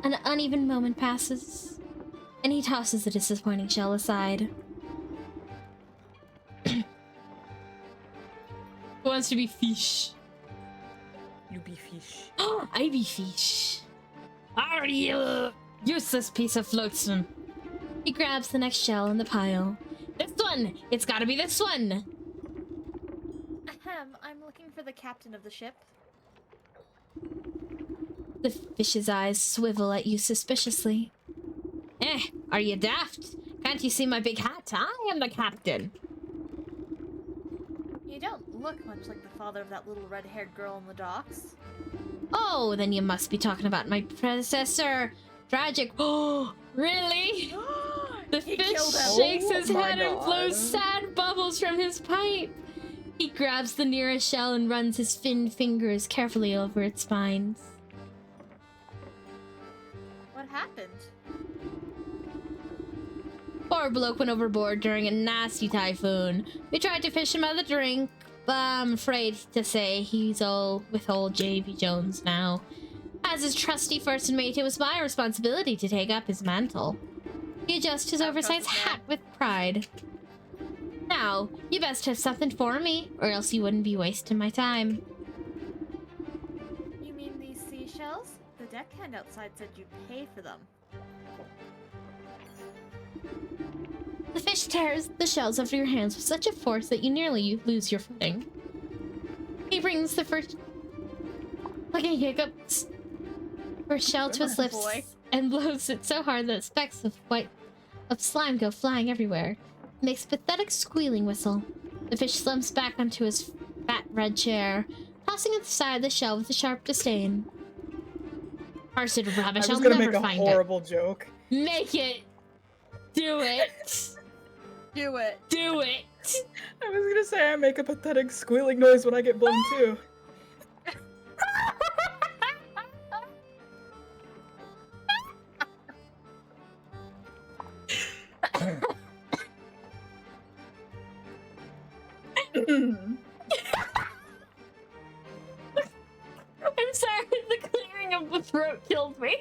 An uneven moment passes, and he tosses the disappointing shell aside. Who wants to be fish? You be fish. I be fish. Are you useless piece of flotsam? He grabs the next shell in the pile. This one! It's gotta be this one! Ahem, I'm looking for the captain of the ship. The fish's eyes swivel at you suspiciously. Are you daft? Can't you see my big hat? I am the captain. You don't look much like the father of that little red-haired girl in the docks. Oh, then you must be talking about my predecessor, Tragic. Oh, really? The He fish killed him. shakes Oh his my head and God. blows sad bubbles from his pipe. He grabs the nearest shell and runs his thin fingers carefully over its spines. What happened? Poor bloke went overboard during a nasty typhoon. We tried to fish him out of the drink, but I'm afraid to say he's all with old J.B. Jones now. As his trusty first mate, it was my responsibility to take up his mantle. He adjusts his I'll oversized trust him. hat with pride. Now, you best have something for me, or else you wouldn't be wasting my time. You mean these seashells? The deckhand outside said you'd pay for them. The fish tears the shells out of your hands with such a force that you nearly lose your footing. He brings the first fucking hiccups first shell to his Oh, lips boy. and blows it so hard that specks of slime go flying everywhere. He makes a pathetic squealing whistle. The fish slumps back onto his fat red chair, tossing it aside the shell with a sharp disdain. Parsed I rubbish, was I'll gonna never make a find it. horrible joke. Make it! Do it! Do it. Do it! I was gonna say I make a pathetic squealing noise when I get blown too. I'm sorry, the clearing of the throat killed me.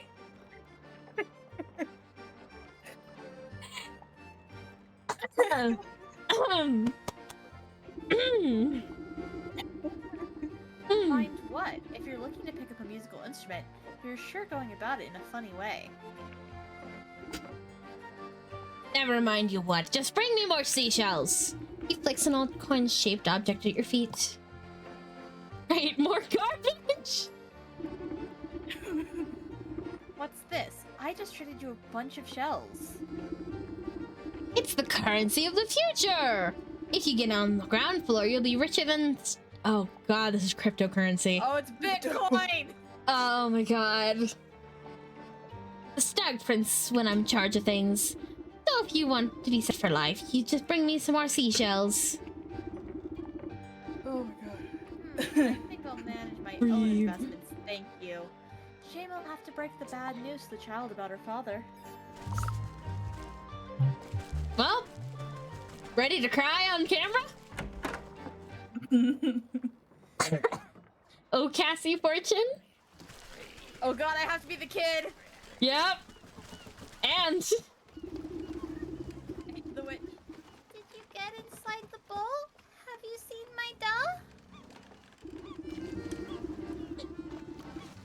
Find what? If you're looking to pick up a musical instrument, you're sure going about it in a funny way. Never mind you what, just bring me more seashells. He flicks an old coin-shaped object at your feet. Right, more garbage! What's this? I just traded you a bunch of shells. It's the currency of the future! If you get on the ground floor, you'll be richer than... Oh god, this is cryptocurrency. Oh, it's Bitcoin! Oh my god. The Stag Prince when I'm in charge of things. So if you want to be set for life, you just bring me some more seashells. Oh my god. I think I'll manage my own Breathe. investments, thank you. Shame I'll have to break the bad news to the child about her father. Well, ready to cry on camera? Oh, Cassie Fortune? Oh god, I have to be the kid! Yep. And The witch. Did you get inside the bowl? Have you seen my doll?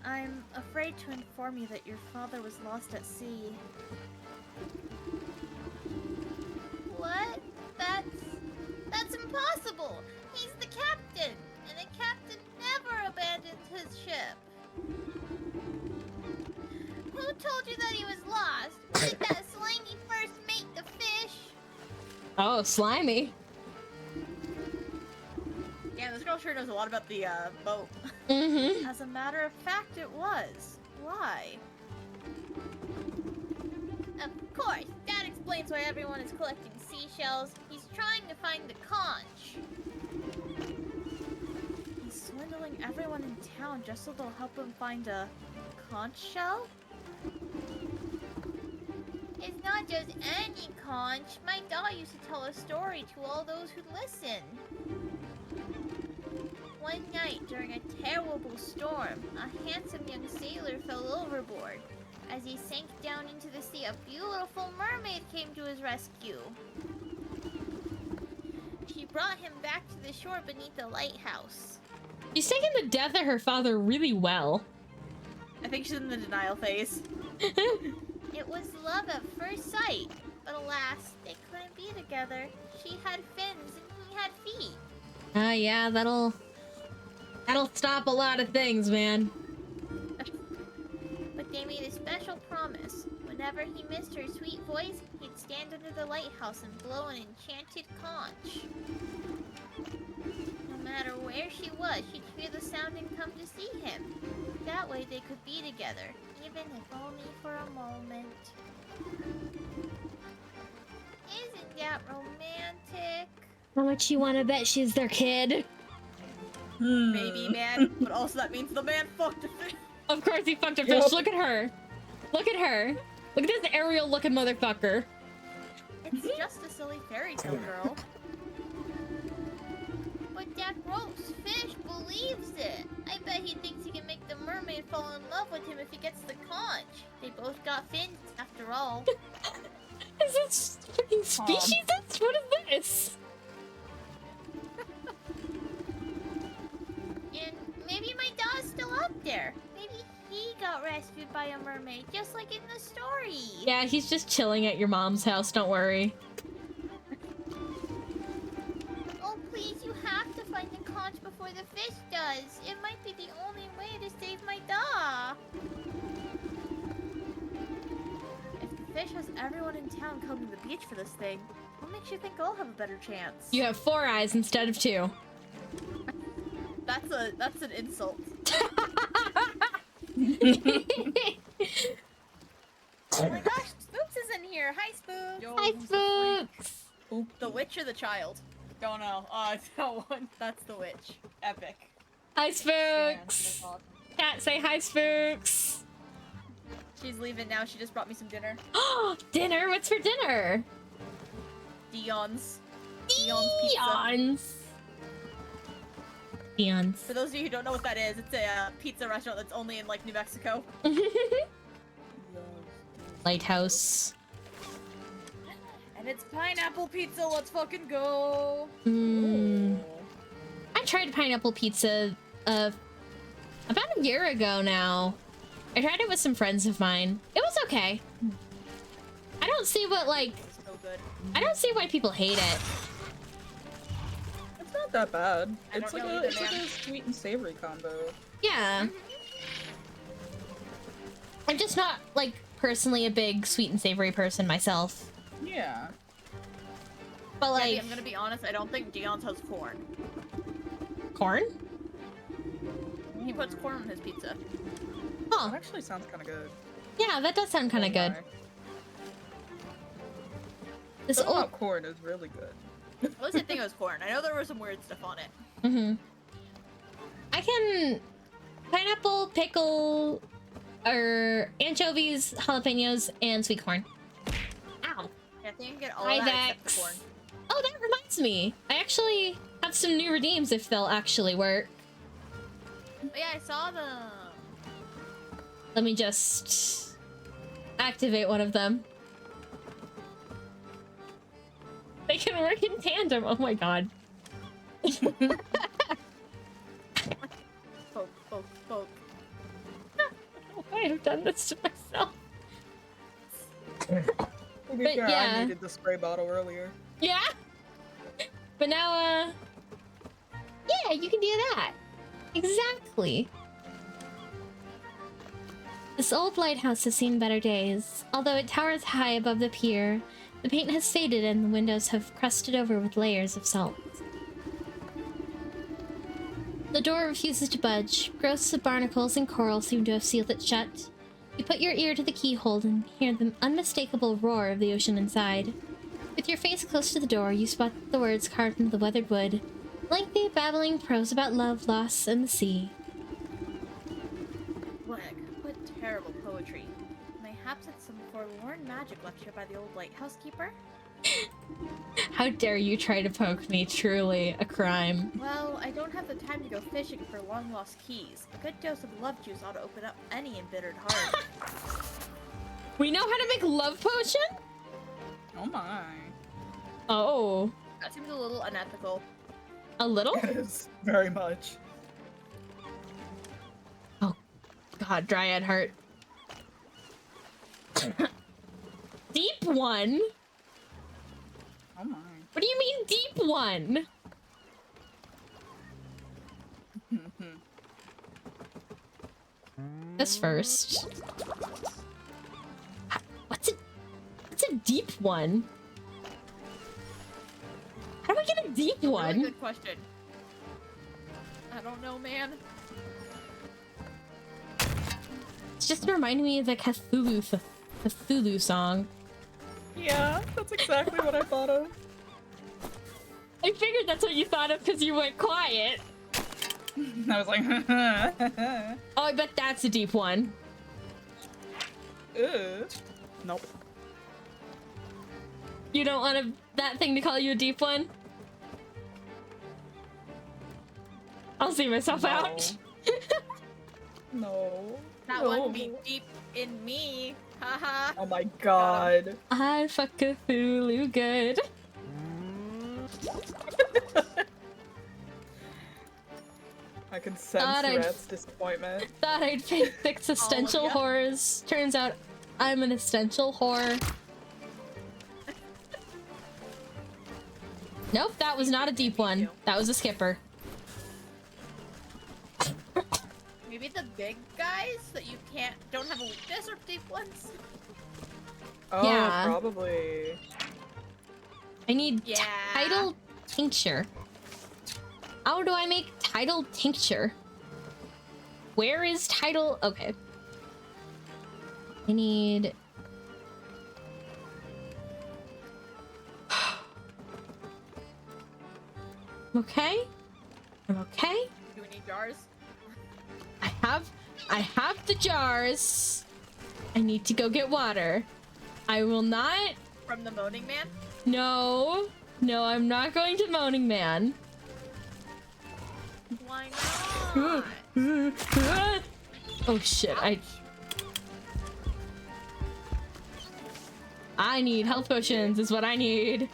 I'm afraid to inform you that your father was lost at sea. What? That's impossible! He's the captain! And the captain never abandons his ship! Who told you that he was lost? Was it that slimy first mate, the fish? oh, slimy. Yeah, this girl sure knows a lot about the boat. Mm-hmm. As a matter of fact, it was. Why? Of course, that explains why everyone is collecting seashells. He's trying to find the conch. He's swindling everyone in town just so they'll help him find a conch shell? It's not just any conch. My doll used to tell a story to all those who'd listen. One night, during a terrible storm, a handsome young sailor fell overboard. As he sank down into the sea, a beautiful mermaid came to his rescue. She brought him back to the shore beneath the lighthouse. She's taking the death of her father really well. I think she's in the denial phase. It was love at first sight, but alas, they couldn't be together. She had fins and he had feet. Yeah, that'll stop a lot of things, man. But they made a special promise. Whenever he missed her sweet voice, he'd stand under the lighthouse and blow an enchanted conch. No matter where she was, she'd hear the sound and come to see him. That way they could be together, even if only for a moment. Isn't that romantic? How much you want to bet she's their kid? Maybe, man. But also that means the man fucked a fish. Of course he fucked a Yup. fish. Look at her. Look at her. Look at this Ariel looking motherfucker. It's just a silly fairy tale, girl. But that gross fish believes it. I bet he thinks he can make the mermaid fall in love with him if he gets the conch. They both got fins, after all. Is this freaking species? What is this? And maybe my dog's still up there. Maybe he got rescued by a mermaid, just like in the story. Yeah, he's just chilling at your mom's house. Don't worry. Oh, please, you have to find the conch before the fish does. It might be the only way to save my dog. If the fish has everyone in town coming to the beach for this thing, what makes you think I'll have a better chance? You have 4 eyes instead of 2. That's an insult. Oh my gosh, Spooks is in here. Hi, Spooks. Yo, Hi, who's the Spooks. The witch or the child? Don't know. It's that one. That's the witch. Epic. Hi, Man, Spooks. that's awesome. Cat, say hi, Spooks. She's leaving now. She just brought me some dinner. Dinner? What's for dinner? Dion's. Dion's pizza. Dion's. Dion's. For those of you who don't know what that is, it's a pizza restaurant that's only in like New Mexico. Lighthouse. And it's pineapple pizza. Let's fucking go. Mm. I tried pineapple pizza about a year ago now. I tried it with some friends of mine. It was okay. I don't see what It's so good. I don't see why people hate it. It's not that bad. I It's don't like know a either, man. sweet and savory combo. Yeah. I'm just not like personally a big sweet and savory person myself. Yeah. But Debbie, like I'm gonna be honest. I don't think Dion's has corn. corn? He puts corn on his pizza. Huh. That actually sounds kind of good. Yeah, that does sound kind of good. This Something old about corn is really good. I wasn't think it was corn. I know there was some weird stuff on it. I can pineapple, pickle, or anchovies, jalapenos, and sweet corn. Ow. Yeah, I think you can get all Hi, that except Vex. the corn. Oh, that reminds me. I actually have some new redeems if they'll actually work. But yeah, I saw them. Let me just activate one of them. They can work in tandem. Oh my god. Poke, poke, poke. Why have done this to myself? To be But fair, yeah. I needed the spray bottle earlier. Yeah. But now, yeah, you can do that. Exactly. This old lighthouse has seen better days. Although it towers high above the pier, the paint has faded and the windows have crusted over with layers of salt. The door refuses to budge. Growths of barnacles and coral seem to have sealed it shut. You put your ear to the keyhole and hear the unmistakable roar of the ocean inside. With your face close to the door, you spot the words carved into the weathered wood. Lengthy, babbling prose about love, loss, and the sea. What terrible poetry. Mayhaps it's some forlorn magic lecture by the old lighthouse keeper? How dare you try to poke me, truly a crime. Well, I don't have the time to go fishing for long-lost keys. A good dose of love juice ought to open up any embittered heart. We know how to make love potion? Oh my. Oh. That seems a little unethical. A little? It is very much. God, Dryad heart. Deep one? Oh my. What do you mean deep one? This first. What's a deep one? How do I get a deep Really one? good question. I don't know, man. It's just reminding me of the Cthulhu song. Yeah, that's exactly what I thought of. I figured that's what you thought of because you went quiet. I was like, Oh, I bet that's a deep one. Nope. You don't want that thing to call you a deep one? I'll see myself out. No. That no. one would be deep in me. Haha. Oh my god. I fuck Cthulhu good. I can sense Thought I'd- Rat's disappointment. Thought I'd fix essential ya. horrors. Turns out I'm an essential horror. Nope, that was not a deep one. That was a skipper. Maybe the big guys that you don't have a weakness are deep ones. Oh, Yeah. probably. I need Yeah. tidal tincture. How do I make tidal tincture? Where is tidal? Okay. I need. I'm okay. I'm okay. Do we need jars? I have the jars. I need to go get water. I will not. From the Moaning Man? No, I'm not going to Moaning Man. Why not? Oh shit! I need health potions. Is what I need.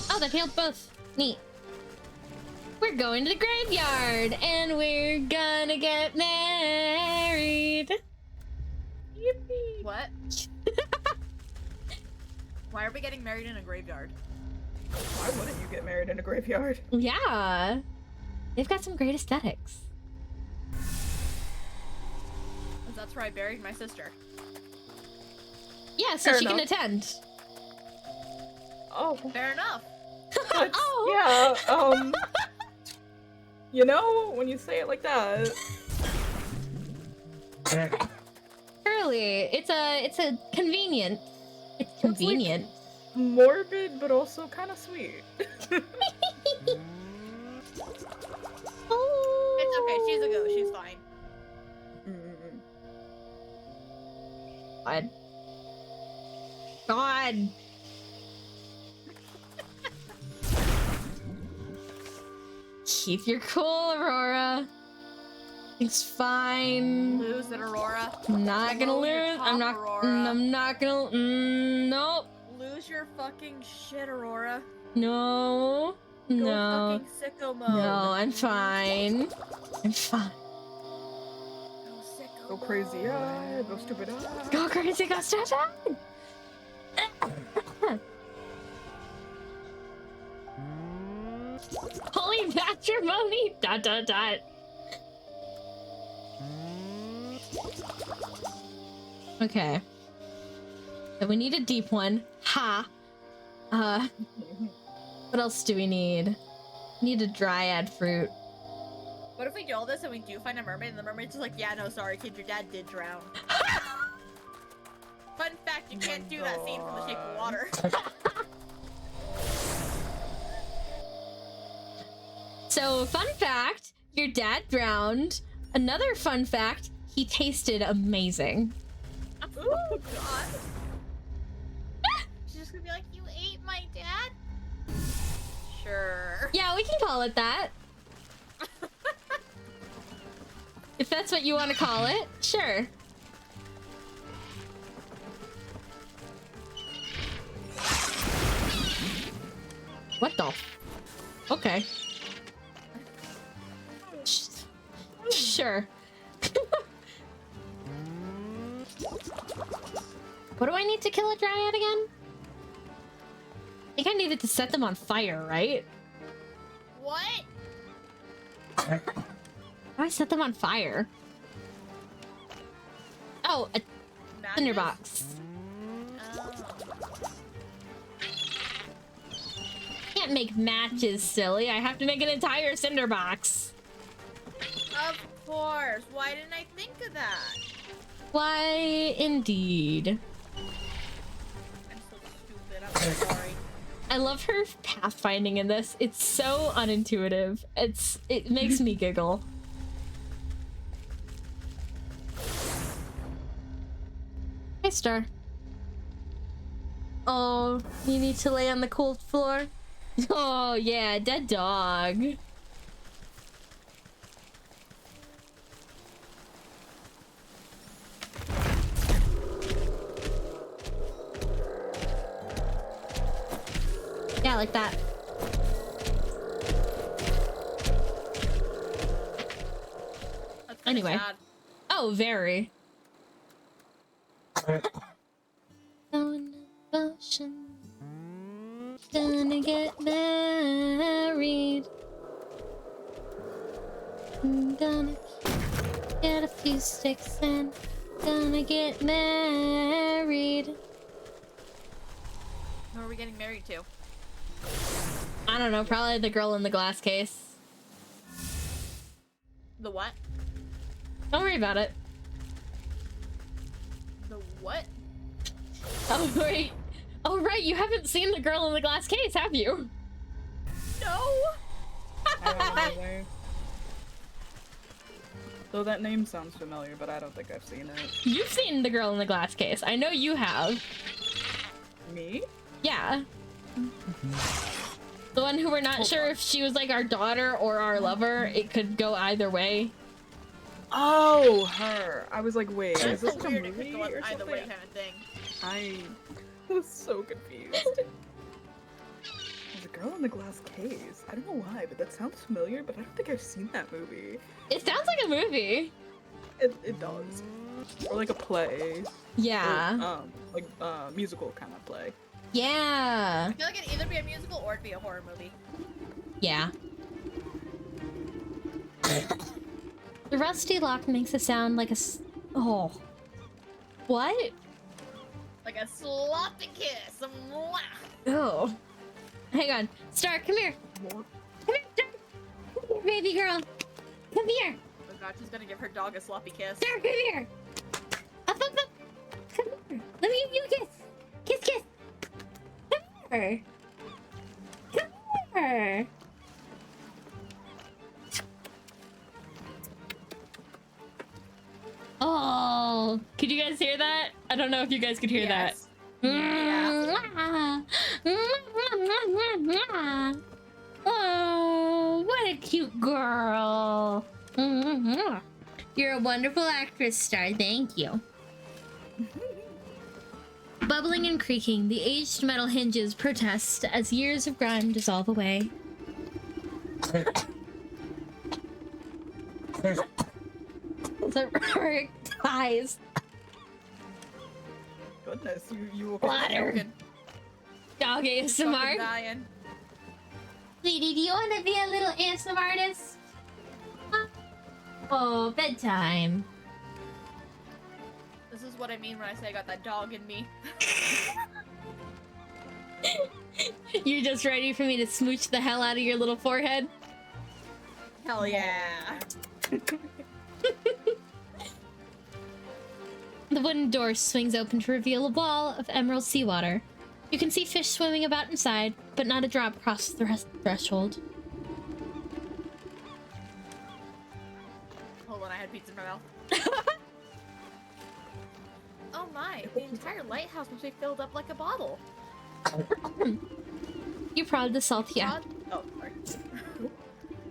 Oh, that healed both. Neat. We're going to the graveyard and we're gonna get married. Yippee. What? Why are we getting married in a graveyard? Why wouldn't you get married in a graveyard? Yeah. They've got some great aesthetics. 'Cause that's where I buried my sister. Yeah, so Fair she can enough. attend. Oh, Fair enough. but Oh. yeah, you know, when you say it like that, Surely, it's a convenient. It's convenient. morbid, but also kind of sweet. Oh. It's okay. She's a ghost. She's fine. Mm. God. God. Keep your cool, Aurora. It's fine. Lose it, Aurora. I'm not gonna Blow your lose. top, I'm not. Aurora. I'm not gonna. Nope. Lose your fucking shit, Aurora. No. Go No. fucking sicko mode. No. I'm fine. I'm fine. Go sicko Go crazy mode. eye, go stupid eye. Go crazy, go stupid. Holy matrimony! Dot dot dot. Okay. So we need a deep one. Ha. What else do we need? Need a dryad fruit. What if we do all this and we do find a mermaid and the mermaid's just like, yeah, no, sorry, kid, your dad did drown. Fun fact, you can't do that scene from The Shape of Water. So, fun fact, your dad drowned. Another fun fact, he tasted amazing. Oh, God. She's just gonna be like, you ate my dad? Sure. Yeah, we can call it that. If that's what you want to call it, sure. What the? Okay. Sure. What do I need to kill a dryad again? I think I needed to set them on fire, right? What? How do I set them on fire? Oh, a tinderbox. Oh. Can't make matches, silly. I have to make an entire cinderbox. Of course. Why didn't I think of that? Why, indeed. I'm so stupid. I'm so sorry. I love her pathfinding in this. It's so unintuitive. It makes me giggle. Hey, Star. Oh, you need to lay on the cold floor? Oh, yeah, dead dog. Yeah, like that. That's kinda Anyway. sad. Oh, very. Going ocean. Gonna get married. I'm gonna get a few sticks and gonna get married. Who are we getting married to? I don't know, probably the girl in the glass case. The what? Don't worry about it. The what? Oh, right. Oh, right, you haven't seen the girl in the glass case, have you? No! I don't know either. Though that name sounds familiar, but I don't think I've seen it. You've seen the girl in the glass case. I know you have. Me? Yeah. The one who we're not sure if she was like our daughter or our lover. It could go either way. Oh, her. I was like, wait, That's is this so like a weird if movie it goes or either something? way kind of thing. I was so confused. There's a girl in the glass case. I don't know why, but that sounds familiar, but I don't think I've seen that movie. It sounds like a movie. It does. Or like a play. Yeah. Or, musical kind of play. Yeah. I feel like it'd either be a musical or it'd be a horror movie. Yeah. The rusty lock makes a sound like a oh. What? Like a sloppy kiss. Mwah. Oh. Hang on. Star, come here. What? Come here, Star. Come here, baby girl. Come here. Oh god, she's gonna give her dog a sloppy kiss. Star, come here. Up, up, up. Come here. Let me give you a kiss. Kiss, kiss. Come here. Come here. Oh, could you guys hear that? I don't know if you guys could hear Yes. that. Oh, what a cute girl. You're a wonderful actress, Star. Thank you. Bubbling and creaking, the aged metal hinges protest as years of grime dissolve away. The Rick dies. Goodness, you will Water. Fucking- Dog fucking ASMR. dying. Sweetie, do you want to be a little ASMR artist? Huh? Oh, bedtime. This is what I mean when I say I got that dog in me. You're just ready for me to smooch the hell out of your little forehead? Hell yeah. The wooden door swings open to reveal a wall of emerald seawater. You can see fish swimming about inside, but not a drop crosses the threshold. Hold on, I had pizza in my mouth. Oh my, the entire lighthouse must be filled up like a bottle. You prod the salty Prod Oh, sorry.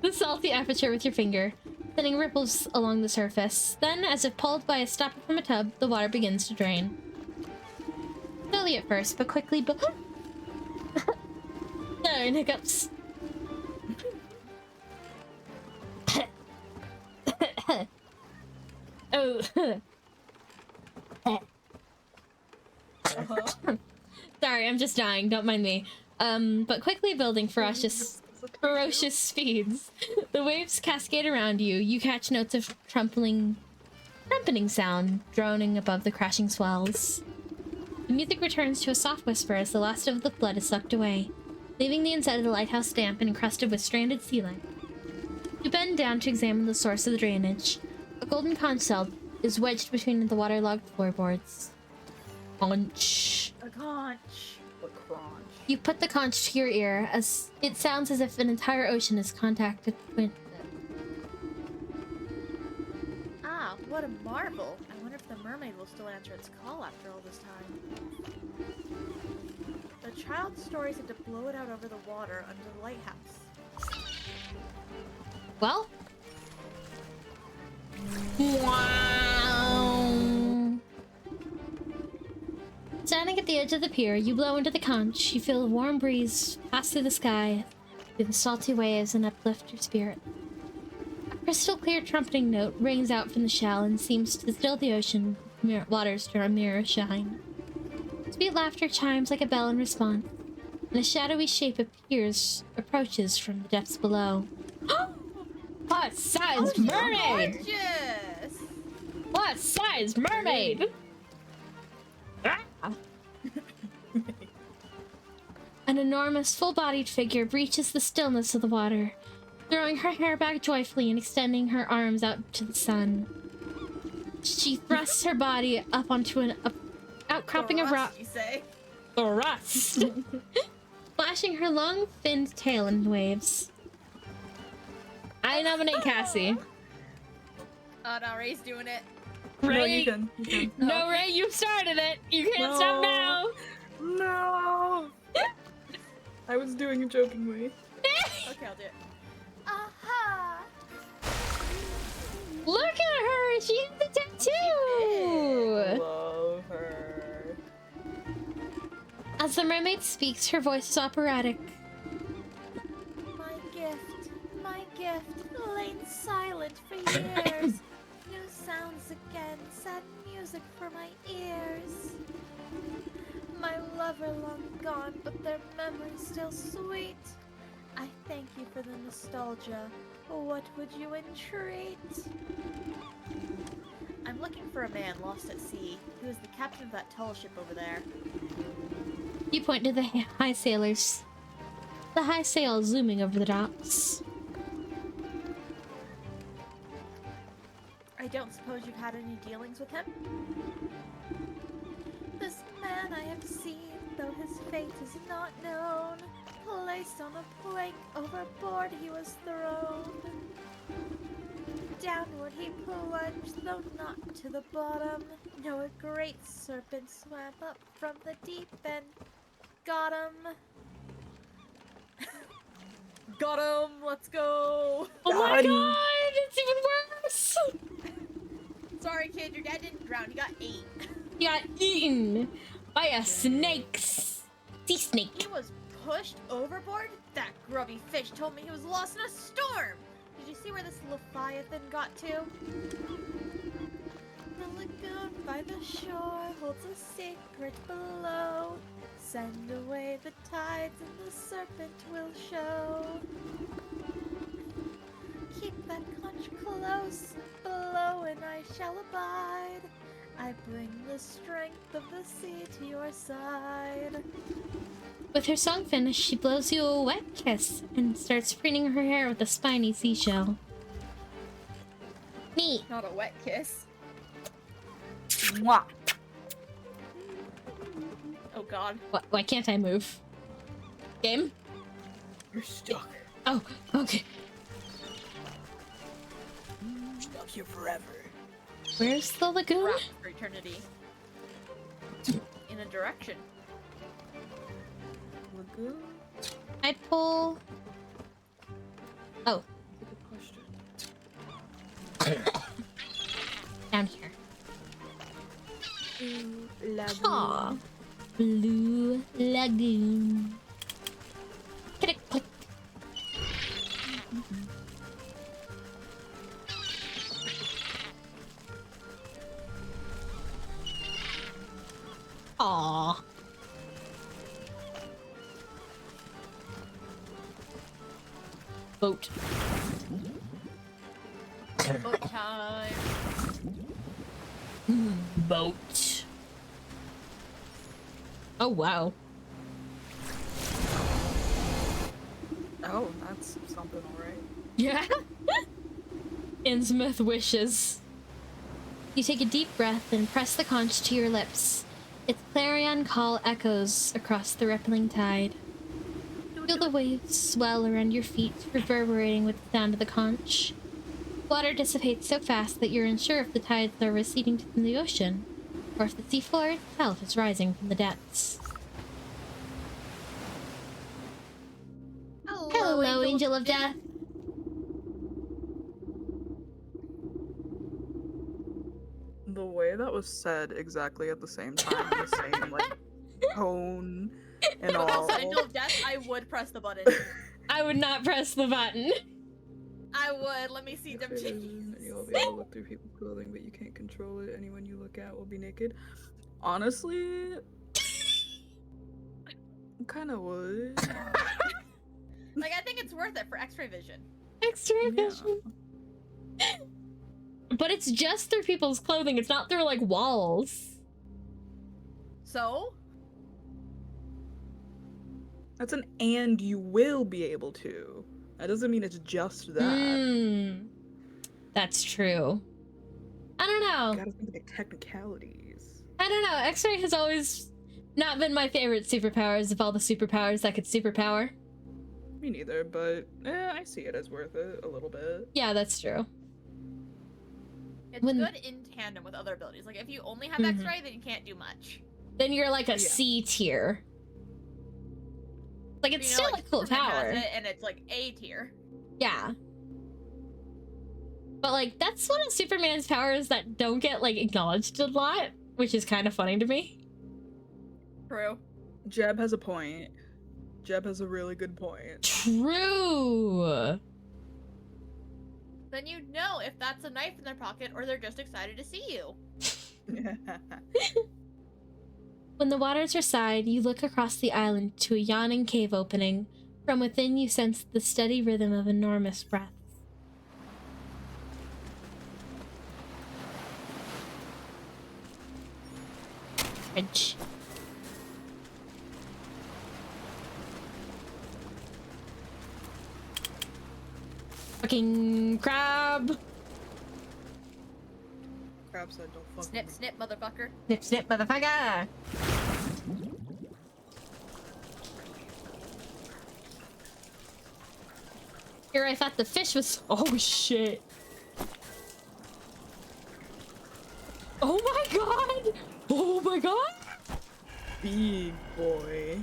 the salty aperture with your finger, sending ripples along the surface. Then, as if pulled by a stopper from a tub, the water begins to drain. Slowly at first, but quickly. No, hiccups. Oh. Sorry, I'm just dying. Don't mind me. But quickly building ferocious speeds. The waves cascade around you. You catch notes of trumpeting sound droning above the crashing swells. The music returns to a soft whisper as the last of the flood is sucked away, leaving the inside of the lighthouse damp and encrusted with stranded sea life. You bend down to examine the source of the drainage. A golden conch shell is wedged between the waterlogged floorboards. Conch. A conch. The crunch. You put the conch to your ear as it sounds as if an entire ocean is contacted with it. Ah, what a marvel. I wonder if the mermaid will still answer its call after all this time. The child's stories had to blow it out over the water under the lighthouse. Well. Wow. Standing at the edge of the pier, you blow into the conch. You feel a warm breeze pass through the sky, through the salty waves, and uplift your spirit. A crystal clear trumpeting note rings out from the shell and seems to still the ocean waters to a mirror shine. Sweet laughter chimes like a bell in response, and a shadowy shape approaches from the depths below. What size mermaid? Gorgeous! What size mermaid? Ah. An enormous, full-bodied figure breaches the stillness of the water, throwing her hair back joyfully and extending her arms out to the sun. She thrusts her body up onto an outcropping of rock. You say? Thrust! Flashing her long, finned tail in waves. I nominate Cassie. Oh no, Ray's doing it. No, Ray, you can. no, Ray, you started it. You can't stop now. No! I was doing it jokingly. Okay, I'll do it. Aha! Look at her. She has the tattoo. Love her. As the mermaid speaks, her voice is operatic. My gift, lain silent for years. New sounds again, sad music for my ears. My lover long gone, but their memory still sweet. I thank you for the nostalgia. What would you entreat? I'm looking for a man lost at sea. He was the captain of that tall ship over there. You point to the high sailors. The high sail zooming over the docks. I don't suppose you've had any dealings with him? This man I have seen, though his fate is not known, placed on a plank, overboard he was thrown. Downward he plunged, though not to the bottom. No, a great serpent swam up from the deep and got him. Got him! Let's go! Oh my Got him. god! It's even worse! Sorry, kid, your dad didn't drown. He got ate. He got eaten by a snake. Sea He snake. was pushed overboard? That grubby fish told me he was lost in a storm! Did you see where this Leviathan got to? The lagoon by the shore holds a secret below. Send away the tides and the serpent will show. Keep that conch close below and I shall abide. I bring the strength of the sea to your side. With her song finished, she blows you a wet kiss and starts preening her hair with a spiny seashell. Neat. Not a wet kiss. Mwah. Oh god. Why can't I move? Game? You're stuck. Oh, okay. Stuck here forever. Where's the lagoon? Trapped for eternity. In a direction. Lagoon? I pull Oh, Good question. down here. Lagoon. Aw. Blue Lagoon. Click, click. Aw. Boat. Boat time. Boat. Oh, wow. Oh, that's something, alright. Yeah. Innsmouth wishes. You take a deep breath and press the conch to your lips. Its clarion call echoes across the rippling tide. Feel the waves swell around your feet, reverberating with the sound of the conch. Water dissipates so fast that you're unsure if the tides are receding from the ocean, or if the seafloor itself is rising from the depths. Hello, Angel of Death. The way that was said exactly at the same time, the same like tone and If I all. was Angel of Death, I would press the button. I would not press the button. I would. Let me see them You'll be able to look through people's clothing, but you can't control it. Anyone you look at will be naked. Honestly, kind of would. Like, I think it's worth it for X-ray vision. X-ray Yeah. vision. But it's just through people's clothing. It's not through, like, walls. So? That's an and you will be able to. That doesn't mean it's just that. That's true. I don't You know. gotta think of the technicalities. I don't know. X-ray has always not been my favorite superpowers of all the superpowers that could superpower. Me neither, but I see it as worth it a little bit. Yeah, that's true. It's When- good in tandem with other abilities. Like, if you only have Mhm. X-ray, then you can't do much. Then you're like a Yeah. C tier. Like, it's You know, still like, a cool Superman power. has it, and it's like A tier. Yeah. But, like, that's one of Superman's powers that don't get, like, acknowledged a lot, which is kind of funny to me. True. Jeb has a point. Jeb has a really good point. True. Then you know if that's a knife in their pocket or they're just excited to see you. When the waters recede, you look across the island to a yawning cave opening. From within, you sense the steady rhythm of enormous breaths. Fridge. Fucking crab. Crab said don't fuck Snip, with me. snip, motherfucker. Snip, snip, motherfucker. Here, I thought the fish was. Oh shit. Oh my god. Oh my god. Big boy.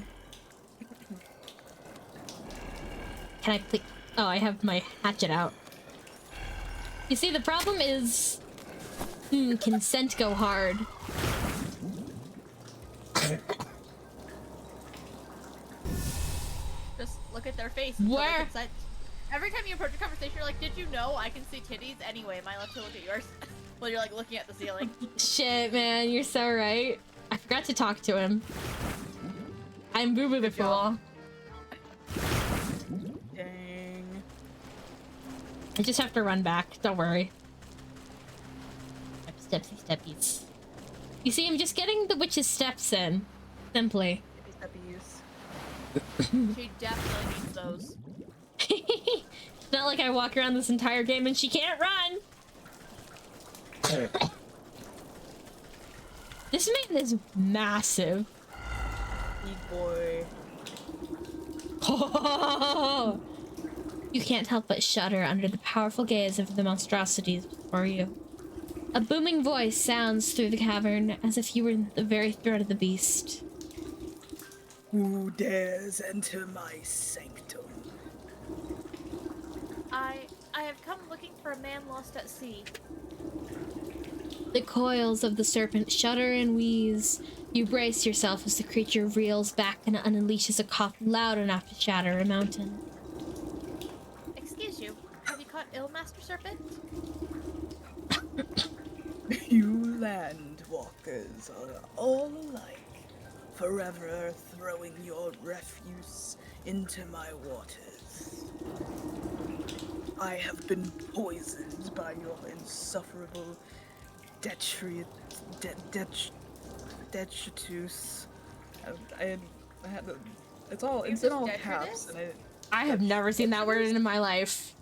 Can I click? Oh, I have my hatchet out. You see, the problem is. Can scent go hard? Just look at their face. until they Where? consent. Every time you approach a conversation, you're like, did you know I can see titties? Anyway, am I allowed to look at yours? Well, you're like looking at the ceiling. Shit, man, you're so right. I forgot to talk to him. I'm Boo Boo the Fool. Dang. I just have to run back. Don't worry. Stepsy steppies. You see, I'm just getting the witch's steps in. Simply. She definitely needs those. It's not like I walk around this entire game and she can't run. This man is massive. Big boy. You can't help but shudder under the powerful gaze of the monstrosities before you. A booming voice sounds through the cavern as if you were in the very throat of the beast. Who dares enter my sanctum? have come looking for a man lost at sea. The coils of the serpent shudder and wheeze. You brace yourself as the creature reels back and unleashes a cough loud enough to shatter a mountain. Excuse you, have you caught ill, Master Serpent? You land walkers are all alike, forever throwing your refuse into my waters. I have been poisoned by your insufferable detritus. I had to, it's in all caps, and I have never seen that word in my life.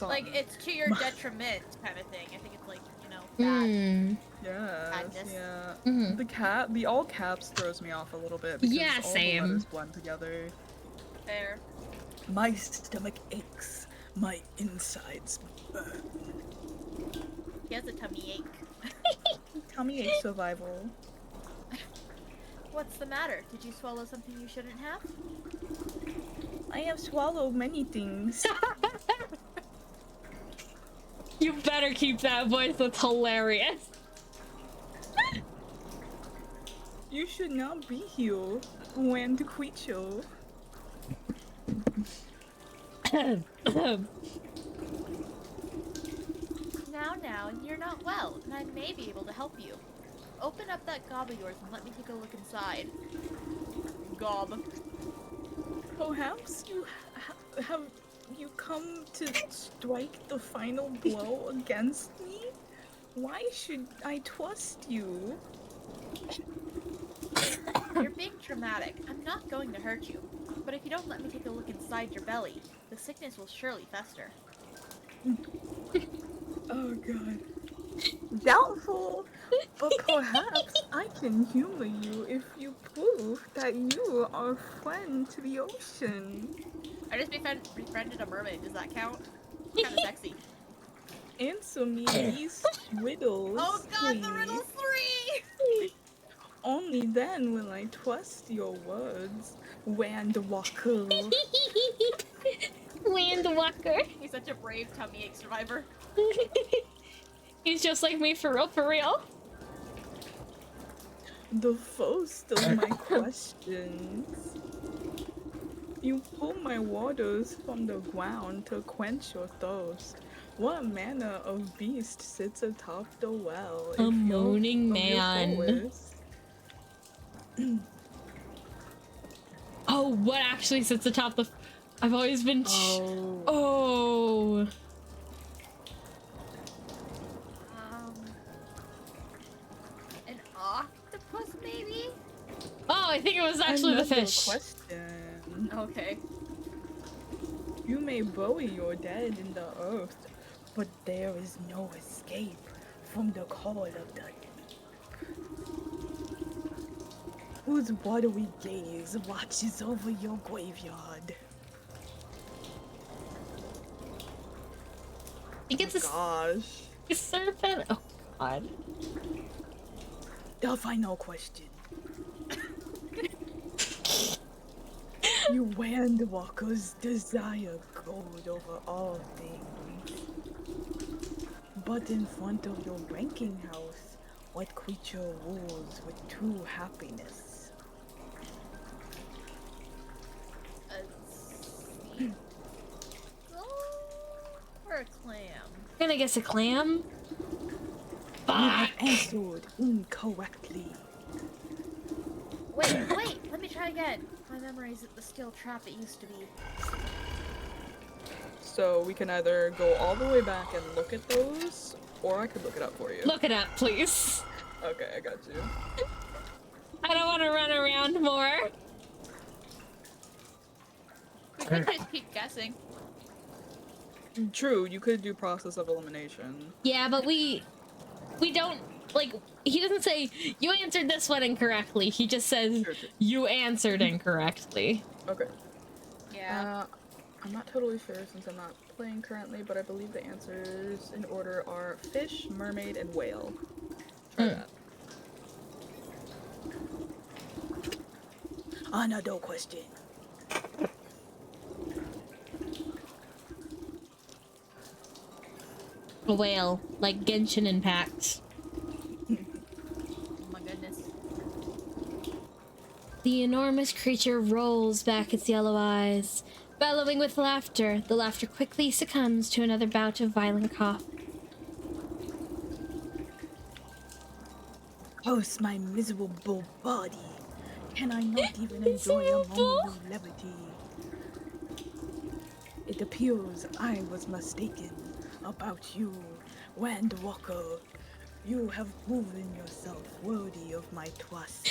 Like, it's to your detriment kind of thing. I think it's like, you know, bad. Yes, Madness. yeah. Mhm. The all caps throws me off a little bit because Yeah, all same. the letters blend together. Fair. My stomach aches. My insides burn. He has a tummy ache. Tummy ache survival. What's the matter? Did you swallow something you shouldn't have? I have swallowed many things. You better keep that voice, that's hilarious. You should not be here when to quit you. Now, you're not well, and I may be able to help you. Open up that gob of yours and let me take a look inside. Gob. Perhaps you have you come to strike the final blow against me? Why should I trust you? You're being dramatic. I'm not going to hurt you. But if you don't let me take a look inside your belly, the sickness will surely fester. Oh god. Doubtful, but perhaps I can humor you if you prove that you are a friend to the ocean. I just befriended a mermaid. Does that count? Kind of sexy. Answer me these riddles, Oh god, please. the riddle 3! Only then will I trust your words, Wandwalker. Wandwalker. He's such a brave tummy ache survivor. He's just like me for real, for real. The first of my questions. You pull my waters from the ground to quench your thirst. What manner of beast sits atop the well? A if you're moaning from your man. forest? Oh, what actually sits atop the... I've always been... Oh. Oh. An octopus, maybe? Oh, I think it was actually the Another fish. question. Okay. You may bury your dead in the earth, but there is no escape from the call of the deep. Whose watery gaze watches over your graveyard? I think it's Gosh. a serpent. Oh, God. The final question. You Wandwalkers desire gold over all things. But in front of your ranking house, what creature rules with true happiness? A seagull or a clam? I'm gonna guess a clam. You have Fuck. answered incorrectly. Wait, let me try again. My memory isn't the skill trap it used to be. So we can either go all the way back and look at those, or I could look it up for you. Look it up, please. Okay, I got you. I don't want to run around more. We could just keep guessing. True, you could do process of elimination. Yeah, but we don't, like, he doesn't say, you answered this one incorrectly. He just says, Sure. you answered incorrectly. Okay. Yeah. I'm not totally sure since I'm not playing currently, but I believe the answers in order are fish, mermaid, and whale. Try that. Another question. a whale, like Genshin Impact. Oh my goodness. The enormous creature rolls back its yellow eyes, bellowing with laughter. The laughter quickly succumbs to another bout of violent cough. Curse my miserable body. Can I not even enjoy a moment of levity? It appears I was mistaken about you, Wand Walker. You have proven yourself worthy of my trust.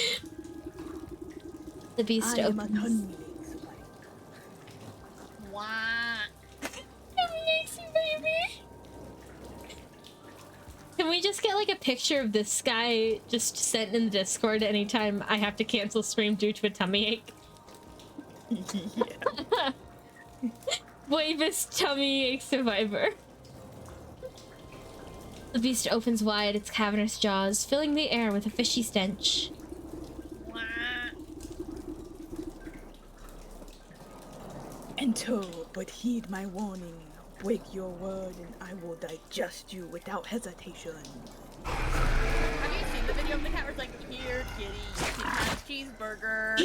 The beast I am a opens. Tunmix. Wah. Baby. Can we just get like a picture of this guy just sent in the Discord anytime I have to cancel stream due to a tummy ache? Yeah. Bravest tummy ache survivor. The beast opens wide its cavernous jaws, filling the air with a fishy stench. Wah. Enter, but heed my warning. Break your word and I will digest you without hesitation. Have you seen the video of the cat where it's like, here, kitty, you can have cheeseburger?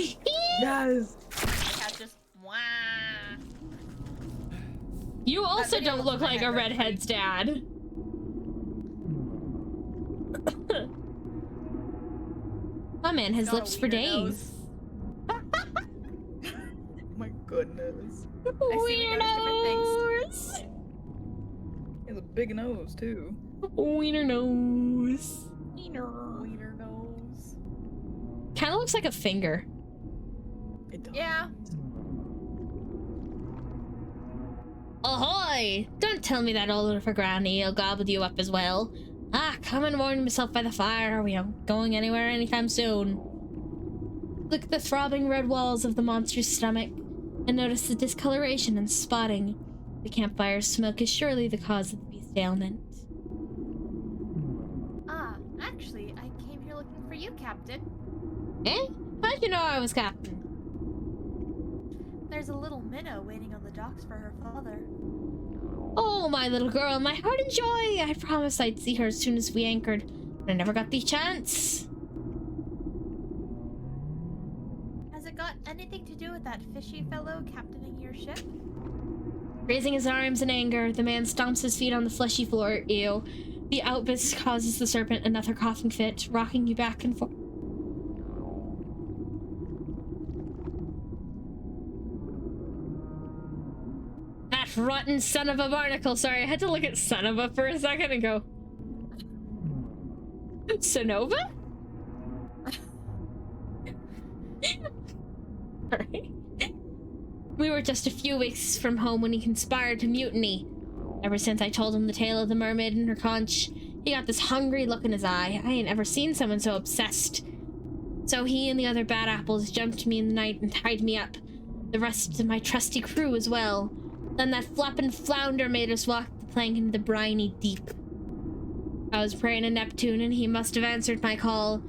Yes! The cat's just, wah. You also video don't was look in my like head a right redhead's dad. My man has Got a lips for wiener days. nose. My goodness. I see we notice different things. Wieners. He has a big nose too. Wiener nose. Wiener nose. Kind of looks like a finger. It does. Yeah. Ahoy! Don't tell me that old for granny will gobble you up as well. Ah, come and warm myself by the fire. Are we not going anywhere anytime soon? Look at the throbbing red walls of the monster's stomach, and notice the discoloration and spotting. The campfire's smoke is surely the cause of the beast's ailment. Ah, actually, I came here looking for you, Captain. Eh? How'd you know I was captain? There's a little minnow waiting on the docks for her father. Oh, my little girl, my heart and joy! I promised I'd see her as soon as we anchored, but I never got the chance. Has it got anything to do with that fishy fellow captaining your ship? Raising his arms in anger, the man stomps his feet on the fleshy floor. Ew. The outburst causes the serpent another coughing fit, rocking you back and forth. That rotten son of a barnacle. Sorry, I had to look at son of a for a second and go. Sonova? Alright. We were just a few weeks from home when he conspired to mutiny. Ever since I told him the tale of the mermaid and her conch, he got this hungry look in his eye. I ain't ever seen someone so obsessed. So he and the other bad apples jumped me in the night and tied me up. The rest of my trusty crew as well. Then that flappin' flounder made us walk the plank into the briny deep. I was praying to Neptune and he must have answered my call.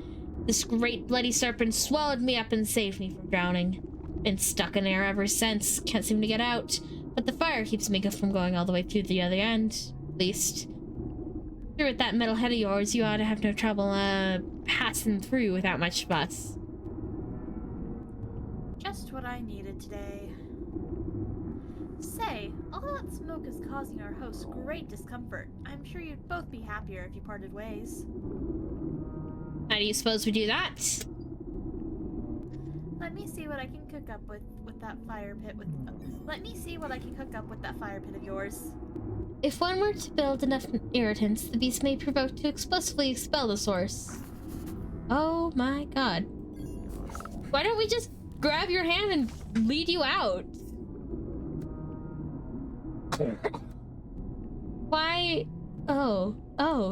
This great bloody serpent swallowed me up and saved me from drowning. Been stuck in there ever since. Can't seem to get out. But the fire keeps me from going all the way through the other end. At least. Through with that metal head of yours, you ought to have no trouble, passing through without much fuss. Just what I needed today. Say, all that smoke is causing our host great discomfort. I'm sure you'd both be happier if you parted ways. How do you suppose we do that? Let me see what I can cook up with that fire pit with. Let me see what I can cook up with that fire pit of yours. If one were to build enough irritants, the beast may provoke to explosively expel the source. Oh my god. Why don't we just grab your hand and lead you out? Why? Oh,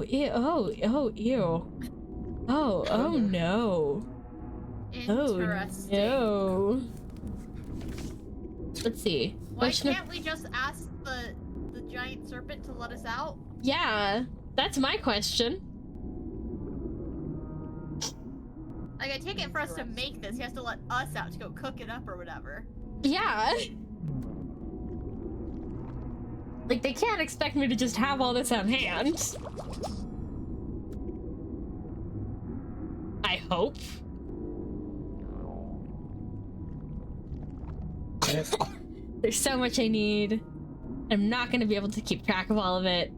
ew, ew. Oh no. Oh Interesting. no. Let's see. Why Question of- can't we just ask the giant serpent to let us out? Yeah, that's my question. Like, I take it for us to make this, he has to let us out to go cook it up or whatever. Yeah. Like, they can't expect me to just have all this on hand. I hope. There's so much I need. I'm not gonna be able to keep track of all of it.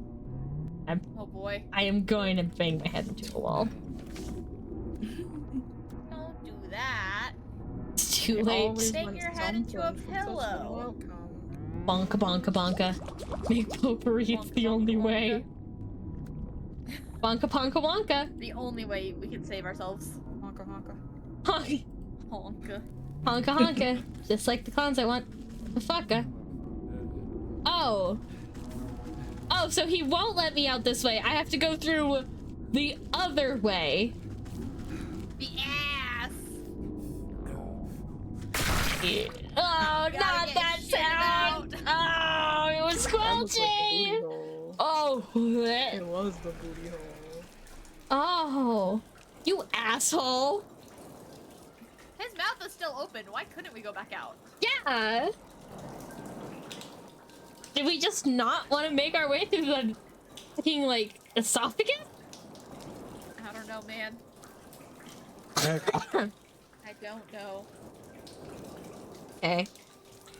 Oh boy. I am going to bang my head into a wall. Don't do that. It's too It late. always Bang went your head into a something from such pillow. little outcome. Bonka bonka bonka. Make potpourri, it's the Bonka, only bonka, way. Bonka bonka bonka. The only way we can save ourselves. Honka honka. Honka Honka. honka honka. Just like the cons I want. The fucka. Oh. Oh, so he won't let me out this way. I have to go through the other way. The ass. Oh, Gotta not get that shit sound! Oh, it was That was like the squelchy! booty hole. Oh, It was the booty hole. oh, you asshole! His mouth is still open. Why couldn't we go back out? Yeah. Did we just not want to make our way through the fucking like esophagus? I don't know, man. I don't know. Okay.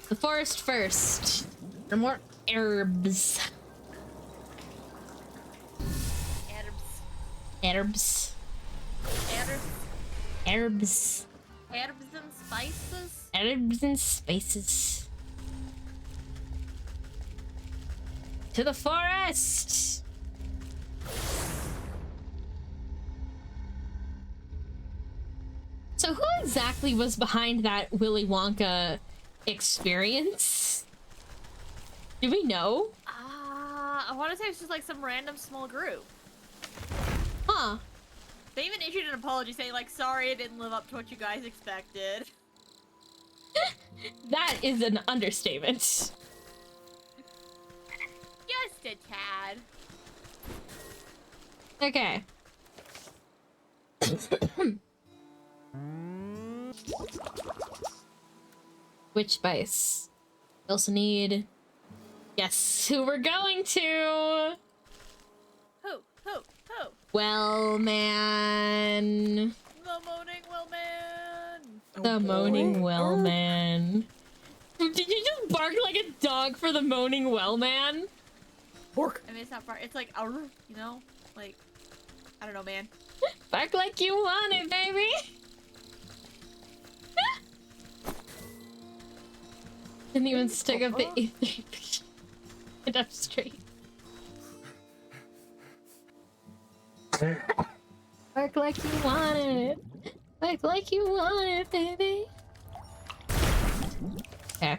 The forest first. For more herbs. Herbs. Herbs. Herbs. Herbs. Herbs and spices. Herbs and spices. To the forest! So who exactly was behind that Willy Wonka experience? Do we know? I want to say it's just like some random small group. Huh. They even issued an apology saying like, sorry, it didn't live up to what you guys expected. That is an understatement. Just a tad. Okay. Which spice? We also need... Guess who we're going to? Who? Well, man. The Moaning Well Man. Oh, The boy. Moaning Well Oh, Man. Did you just bark like a dog for the Moaning Well Man? Pork. I mean, it's not far. It's like, you know? Like, I don't know, man. Bark like you want it, baby. Didn't even stick up the E3. Get up straight. Bark like you want it. Bark like you want it, baby. Okay.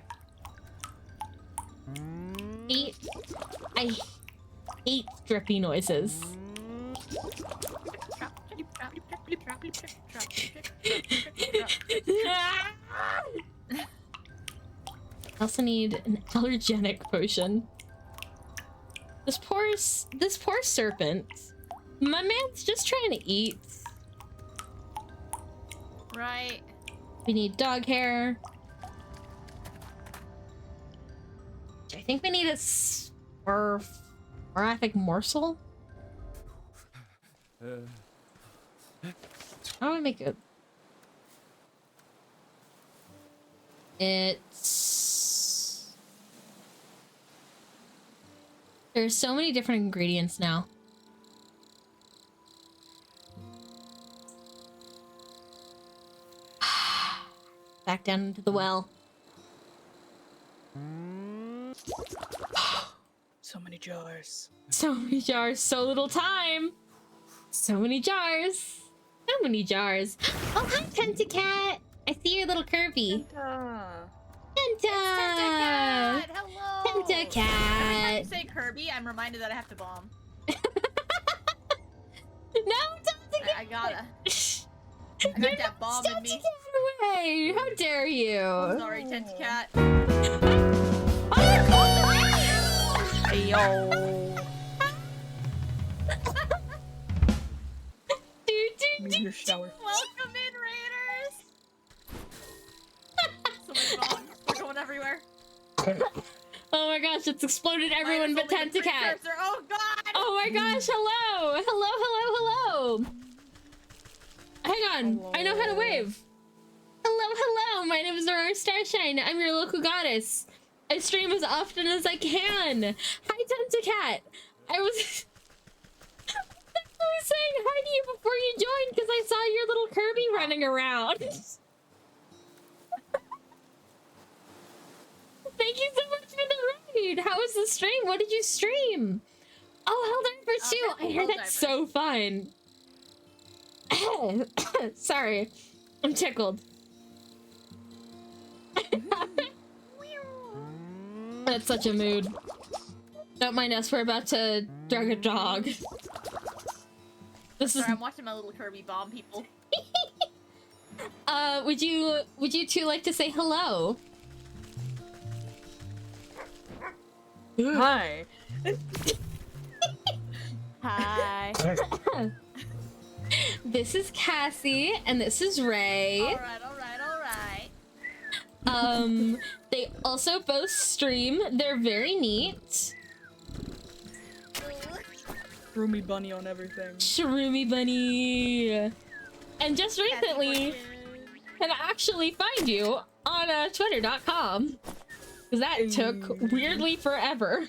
I hate drippy noises. I also need an allergenic potion. This poor serpent. My man's just trying to eat. Right. We need dog hair. I think we need a sporaphic morsel. How do I make it? There's so many different ingredients now. Back down into the well. So many jars. So many jars, so little time. So many jars. So many jars. Oh, hi, Pentacat. I see your little Kirby. Penta. Penta! Pentacat! Hello! Every time Pentacat! you say Kirby, I'm reminded that I have to bomb. No, don't I gotta. I got that bomb in me. Get away! How dare you? Sorry, Tentacat. Ayo. Maybe your shower. Welcome in, Raiders! So many bombs. They're going everywhere. Oh my gosh, it's exploded everyone but Mine is only a Tentacat. precursor. Oh god! Oh my gosh, hello! Hello, hello, hello! Hang on, I know how to Hello. wave. Hello, hello, my name is Aurora Starshine. I'm your local goddess. I stream as often as I can. Hi, Tentacat. I was saying hi to you before you joined because I saw your little Kirby running around. Thank you so much for the raid. How was the stream? What did you stream? Oh, Helldivers 2. I heard that's so fun. Sorry. I'm tickled. That's such a mood. Don't mind us, we're about to drug a dog. This is Sorry, I'm watching my little Kirby bomb people. would you two like to say hello? Hi. Hi. This is Cassie and this is Ray. Alright, alright, alright. They also both stream. They're very neat. Roomy bunny on everything. Shroomy Bunny. And just recently can actually find you on twitter.com. Because that took weirdly forever.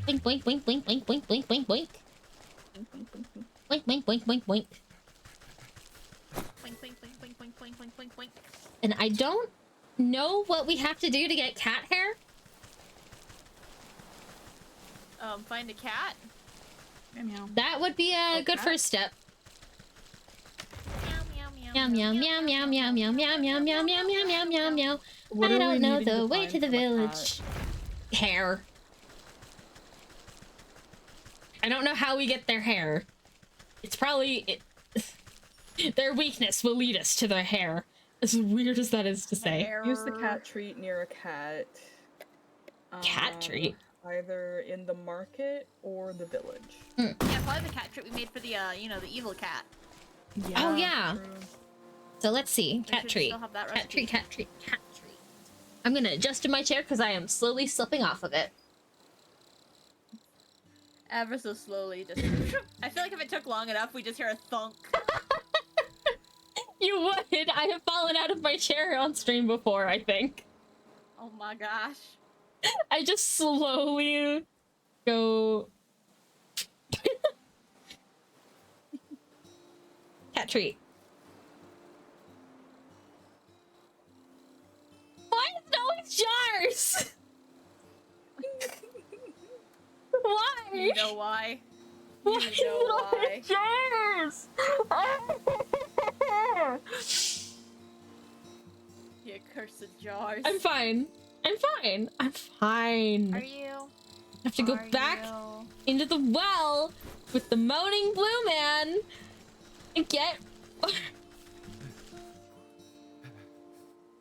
Boink, boink, boink, boink, boink, boink, boink, boink, boink. Boink, boink, boink, boink, boink. Boink, boink, boink, boink, boink, boink, boink, boink, boink. And I don't know what we have to do to get cat hair. Find a cat. Meow, meow. That would be a good cat? first step. Meow, Meow, meow, meow, meow, meow, meow, meow, meow, meow, meow, meow, meow, meow, meow. What I are we don't know needing the way find to the from a cat? village. Hair. I don't know how we get their hair. It's probably... their weakness will lead us to their hair. As weird as that is to say. Use the cat treat near a cat. Cat treat? Either in the market or the village. Yeah, probably the cat trick we made for the, you know, the evil cat. Oh, yeah. true. So let's see. We Cat should treat. still have that Cat recipe. treat, cat treat, cat treat. I'm gonna adjust in my chair because I am slowly slipping off of it. Ever so slowly, just... I feel like if it took long enough, we just hear a thunk. You would! I have fallen out of my chair on stream before, I think. Oh my gosh. I just slowly go... Cat treat. Why is it always jars? Why? You know why? Why You is it know always jars? You cursed jars. I'm fine. I'm fine. I'm fine. Are you? I have to go back into the well with the moaning blue man and get...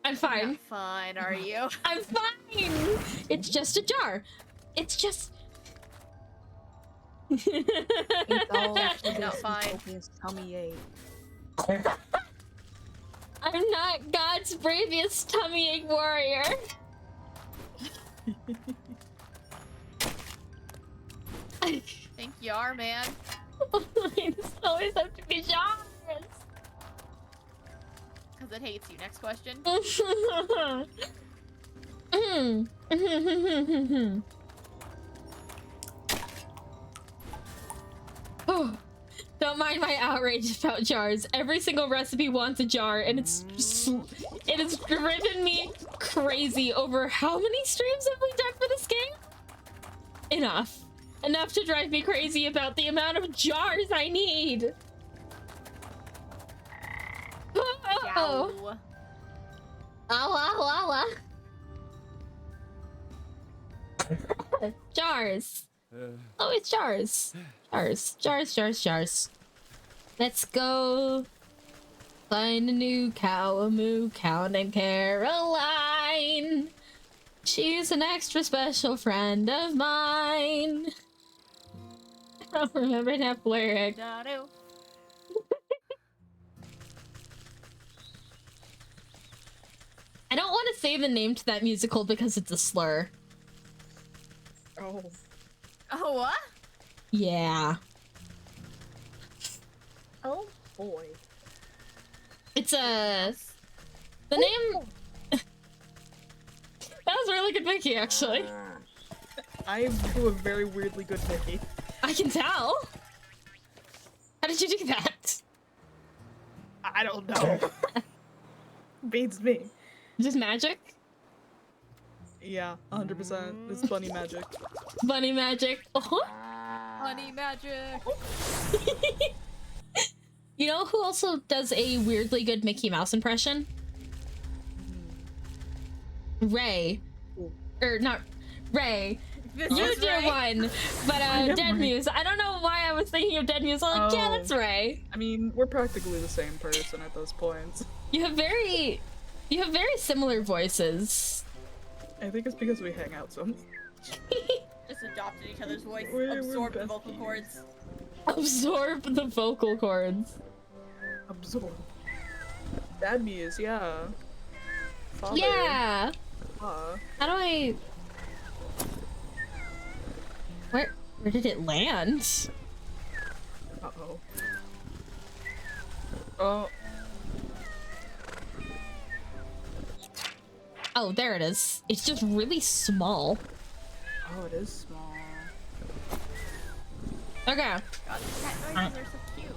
I'm fine. Not fine, are you? I'm fine. It's just a jar. It's just... It's all Actually not fine. Utopia's tummy ache. I'm not God's bravest tummy ache warrior. Think you are, man. It's always have to be jars. Because it hates you. Next question. Oh, don't mind my outrage about jars. Every single recipe wants a jar, and it has driven me crazy over how many streams have we done for this game? Enough to drive me crazy about the amount of jars I need. Oh, Yow. ow, jars. Oh, it's jars. Jars. Let's go find a new cow, a moo cow named Caroline. She's an extra special friend of mine. I don't remember that lyric. No. I don't want to say the name to that musical because it's a slur. Oh. Oh, what? Yeah. Oh boy. It's a... The name... That was a really good Mickey, actually. I do a very weirdly good Mickey. I can tell. How did you do that? I don't know. Beats me. Just magic? Yeah, 100%. It's bunny magic. Bunny magic. Oh. Honey magic. You know who also does a weirdly good Mickey Mouse impression? Ray. Ooh. Or not Ray. This You is do right. one, but am Dead Ray. Muse. I don't know why I was thinking of Dead Muse. I'm like, yeah, Oh. that's Ray. I mean, we're practically the same person at those points. You have very similar voices. I think it's because we hang out so much. Just adopted each other's voice, We're absorbed the vocal besties. cords. Absorb the vocal cords. Absorb. Dad Muse, yeah. Father. Yeah. Ah. How do I? Where did it land? Uh-oh. Oh. Oh, there it is. It's just really small. Oh, it is small. Okay. God, these cat noises are so cute.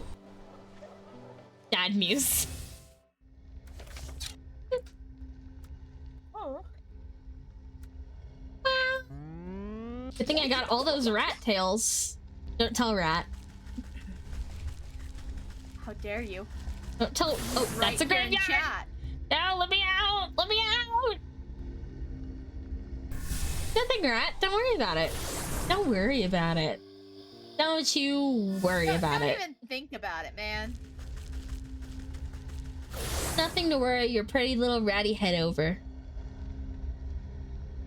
Dad Muse. Oh. Good thing I got all those rat tails. Don't tell rat. How dare you? Don't tell. Oh, Right that's a here in graveyard. chat. No, let me out. Let me out. Nothing, rat. Don't worry about it. Don't worry about it. Don't you worry about Don't it. even think about it, man. Nothing to worry your pretty little ratty head over.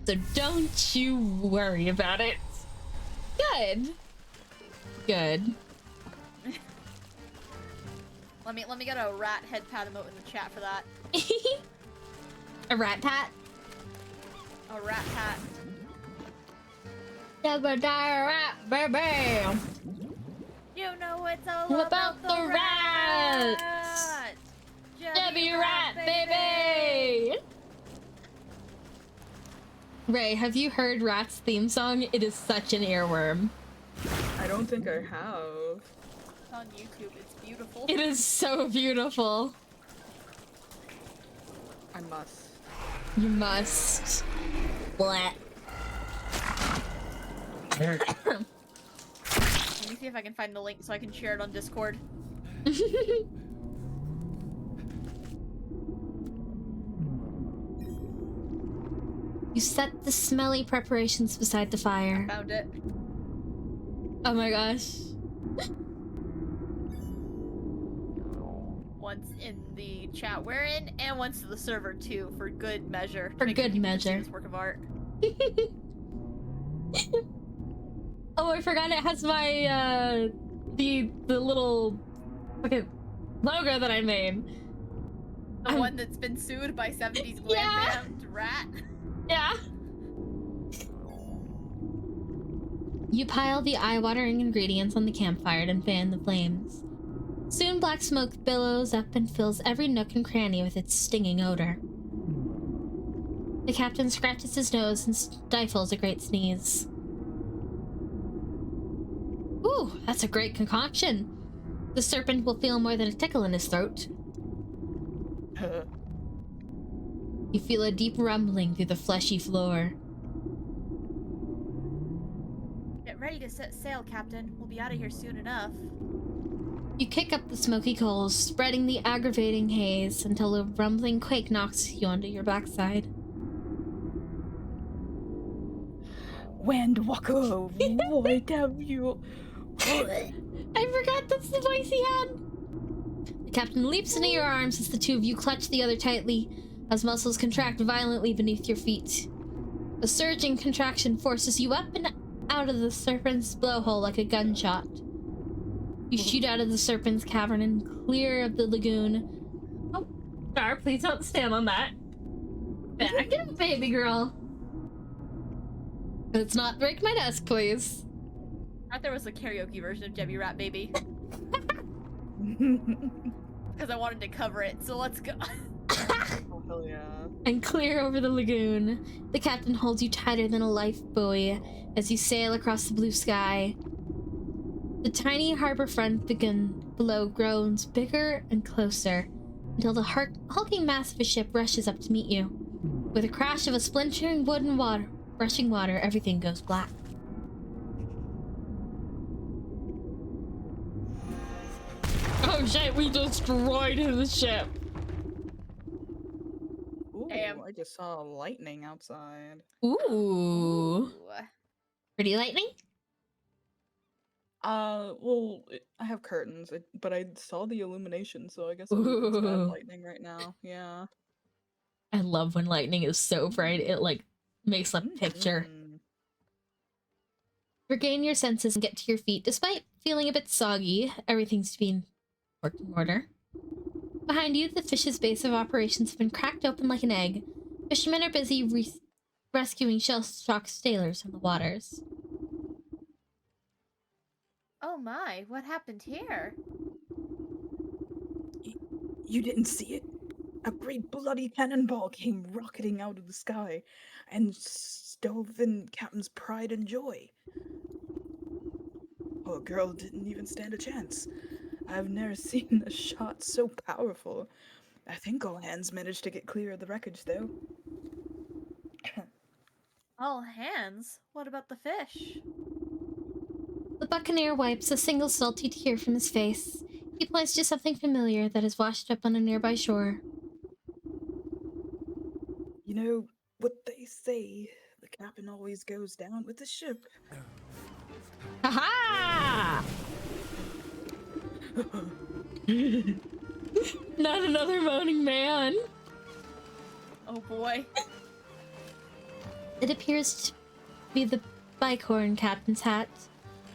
So don't you worry about it. Good. Good. Let me get a rat head pat emote in the chat for that. A rat pat? A rat pat. Never die rat, baby. You know it's all What about, about the rats? rat. Debbie Rat, baby! Ray, have you heard Rat's theme song? It is such an earworm. I don't think I have. It's on YouTube. It's beautiful. It is so beautiful. I must. You must. Blah. Let me see if I can find the link so I can share it on Discord. You set the smelly preparations beside the fire. Found it. Oh my gosh. Once in the chat we're in, and once to the server too, for good measure. to For make good people see measure. This work of art. Oh, I forgot it has my, the little fucking logo that I made. The I'm- one that's been sued by 70s glam Yeah. band rat. Yeah. You pile the eye-watering ingredients on the campfire and fan the flames. Soon black smoke billows up and fills every nook and cranny with its stinging odor. The captain scratches his nose and stifles a great sneeze. Ooh, that's a great concoction. The serpent will feel more than a tickle in his throat. You feel a deep rumbling through the fleshy floor. Get ready to set sail, Captain. We'll be out of here soon enough. You kick up the smoky coals, spreading the aggravating haze until a rumbling quake knocks you onto your backside. Windwalker, what have you? I forgot that's the voice he had! The captain leaps into your arms as the two of you clutch the other tightly, as muscles contract violently beneath your feet. A surging contraction forces you up and out of the serpent's blowhole like a gunshot. You shoot out of the serpent's cavern and clear of the lagoon. Oh, Gar, please don't stand on that. Back up, baby girl. Let's not break my desk, please. I thought there was a karaoke version of Debbie Rat Baby. Because I wanted to cover it, so let's go. Oh, hell yeah. And clear over the lagoon. The captain holds you tighter than a life buoy as you sail across the blue sky. The tiny harbor front below grows bigger and closer until the hulking mass of a ship rushes up to meet you. With a crash of a splintering wood and rushing water, everything goes black. Oh shit, we destroyed the ship. Ooh, Damn. I just saw lightning outside. Ooh. Pretty lightning? Well, I have curtains, but I saw the illumination, so I guess it's bad Ooh. lightning right now. Yeah. I love when lightning is so bright, it like makes a picture. Mhm. Regain your senses and get to your feet. Despite feeling a bit soggy, everything's been working order. Behind you, the fish's base of operations have been cracked open like an egg. Fishermen are busy rescuing shell-shocked sailors from the waters. Oh my, what happened here? You didn't see it? A great bloody cannonball came rocketing out of the sky and stove in Captain's pride and joy. Poor girl didn't even stand a chance. I've never seen a shot so powerful. I think all hands managed to get clear of the wreckage, though. All hands? What about the fish? The buccaneer wipes a single salty tear from his face. He points to something familiar that has washed up on a nearby shore. You know what they say, the captain always goes down with the ship. Ha-ha! Not another moaning man. Oh boy. It appears to be the bicorn captain's hat.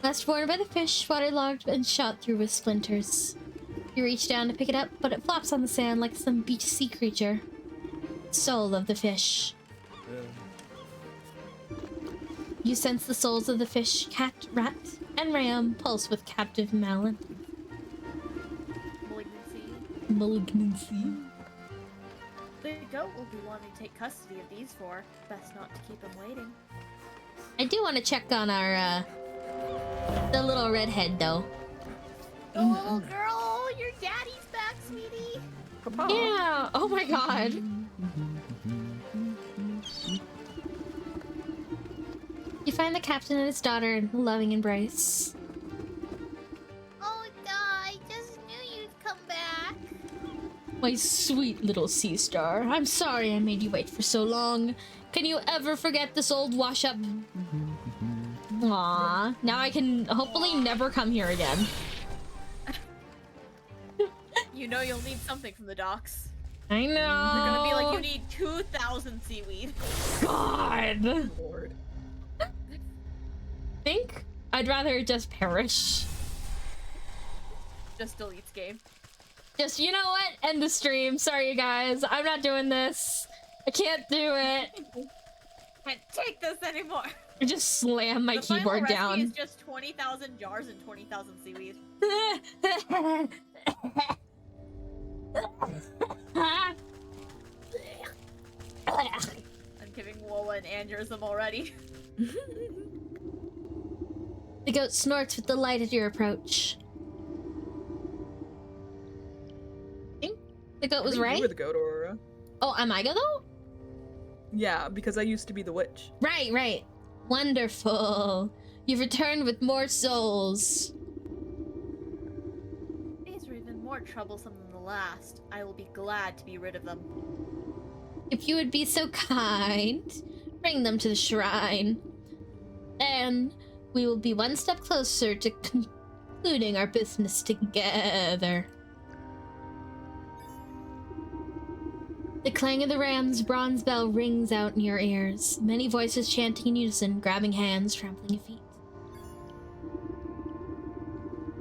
Last worn by the fish, waterlogged and shot through with splinters. You reach down to pick it up, but it flops on the sand like some beach sea creature. Soul of the fish. You sense the souls of the fish, cat, rat, and ram pulse with captive malin. Malignancy. The goat will be wanting to take custody of these four. Best not to keep him waiting. I do want to check on our, the little redhead, though. Oh, girl, your daddy's back, sweetie. Papa. Yeah! Oh my god! You find the captain and his daughter in a loving embrace. Oh, I just knew you'd come back. My sweet little sea star, I'm sorry I made you wait for so long. Can you ever forget this old wash-up? Aww, now I can hopefully never come here again. You know you'll need something from the docks. I know. They're gonna be like, you need 2,000 seaweed. God. Lord. Think I'd rather just perish. Just deletes game. Just, you know what? End the stream. Sorry, you guys. I'm not doing this. I can't do it. Can't take this anymore. I just slam my The final keyboard recipe down. is just 20,000 jars and 20,000 seaweed. I'm giving Wola an aneurysm already. The goat snorts with delight at your approach. Think the goat was I think right? You were the goat, Aurora. Oh, am I though? Yeah, because I used to be the witch. Right, right. Wonderful. You've returned with more souls. These are even more troublesome than the last. I will be glad to be rid of them. If you would be so kind, bring them to the shrine. Then we will be one step closer to concluding our business together. The clang of the ram's bronze bell rings out in your ears. Many voices chanting in unison, grabbing hands, trampling feet.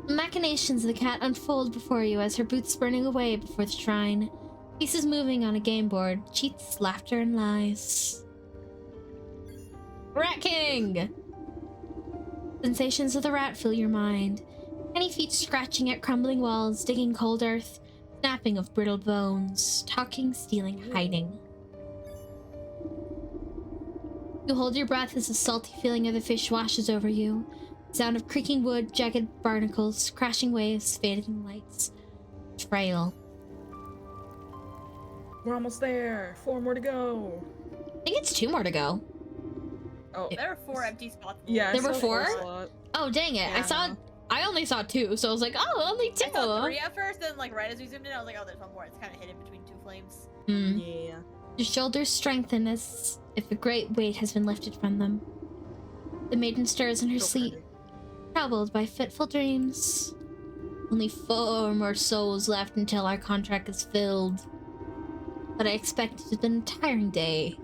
The machinations of the cat unfold before you as her boots burning away before the shrine. Pieces moving on a game board. Cheats, laughter, and lies. Rat King! Sensations of the rat fill your mind. Tiny feet scratching at crumbling walls, digging cold earth, snapping of brittle bones, talking, stealing, hiding. You hold your breath as the salty feeling of the fish washes over you. Sound of creaking wood, jagged barnacles, crashing waves, fading lights. Trail. We're almost there. 4 more to go. I think it's 2 more to go. Oh, There are 4 empty spots. yeah. There I were saw 4? slot. Oh, dang it. Yeah. I only saw 2, so I was like, oh, only 2. I saw 3 at first, then like right as we zoomed in, I was like, oh, there's one more. It's kind of hidden between 2 flames. Hmm. Yeah. Your shoulders strengthen as if a great weight has been lifted from them. The maiden stirs in her So sleep, pretty. troubled by fitful dreams. Only 4 more souls left until our contract is filled. But I expect it has been a tiring day.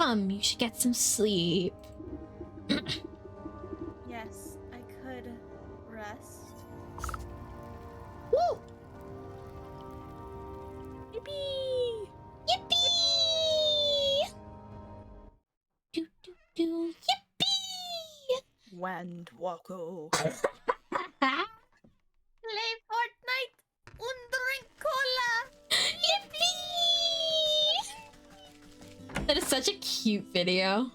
Come, you should get some sleep. Yes, I could rest. Woo! Yippee! Yippee! Do do do yippee! Wand Wacko. Play Fortnite and drink cola. Yippee! That is such a cute video.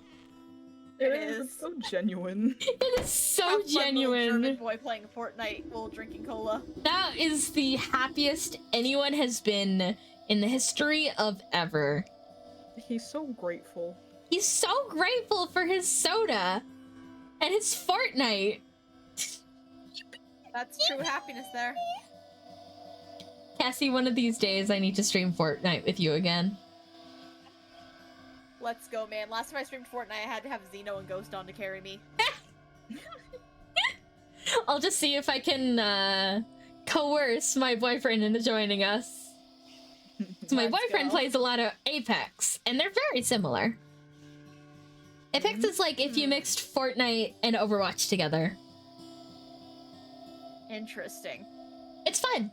It It is. is. It's so genuine. It is so Have fun, little genuine. German boy playing Fortnite while drinking cola. That is the happiest anyone has been in the history of ever. He's so grateful. He's so grateful for his soda and his Fortnite. That's true happiness there. Cassie, one of these days I need to stream Fortnite with you again. Let's go, man. Last time I streamed Fortnite, I had to have Xeno and Ghost on to carry me. I'll just see if I can coerce my boyfriend into joining us. So my Let's boyfriend go. plays a lot of Apex, and they're very similar. Apex is like if you mixed Fortnite and Overwatch together. Interesting. It's fun.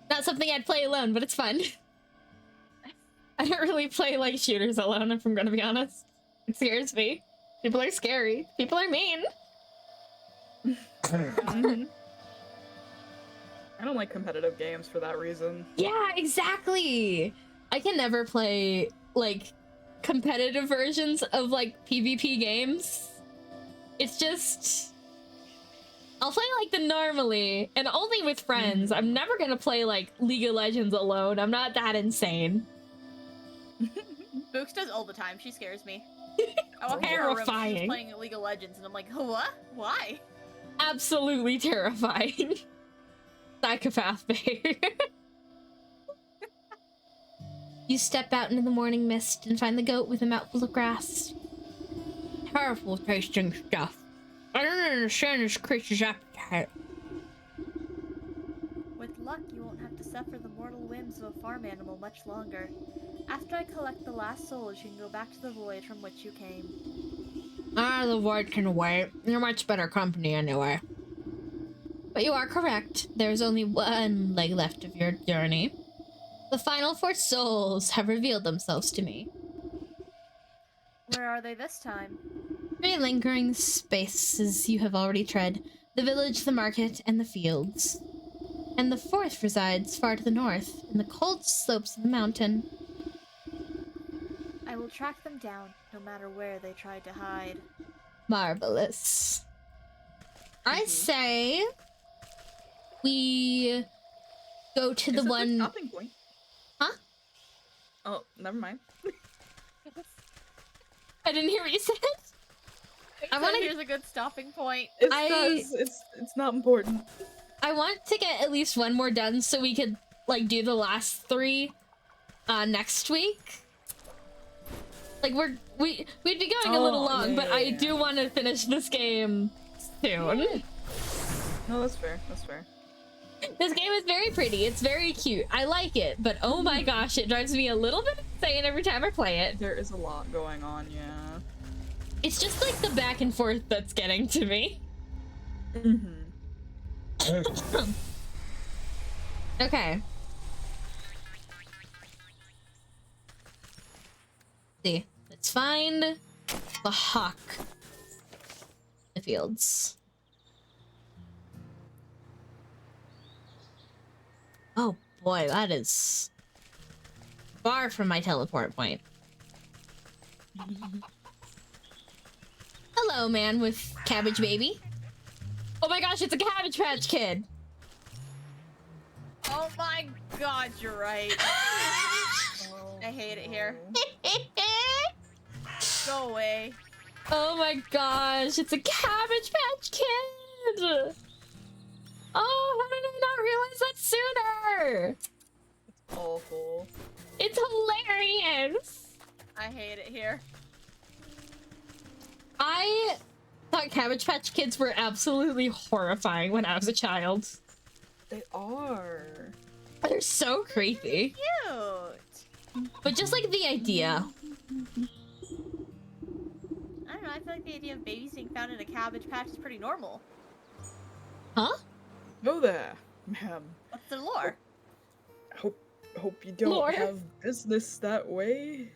Not something I'd play alone, but it's fun. I don't really play like shooters alone, if I'm gonna be honest. It scares me. People are scary. People are mean. Mhm. I don't like competitive games for that reason. Yeah, exactly. I can never play like competitive versions of like PvP games. It's just I'll play like the normally and only with friends. I'm never gonna play like League of Legends alone. I'm not that insane. Books does all the time. She scares me. I walk into her room, she's Terrifying. playing League of Legends, and I'm like, what? Why? Absolutely terrifying. Psychopath bear. You step out into the morning mist and find the goat with a mouthful of grass. Terrible tasting stuff. I don't understand this creature's appetite. With luck, you won't have to suffer the mortal whims of a farm animal much longer. After I collect the last souls, you can go back to the void from which you came. Ah, the void can wait. You're much better company anyway. But you are correct. There's only one leg left of your journey. The final 4 souls have revealed themselves to me. Where are they this time? 3 lingering spaces you have already tread. The village, the market, and the fields. And the 4th resides far to the north, in the cold slopes of the mountain. I will track them down, no matter where they tried to hide. Marvelous. I say we go to Is the it one. stopping point? Huh? Oh, never mind. I didn't hear what you said. I wanna- Here's a good stopping point. It's not important. I want to get at least one more done so we could like do the last 3 next week. Like we'd be going a little Oh, long, yeah, but yeah, I yeah. do want to finish this game soon. No, that's fair. That's fair. This game is very pretty. It's very cute. I like it, but oh my gosh, it drives me a little bit insane every time I play it. There is a lot going on, yeah. It's just like the back and forth that's getting to me. Mm-hmm. Okay. See, let's find the hawk in the fields. Oh boy, that is far from my teleport point. Hello, man with cabbage baby. Oh my gosh, it's a Cabbage Patch Kid. Oh my god, you're right. I hate it here. Go away. Oh my gosh, it's a Cabbage Patch Kid! Oh, how did I not realize that sooner? Awful. It's hilarious! I hate it here. I thought Cabbage Patch Kids were absolutely horrifying when I was a child. They are. They're so creepy. Cute. But just like the idea. I don't know, I feel like the idea of babies being found in a cabbage patch is pretty normal. Huh? Go there, ma'am. What's the lore? Hope you don't Lord. have business that way.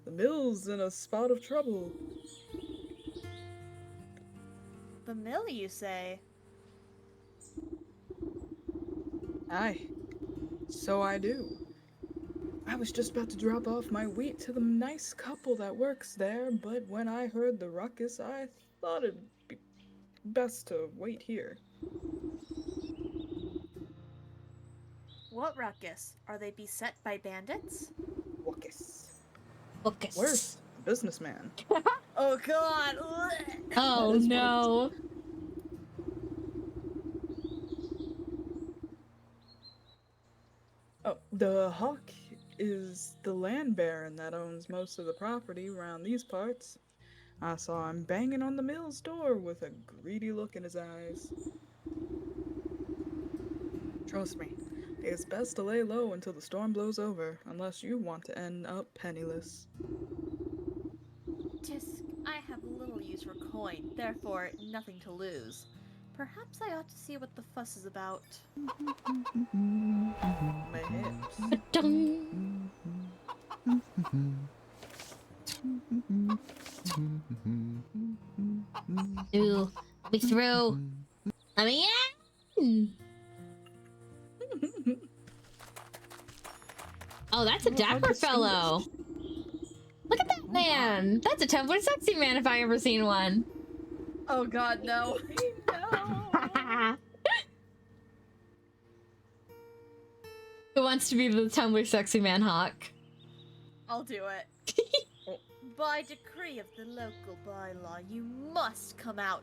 The mill's in a spot of trouble. The mill, you say? Aye. So I do. I was just about to drop off my wheat to the nice couple that works there, but when I heard the ruckus, I thought it'd be best to wait here. What ruckus? Are they beset by bandits? Ruckus. Focus. Where's the businessman? Oh god! Oh That is no. Oh, the hawk is the land baron that owns most of the property around these parts. I saw him banging on the mill's door with a greedy look in his eyes. Trust me, it's best to lay low until the storm blows over, unless you want to end up penniless. Tisk, I have little use for coin, therefore nothing to lose. Perhaps I ought to see what the fuss is about. My hips. Dun. Ooh, we through. Let me in. Oh, that's a dapper fellow. Look at that man. That's a Tumblr sexy man if I ever seen one. Oh god, no. Who wants to be the Tumblr sexy man hawk? I'll do it. By decree of the local bylaw, you must come out.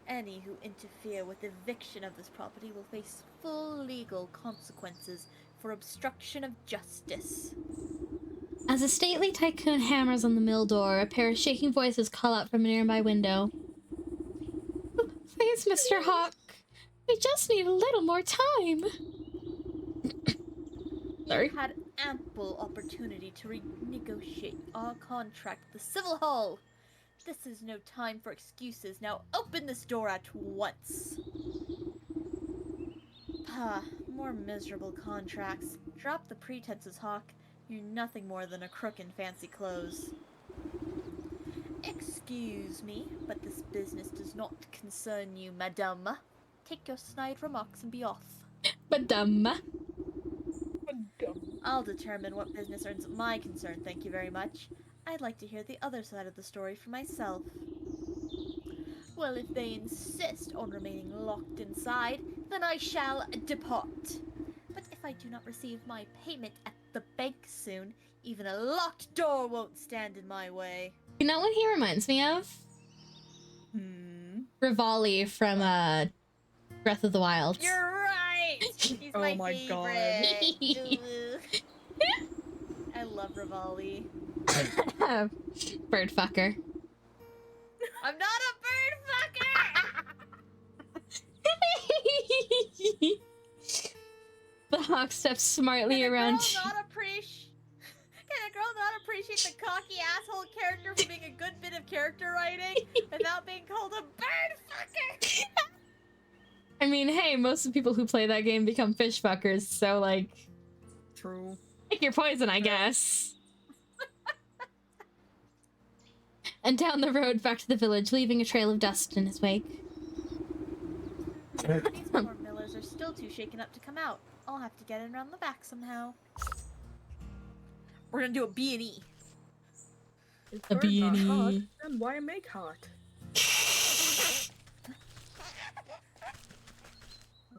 Any who interfere with eviction of this property will face full legal consequences for obstruction of justice. As a stately tycoon hammers on the mill door, a pair of shaking voices call out from a nearby window. Please, Mr. Hawk. We just need a little more time. Sorry. You had ample opportunity to renegotiate our contract with the Civil Hall. This is no time for excuses. Now open this door at once. More miserable contracts. Drop the pretenses, Hawk. You're nothing more than a crook in fancy clothes. Excuse me, but this business does not concern you, madame. Take your snide remarks and be off. Madame. I'll determine what business earns my concern, thank you very much. I'd like to hear the other side of the story for myself. Well, if they insist on remaining locked inside, then I shall depart. But if I do not receive my payment at the bank soon, even a locked door won't stand in my way. You know what he reminds me of? Rivali from Breath of the Wild. You're right! He's Oh my my favorite. I love Rivali. Bird fucker. I'm not a bird fucker! The hawk steps smartly around. Can a girl not appreciate the cocky asshole character for being a good bit of character writing without being called a bird fucker? I mean, hey, most of the people who play that game become fish fuckers, so like, True. pick your poison, I guess. and down the road back to the village, leaving a trail of dust in his wake. These poor millers are still too shaken up to come out. I'll have to get in around the back somehow. We're gonna do a B&E. If A they're not hot, beanie. then why make hot?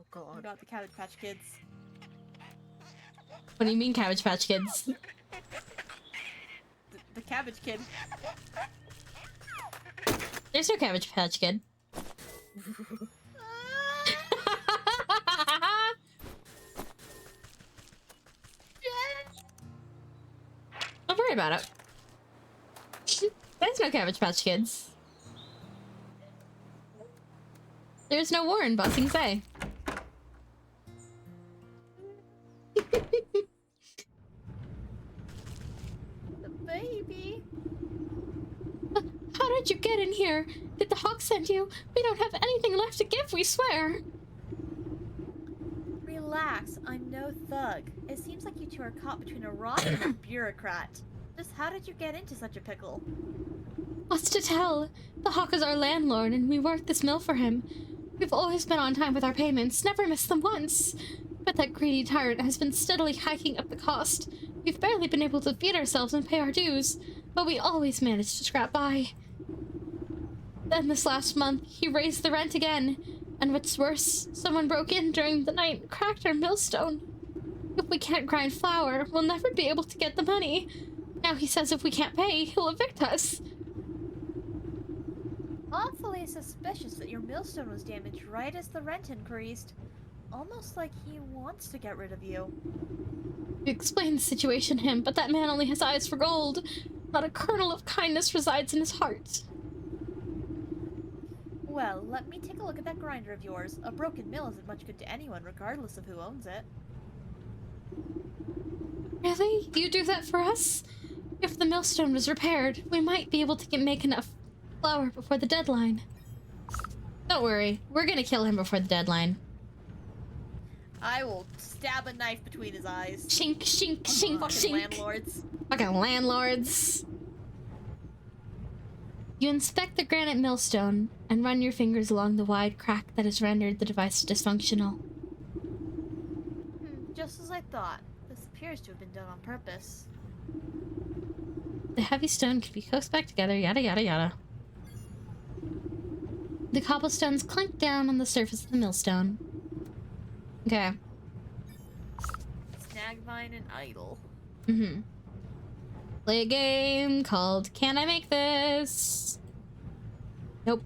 Oh What god. about the Cabbage Patch Kids? What do you mean, Cabbage Patch Kids? The Cabbage Kid. There's no Cabbage Patch Kid. Don't worry about it. There's no Cabbage Patch Kids. There's no war in Bossing Say. The baby. How did you get in here? Did the hawk send you? We don't have anything left to give, we swear. Relax, I'm no thug. It seems like you two are caught between a rock and a bureaucrat. Just how did you get into such a pickle? What's to tell? The hawk is our landlord, and we work this mill for him. We've always been on time with our payments, never missed them once. But that greedy tyrant has been steadily hiking up the cost. We've barely been able to feed ourselves and pay our dues, but we always manage to scrap by. Then this last month, he raised the rent again. And what's worse, someone broke in during the night and cracked our millstone. If we can't grind flour, we'll never be able to get the money. Now he says if we can't pay, he'll evict us. Awfully suspicious that your millstone was damaged right as the rent increased. Almost like he wants to get rid of you. We explained the situation to him, but that man only has eyes for gold. Not a kernel of kindness resides in his heart. Well, let me take a look at that grinder of yours. A broken mill isn't much good to anyone, regardless of who owns it. Really? You do that for us? If the millstone was repaired, we might be able to make enough flour before the deadline. Don't worry, we're gonna kill him before the deadline. I will stab a knife between his eyes. Shink, shink, shink, Fucking shink. landlords. Fucking landlords. You inspect the granite millstone and run your fingers along the wide crack that has rendered the device dysfunctional. Just as I thought. This appears to have been done on purpose. The heavy stone could be coaxed back together, yada yada yada. The cobblestones clunk down on the surface of the millstone. Okay. Snagvine and Idle. Mm-hmm. Play a game called Can I Make This? Nope.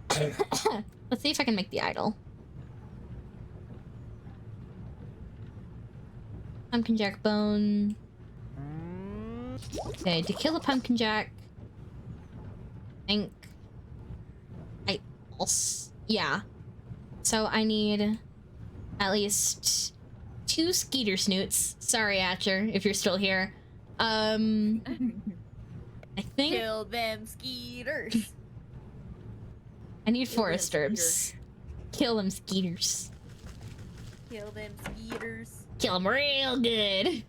Let's see if I can make the idol. Pumpkin jack bone. Okay, to kill a pumpkin jack. I also, yeah. So I need at least 2 skeeter snoots. Sorry, Atcher, if you're still here. I think Kill them skeeters. I need Kill forest them herbs. Kill them skeeters. Kill them skeeters. Kill them real good.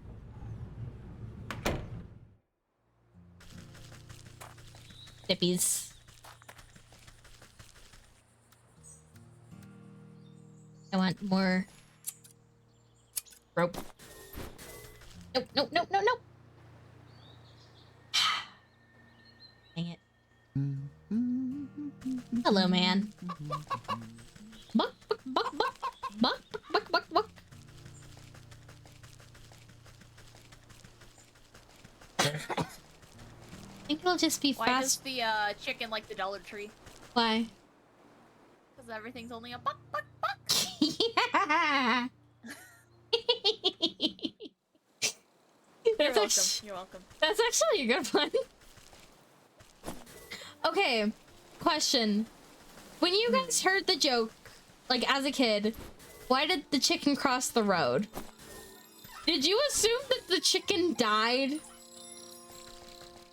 Dippies. I want more rope. Nope, nope, nope, nope, nope. Dang it. Hello, man. Buck, buck, buck, buck, buck, buck, buck, buck. I think it'll just be Why does fast. the chicken like the Dollar Tree? Why? Because everything's only a buck, buck, buck. Yeah. You're That's welcome. actu- You're welcome. that's actually a good one. Okay, question. When you guys heard the joke, like as a kid, why did the chicken cross the road? Did you assume that the chicken died?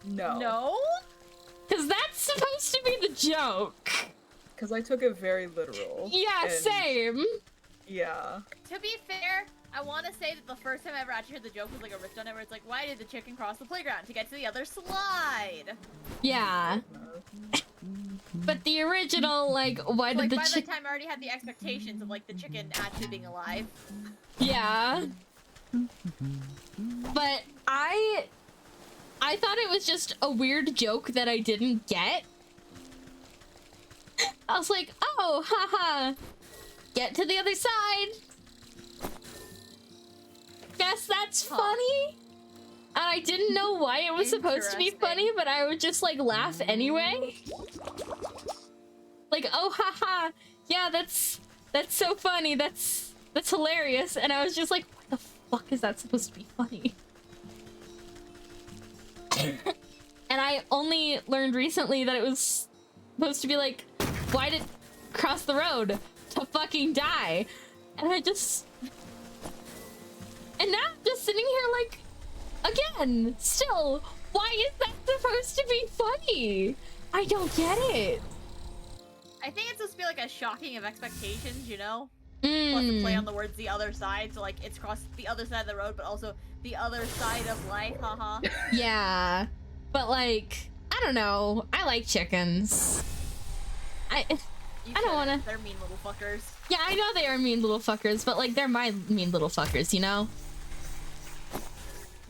No. No? Because that's supposed to be the joke. Because I took it very literal. Yeah, and- same. Yeah. To be fair, I want to say that the first time I ever actually heard the joke was like a riff on it, where it's like, why did the chicken cross the playground to get to the other slide? Yeah. But the original, like, why did Like, the by that chicken... time, I already had the expectations of, like, the chicken actually being alive. Yeah. But I thought it was just a weird joke that I didn't get. I was like, oh, haha. Get to the other side. Guess that's Huh. funny. And I didn't know why it was supposed to be funny, Interesting. but I would just like laugh anyway. Like, oh, haha. Yeah, that's so funny. That's hilarious. And I was just like, what the fuck is that supposed to be funny? And I only learned recently that it was supposed to be like, why did cross the road to fucking die? And and now I'm just sitting here like, again, still, why is that supposed to be funny? I don't get it. I think it's supposed to be like a shocking of expectations, you know? Plus the play on the words the other side, so like it's crossed the other side of the road, but also the other side of life, haha. Yeah, but like, I don't know. I like chickens. I don't wanna- They're mean little fuckers. Yeah, I know they are mean little fuckers, but like, they're my mean little fuckers, you know?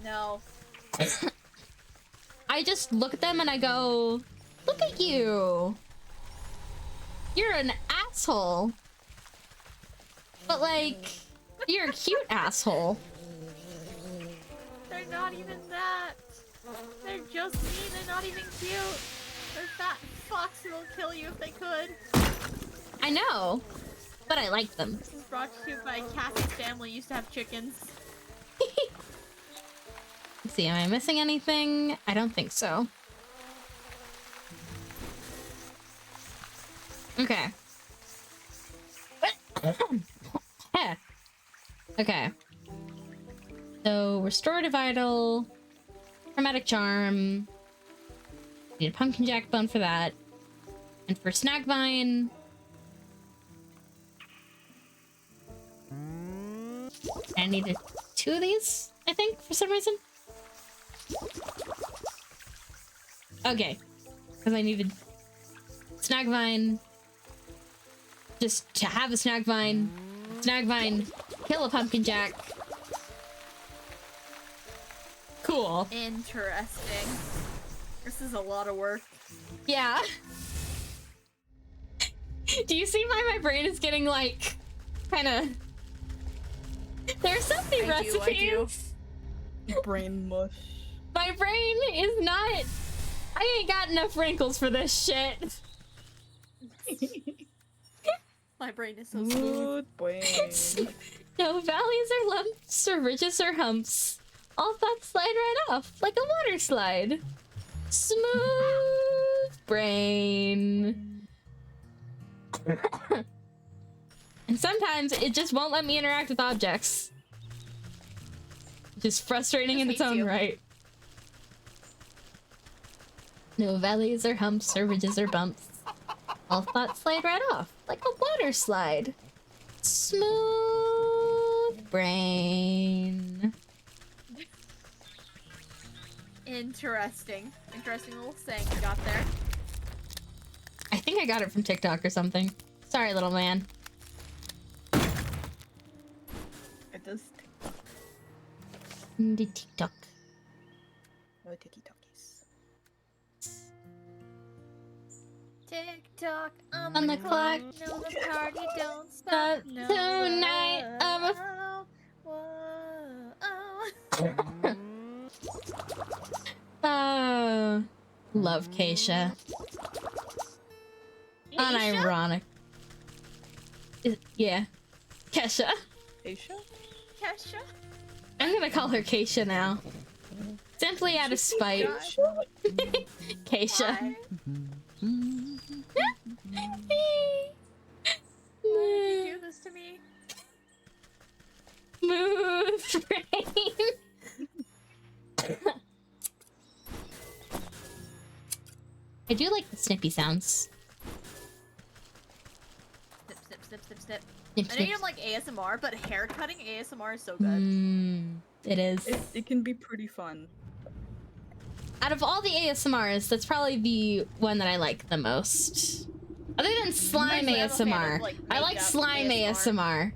No. I just look at them and I go, look at you. You're an asshole. But like, you're a cute asshole. They're not even that. They're just mean, they're not even cute. They're fat fucks who'll kill you if they could. I know, but I like them. This is brought to you by Cassie's family used to have chickens. Let's see, am I missing anything? I don't think so. Okay. Yeah. Okay. So, restorative idol, chromatic charm. Need a pumpkin jack bone for that. And for snack vine. I needed 2 of these, I think, for some reason. Okay. Because I needed snack vine. Just to have a snack vine, kill a pumpkin jack. Cool. Interesting. This is a lot of work. Yeah. Do you see why my brain is getting like kind of? There's so many I do. recipes. Brain mush. My brain is not. I ain't got enough wrinkles for this shit. My brain is so smooth. Good brain. No valleys or lumps or ridges or humps. All thoughts slide right off like a water slide. Smooth brain. And sometimes it just won't let me interact with objects. Which is frustrating in its Just own hates you. right. No valleys or humps or ridges or bumps. All thoughts slide right off like a water slide. Smooth brain. Interesting. Interesting little saying you got there. I think I got it from TikTok or something. Sorry, little man. It does The TikTok. no tiki-talkies. Tick-tock On the clock. No, the party don't Stop stop. No, tonight. I'm a whoa, love Keisha. Unironic. Yeah. Kesha. Aisha? Kesha? I'm gonna call her Keisha now. Simply out of spite. Keisha. Why? Why did you do this to me? Smooth brain. I do like the snippy sounds. Snip, snip, snip, snip, snip. Snip, I know snip, you don't like ASMR, but hair cutting ASMR is so good. It is. It can be pretty fun. Out of all the ASMRs, that's probably the one that I like the most. Other than slime Actually, I'm a fan ASMR. of, like, I like makeup slime ASMR.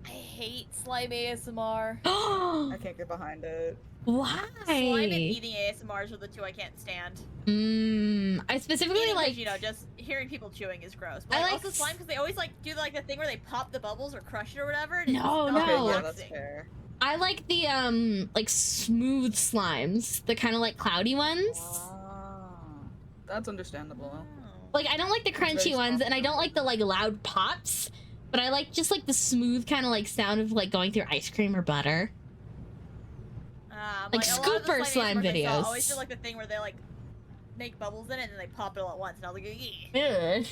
I hate slime ASMR. I can't get behind it. Why? Slime and eating ASMRs are the two I can't stand. I specifically Eating, 'cause, like. you know, just hearing people chewing is gross. But I like, like also slime because they always like do like the thing where they pop the bubbles or crush it or whatever. And No, it's not no. Okay, yeah, relaxing. that's fair. I like the like smooth slimes, the kind of like cloudy ones. Ah, that's understandable. Oh. Like I don't like the very crunchy ones, soft and I don't like the like loud pops. But I like just like the smooth kind of like sound of like going through ice cream or butter. Like a lot of the scooper slime ASMRs I saw videos. always do like the thing where they like make bubbles in it and then they pop it all at once, and I was like, "Ugh."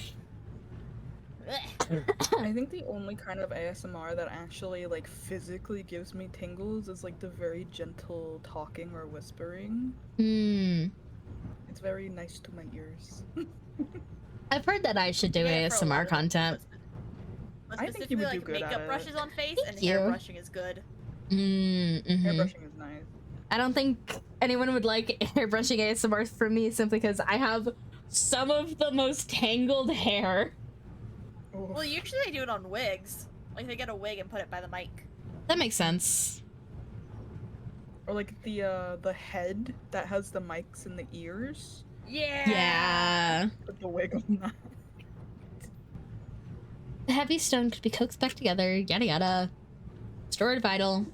Ugh. I think the only kind of ASMR that actually like physically gives me tingles is like the very gentle talking or whispering. It's very nice to my ears. I've heard that I should do Yeah, for a lot ASMR of it, content. but I think you would specifically, do like, good at makeup it. brushes on face Thank and you. hair brushing is good. Airbrushing is nice. I don't think anyone would like airbrushing ASMR from me simply because I have some of the most tangled hair. Well, usually they do it on wigs. Like they get a wig and put it by the mic. That makes sense. Or like the head that has the mics in the ears. Yeah. Yeah. Put the wig on that. The heavy stone could be coaxed back together, yada yada. Stored vital.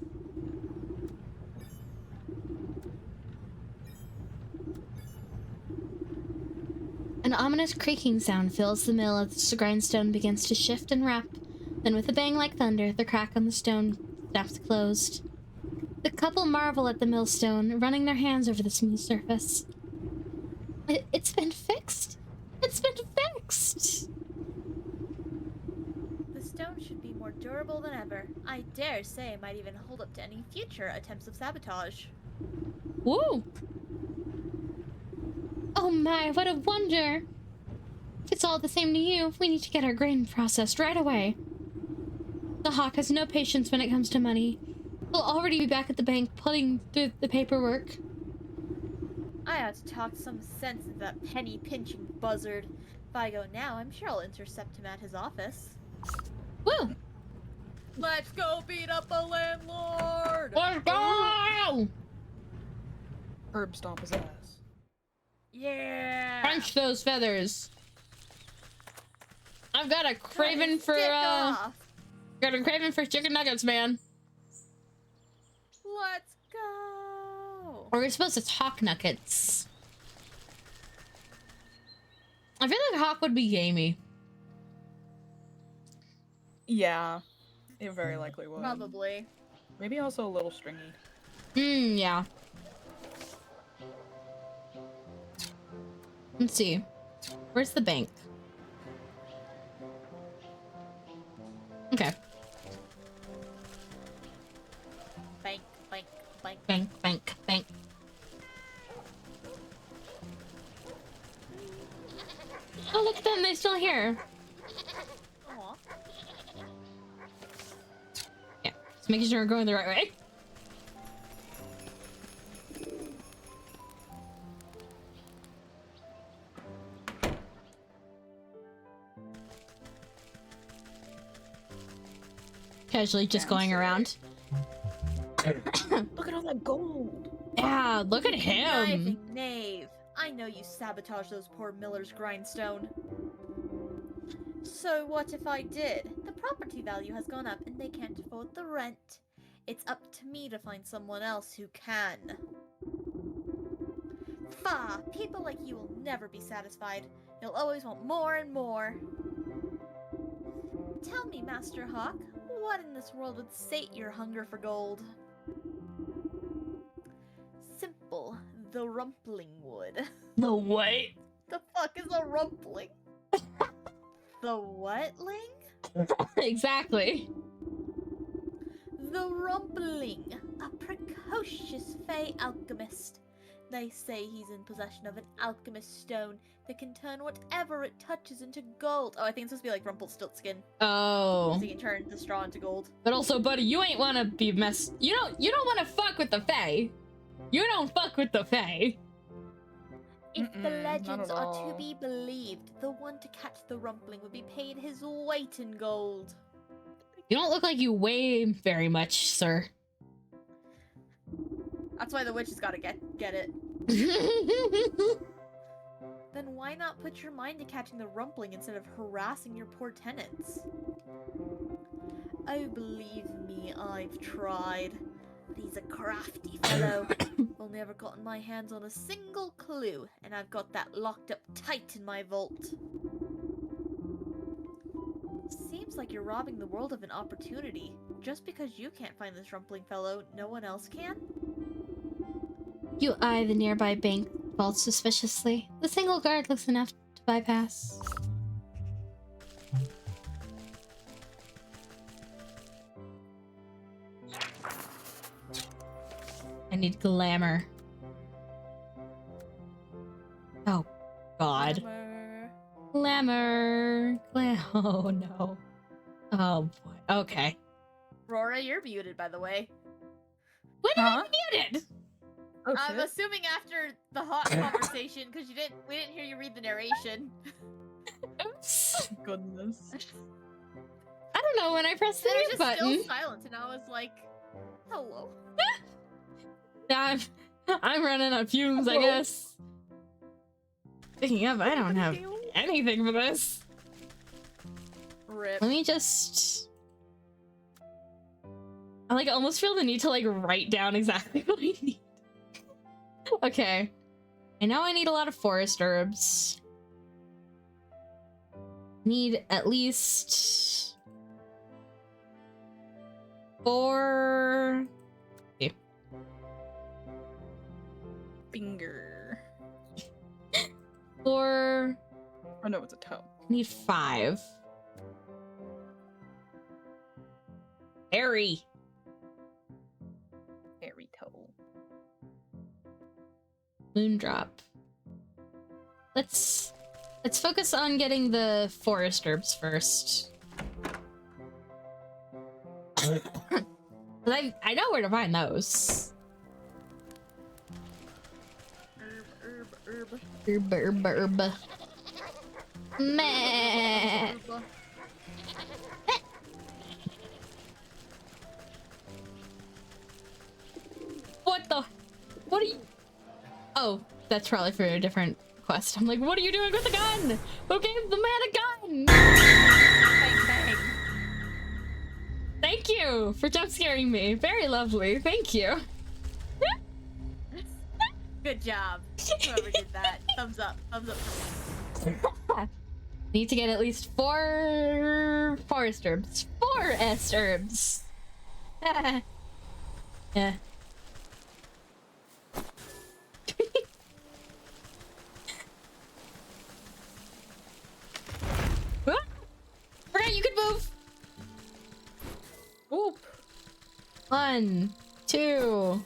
An ominous creaking sound fills the mill as the grindstone begins to shift and wrap. Then with a bang like thunder, the crack on the stone snaps closed. The couple marvel at the millstone, running their hands over the smooth surface. It's been fixed! It's been fixed! The stone should be more durable than ever. I dare say it might even hold up to any future attempts of sabotage. Woo! Oh my, what a wonder! If it's all the same to you, we need to get our grain processed right away. The Hawk has no patience when it comes to money. We'll already be back at the bank putting through the paperwork. I ought to talk some sense into that penny pinching buzzard. If I go now, I'm sure I'll intercept him at his office. Woo! Let's go beat up a landlord! Let's go! Herb stomp his ass. Yeah! Crunch those feathers. I've got a Cut craving his for dick off. got a craving for chicken nuggets, man. Let's go! Or we're supposed to talk nuggets. I feel like Hawk would be gamey. Yeah, it very likely would. Probably. Maybe also a little stringy. Yeah. Let's see. Where's the bank? Okay. Bank, bank, bank. Bank, bank, bank. Oh, look at them. They're still here. Aw. Yeah. Just making sure we're going the right way. Casually just going around. Look at all that gold! Yeah, look at him. Conniving knave. I know you sabotaged those poor Miller's grindstone. So what if I did? The property value has gone up and they can't afford the rent. It's up to me to find someone else who can. Fa! People like you will never be satisfied. You'll always want more and more. Tell me, Master Hawk, what in this world would sate your hunger for gold? Simple. The rumpling wood. The what? The fuck is a rumpling? The whatling? Exactly. The rumpling, a precocious fey alchemist. They say he's in possession of an alchemist stone that can turn whatever it touches into gold. Oh, I think it's supposed to be like Rumpelstiltskin. Oh. So he can turn the straw into gold. But also, buddy, you ain't wanna be messed. You don't wanna fuck with the Fae. You don't fuck with the Fae. If the Mm-mm, not legends at are to all. be believed, the one to catch the Rumpling would be paid his weight in gold. You don't look like you weigh very much, sir. That's why the witch has got to get it. Then why not put your mind to catching the Rumpling instead of harassing your poor tenants? Oh, believe me, I've tried. But he's a crafty fellow. Only ever gotten my hands on a single clue, and I've got that locked up tight in my vault. Seems like you're robbing the world of an opportunity. Just because you can't find this Rumpling fellow, no one else can? You eye the nearby bank vault suspiciously. The single guard looks enough to bypass. I need glamour. Oh, God. Glamour. Oh, no. Oh, boy. Okay. Rora, you're muted, by the way. When did Huh? I muted? Oh I'm shit. assuming after the hot conversation, because we didn't hear you read the narration. Oops. Goodness. I don't know when I pressed the It was mute just button. still silent, and I was like, hello. I'm running on fumes, I Hello. guess. Speaking of, I don't have anything for this. Rip. Let me just... I like almost feel the need to like write down exactly what I need. Okay. I know I need a lot of forest herbs. Need at least 4... Finger. 4... Oh no, it's a toe. Need 5. Berry. Hairy toe. Moondrop. Let's focus on getting the forest herbs first. I know where to find those. Herb. Herb. Meh. Herb. What the? What are you? Oh, that's probably for a different quest. I'm like, what are you doing with the gun? Who gave the man a gun? Bang, bang. Thank you for jump scaring me. Very lovely. Thank you. Good job. Whoever did that. Thumbs up. Thumbs up for me. Need to get at least 4 forest herbs. Forest herbs. Yeah. Forgot you could move. Oop. 1, 2.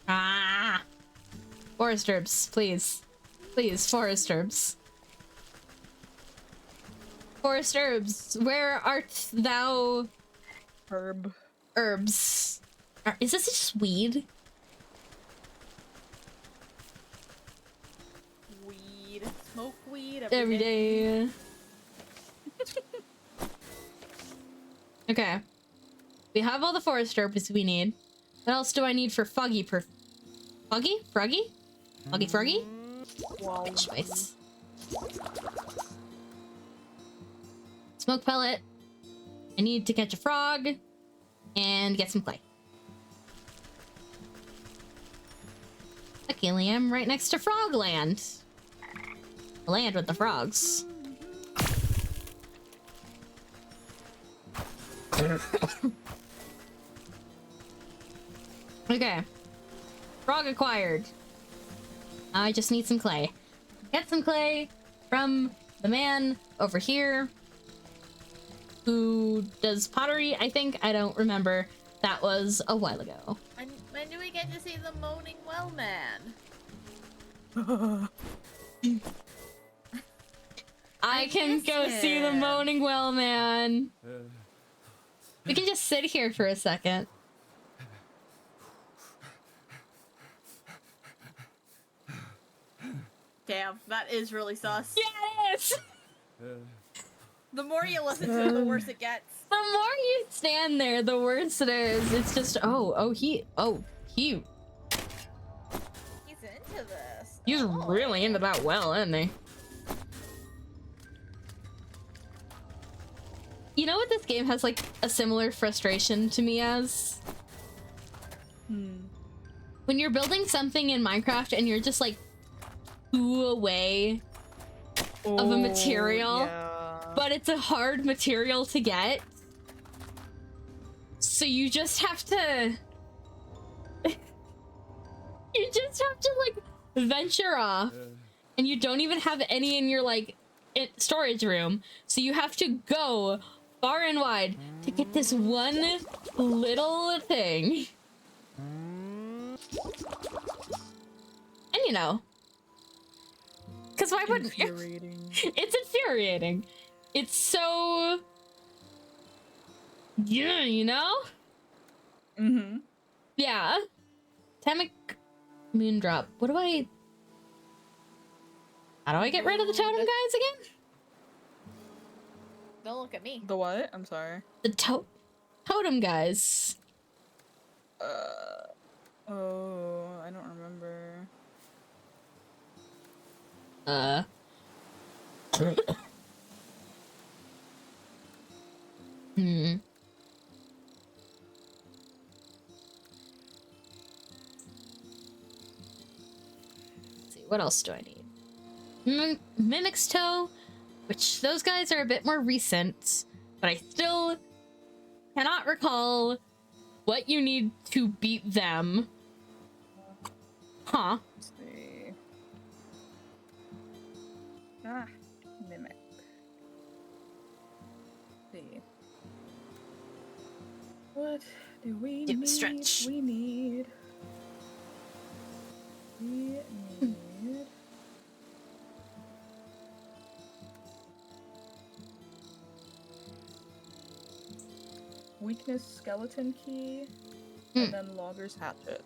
Ah! Forest herbs, please. Please, forest herbs. Forest herbs, where art thou, Herb. herbs? Is this just weed? Weed. Smoke weed Every day. Okay. We have all the forest herbs we need. What else do I need for Foggy Foggy? Froggy? Foggy Froggy? Wow. Choice. Smoke pellet. I need to catch a frog and get some clay. Luckily, I'm right next to Frogland. The land with the frogs. Okay. Frog acquired. I just need some clay. Get some clay from the man over here. who does pottery, I think. I don't remember. That was a while ago. When do we get to see the Moaning Well Man? I can miss go see the him. Moaning Well Man. We can just sit here for a second. Damn, that is really sus. Yeah, it is! The more you listen to it, the worse it gets. The more you stand there, the worse it is. It's just, he. He's into this. He's Oh. really into that well, isn't he? You know what this game has like a similar frustration to me as? When you're building something in Minecraft and you're just like 2 away of a material, but it's a hard material to get. So you just have to like venture off, and you don't even have any in your like storage room. So you have to go far and wide to get this one little thing. And you know, because why wouldn't you? Infuriating. It's infuriating. It's so, yeah, you know? Mm-hmm. Yeah. Tamic Moondrop. How do I get rid of the totem guys again? Don't look at me. The what? I'm sorry. The totem guys. Oh, I don't remember. Let's see, what else do I need? Mimic's Toe, which those guys are a bit more recent, but I still cannot recall what you need to beat them. Huh. Let's see. Ah, mimic. Let's see. What do we Do a need? stretch. We need. Weakness skeleton key, and then logger's hatchet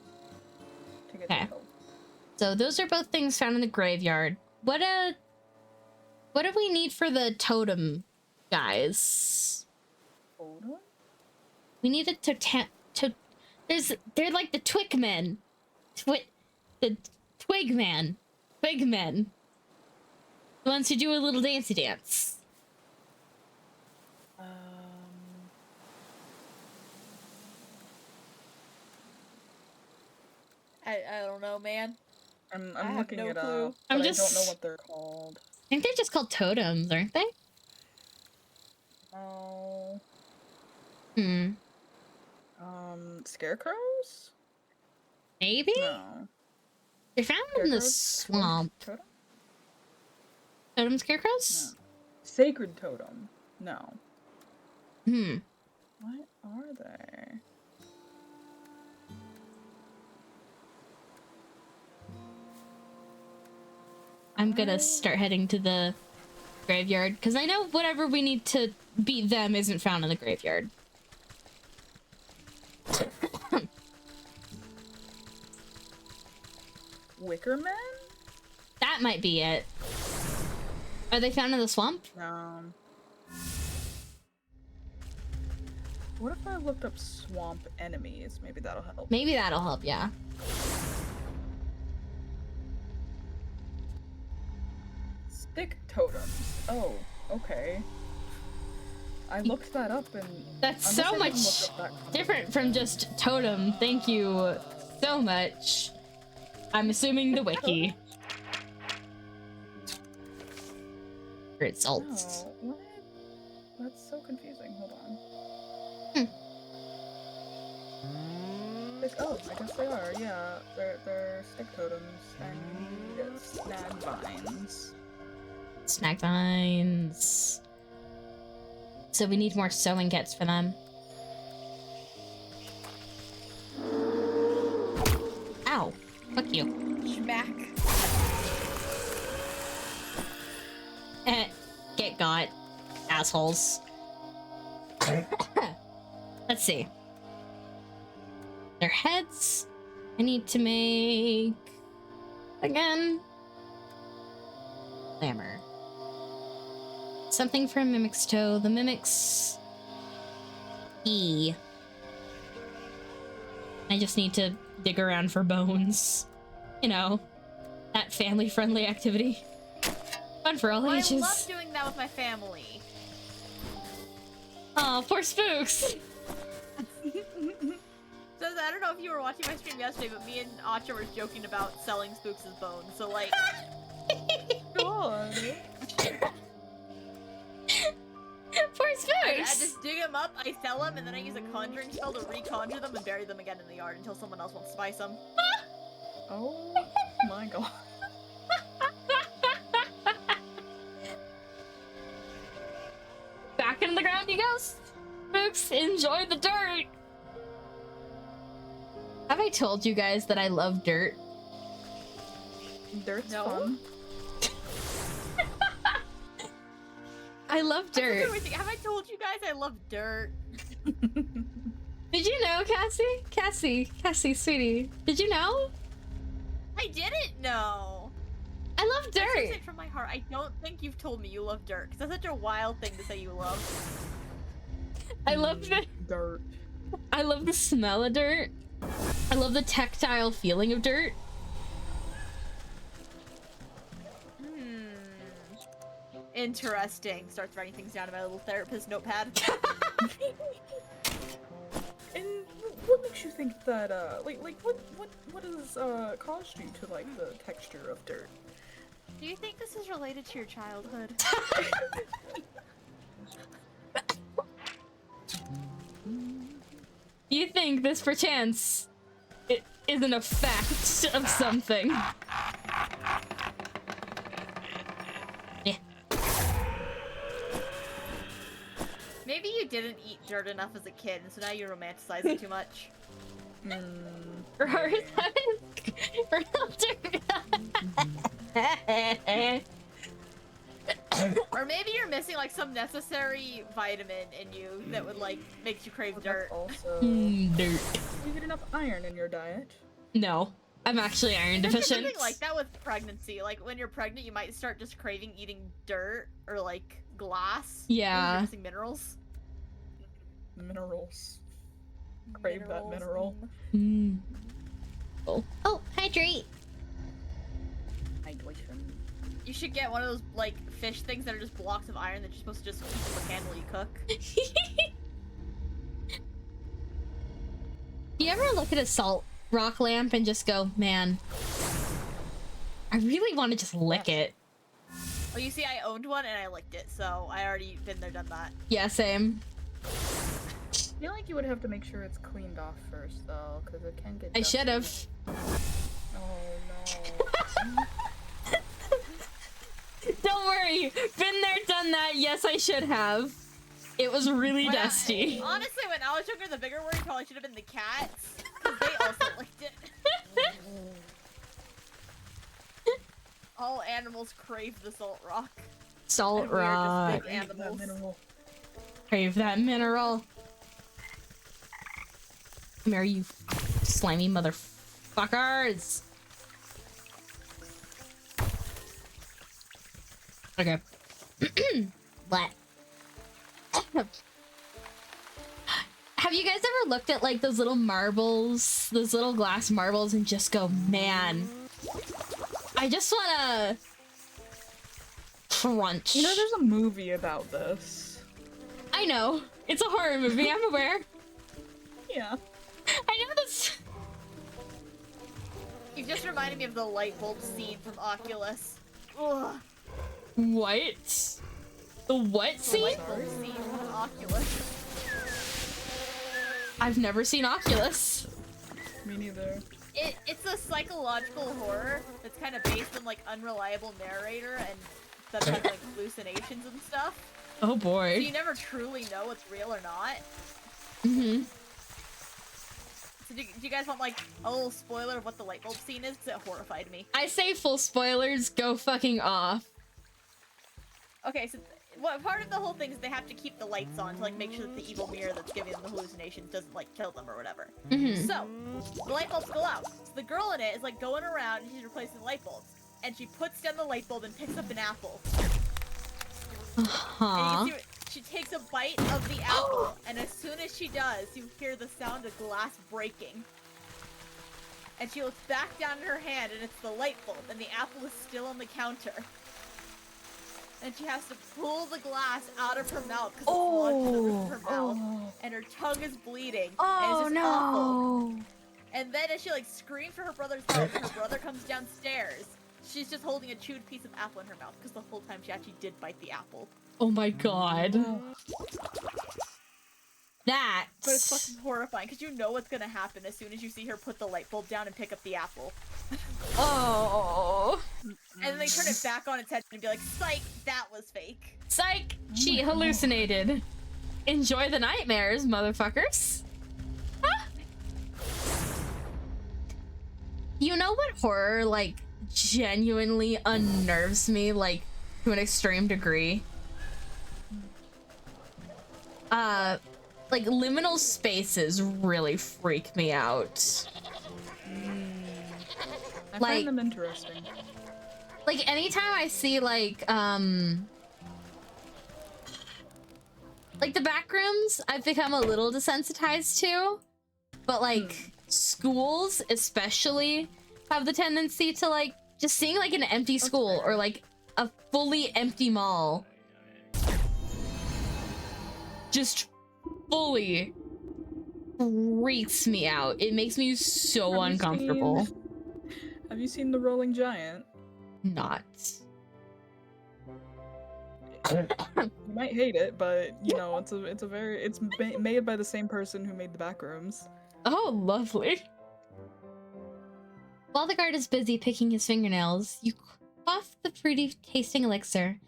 to get Okay. the hope. So those are both things found in the graveyard. What do we need for the totem guys? Hold on. We need a they're like the Twigmen. The Twigmen. Twigmen. The ones who do a little dancey dance. I don't know, man. I I'm have looking no it clue. up. I'm But just- I don't know what they're called. I think they're just called totems, aren't they? Oh. Scarecrows? Maybe? No. They're found in the Scarecrows? swamp. Totem? Totem scarecrows? Sacred totem. No. Hmm. What are they? I'm gonna start heading to the graveyard, because I know whatever we need to beat them isn't found in the graveyard. Wickermen? That might be it. Are they found in the swamp? No. What if I looked up swamp enemies? Maybe that'll help. Maybe that'll help, yeah. Stick totems. Oh, okay. I looked that up and That's unless so I didn't much look up that different from just totem. Thank you so much. I'm assuming the wiki. Results. No, what? That's so confusing. Hold on. Oh, I guess they are. Yeah, they're stick totems and snag vines. Snack vines. So we need more sewing kits for them. Ow. Fuck you. Schmack. Get got. Assholes. Let's see. Their heads. I need to make... Again. Glamour. Something for Mimic's toe. The Mimic's... E. I just need to dig around for bones. You know, that family-friendly activity. Fun for all I ages. love doing that with my family. Aw, poor Spooks. So I don't know if you were watching my stream yesterday, but me and Acha were joking about selling Spooks' bones. So like, God. Poor I Spooks. just dig them up, I sell them, and then I use a conjuring spell to reconjure them and bury them again in the yard until someone else wants to buy some. Oh my god. Back into the ground you go, Spooks. Enjoy the dirt. Have I told you guys that I love dirt? Dirt's No. fun. I love dirt. Have I told you guys I love dirt? Did you know, Cassie? Cassie, sweetie. Did you know? I didn't know. I love I say dirt. it from my heart. I don't think you've told me you love dirt, because that's such a wild thing to say you love. I love the Dirt. I love the smell of dirt. I love the tactile feeling of dirt. Interesting. Starts writing things down in my little therapist notepad. And what makes you think that, what has, caused you to like the texture of dirt? Do you think this is related to your childhood? You think this perchance it is an effect of something? Yeah. Maybe you didn't eat dirt enough as a kid, and so now you romanticize it too much. Or that is real dirt. Or maybe you're missing like some necessary vitamin in you that would like makes you crave dirt. Also, Dirt. you get enough iron in your diet. No, I'm actually iron There's deficient. something like that with pregnancy. Like when you're pregnant, you might start just craving eating dirt or like glass. Yeah. You're missing minerals. Minerals. Crave that mineral. Mm. Oh, hydrate. Hydration. You should get one of those like fish things that are just blocks of iron that you're supposed to just keep in the pan while you cook. Do you ever look at a salt rock lamp and just go, man, I really want to just lick it? Well, you see, I owned one and I licked it, so I already been there, done that. Yeah, same. I feel like you would have to make sure it's cleaned off first, though, because it can get. I should have. Oh no. Don't worry. Been there, done that. Yes, I should have. It was really When I- dusty. honestly, when I was younger, the bigger worry probably should have been the cats, because they also licked it. All animals crave the salt rock. Salt And we are rock. just big animals. Mineral. Crave that mineral. Come here, you slimy motherfuckers. Okay. What? Have you guys ever looked at like those little marbles, those little glass marbles, and just go, man, I just wanna crunch. You know, there's a movie about this. I know. It's a horror movie, I'm aware. Yeah. I know this. You just reminded me of the light bulb scene from Oculus. Ugh. What? The what The scene? light bulb scene from Oculus. I've never seen Oculus. Me neither. It's a psychological horror that's kind of based on like unreliable narrator and that has like hallucinations and stuff. Oh So boy. you never truly know what's real or not. Mm-hmm. So do you guys want like a little spoiler of what the light bulb scene is? 'Cause it horrified me. I say full spoilers, go fucking off. Okay, so what part of the whole thing is they have to keep the lights on to like make sure that the evil mirror that's giving them the hallucinations doesn't like kill them or whatever. Mm-hmm. So the light bulbs go out. So the girl in it is like going around and she's replacing the light bulbs. And she puts down the light bulb and picks up an apple. Uh-huh. And you can see she takes a bite of the apple, and as soon as she does, you hear the sound of glass breaking. And she looks back down in her hand, and it's the light bulb, and the apple is still on the counter. And she has to pull the glass out of her mouth because it's lodged in the roof of her mouth, and her tongue is bleeding. and it's just awful. And then as she like screams for her brother's help, her brother comes downstairs. She's just holding a chewed piece of apple in her mouth because the whole time she actually did bite the apple. Oh my god. That. But it's fucking horrifying because you know what's gonna happen as soon as you see her put the light bulb down and pick up the apple. Oh. And then they turn it back on its head and be like, psych, that was fake. Psych! She hallucinated. Enjoy the nightmares, motherfuckers. Ah. You know what horror, like, genuinely unnerves me, like, to an extreme degree? Like, liminal spaces really freak me out. I Like- find them interesting. Like, anytime I see, like the back rooms, I've become a little desensitized to. But, like, schools, especially, have the tendency to, like, just seeing, like, an empty school or, like, a fully empty mall. Just fully freaks me out. It makes me so Have you uncomfortable. Have you seen The Rolling Giant? Not. You might hate it, but you know it's made by the same person who made the Backrooms. Oh, lovely. While the guard is busy picking his fingernails, you quaff the fruity tasting elixir.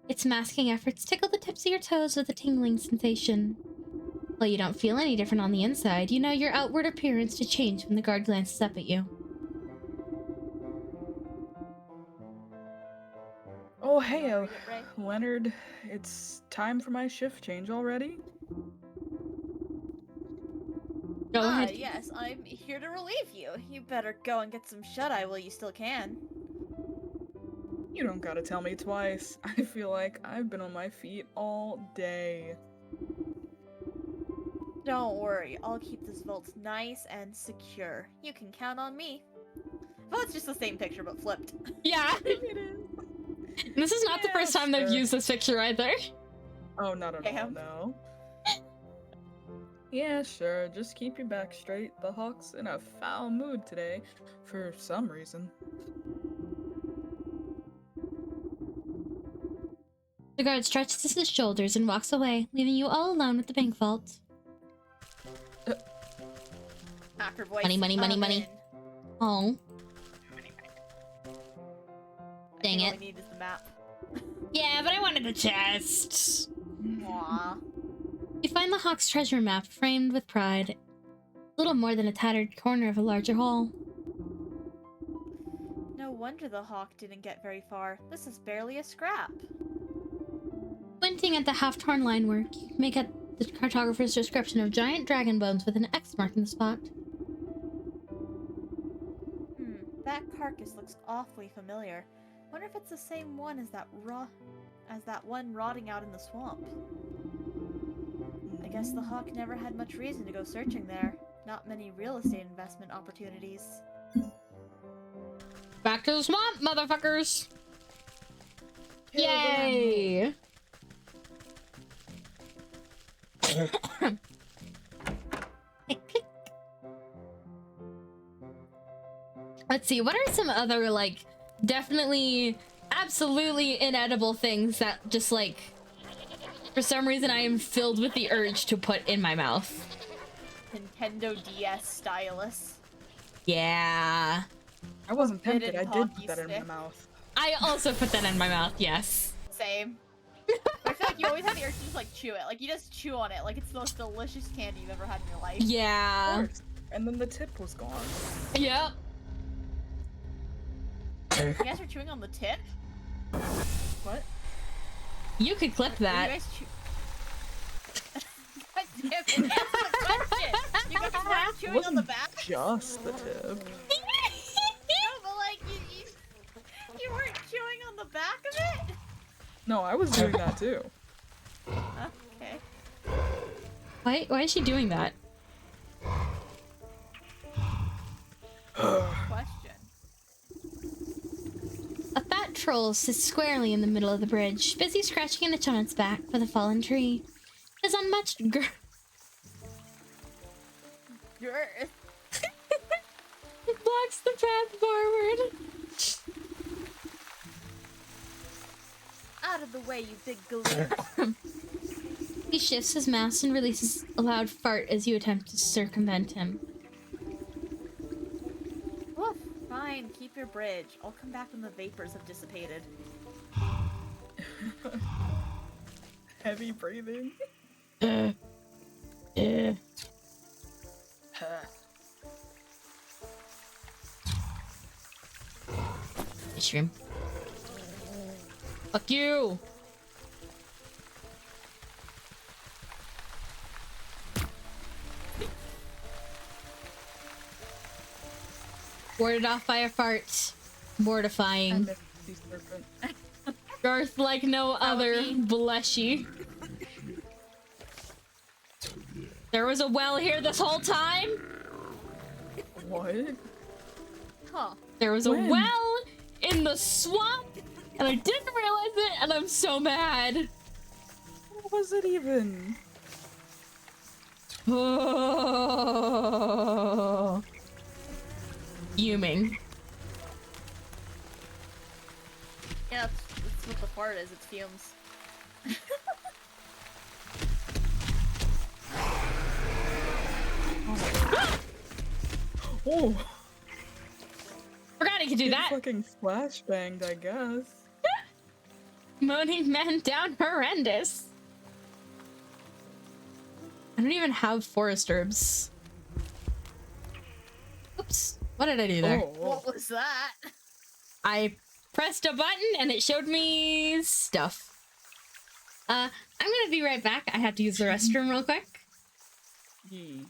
Its masking efforts tickle the tips of your toes with a tingling sensation. While you don't feel any different on the inside, you know your outward appearance to change when the guard glances up at you. Oh hey, Read it, Ray. Leonard, it's time for my shift change already. Go ahead. Yes, I'm here to relieve you. You better go and get some shut-eye while you still can. You don't gotta tell me twice. I feel like I've been on my feet all day. Don't worry, I'll keep this vault nice and secure. You can count on me. Well, it's just the same picture but flipped. Yeah. It is. This is not the Yeah, first time they've sure. used this picture either. Oh, not at all, Damn. no. Yeah, sure. Just keep your back straight. The Hawk's in a foul mood today, for some reason. The guard stretches his shoulders and walks away, leaving you all alone with the bank vault. Hacker voice. Money, money, money, I'm money. in. Oh. I Dang think all it. we need is the map. Yeah, but I wanted the chest. Aww. You find the Hawk's treasure map framed with pride. Little more than a tattered corner of a larger hall. No wonder the hawk didn't get very far. This is barely a scrap. Squinting at the half-torn line work, you make out the cartographer's description of giant dragon bones with an X mark in the spot. That carcass looks awfully familiar. Wonder if it's the same one as that one rotting out in the swamp. I guess the hawk never had much reason to go searching there. Not many real estate investment opportunities. Back to the swamp, motherfuckers! Kill them. Yay! Let's see, what are some other, like, definitely, absolutely inedible things that just, like, for some reason I am filled with the urge to put in my mouth? Nintendo DS stylus. Yeah. I wasn't tempted. I Forbidden did put that in my hockey mouth. I also put that in my mouth, yes. Same. I feel like like you always have the urge to just like chew it. Like you just chew on it like it's the most delicious candy you've ever had in your life. Of Yeah. course. And then the tip was gone. Yep. You guys are chewing on the tip? What? You could clip You that. guys chew. God damn it, answer the question! You guys weren't chewing on the back? Just the tip. No, but like you weren't chewing on the back of it? No, I was doing that too. Okay. Why is she doing that? Question. A fat troll sits squarely in the middle of the bridge, busy scratching an itch on its back with a fallen tree. His unmatched You're blocks the path forward. out of the way, you big galoot. He shifts his mass and releases a loud fart as you attempt to circumvent him. Woof. Fine, keep your bridge. I'll come back when the vapors have dissipated. Heavy breathing. Shrimp. Fuck you! Warded off by a fart. Mortifying. Sea serpent. Garth like no other. Bless you. There was a well here this whole time? What? Huh. There was a When? well in the swamp, and I didn't realize it, and I'm so mad. What was it even? Oh. Fuming. Yeah, that's what the fart is. It's fumes. Oh, Forgot I could do that. fucking flashbanged, I guess. Moaning man down horrendous. I don't even have forest herbs. Oops. What did I do there? Oh, What was that? I pressed a button and it showed me stuff. I'm gonna be right back. I have to use the restroom real quick. Yee.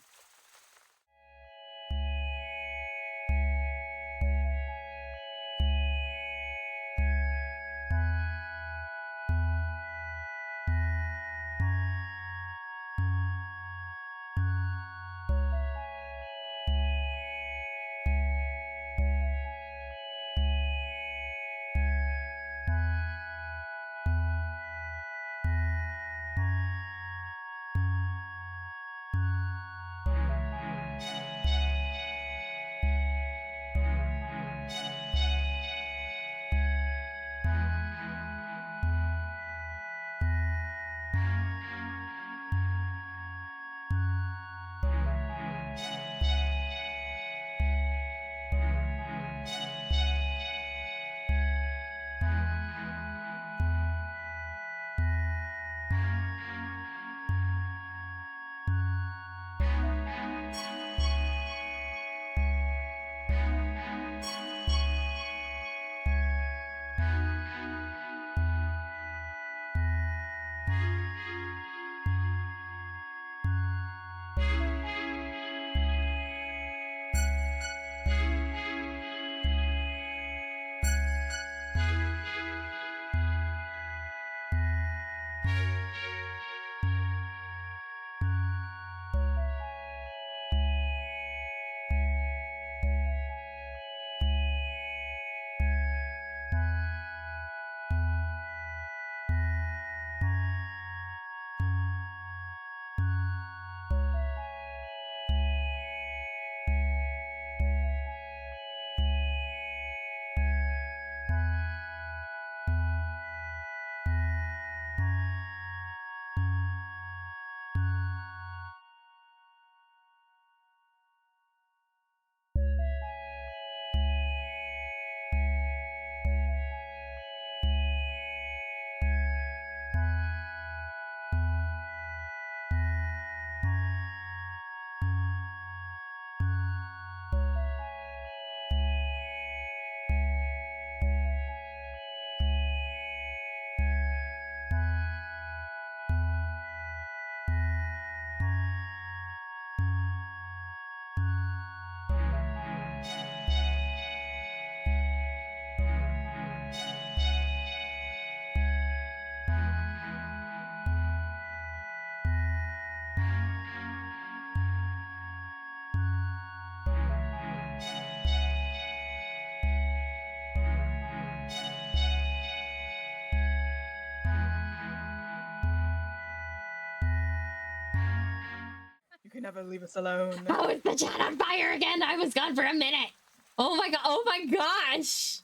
never leave us alone. How is the chat on fire again? I was gone for a minute. Oh my god! Oh my gosh!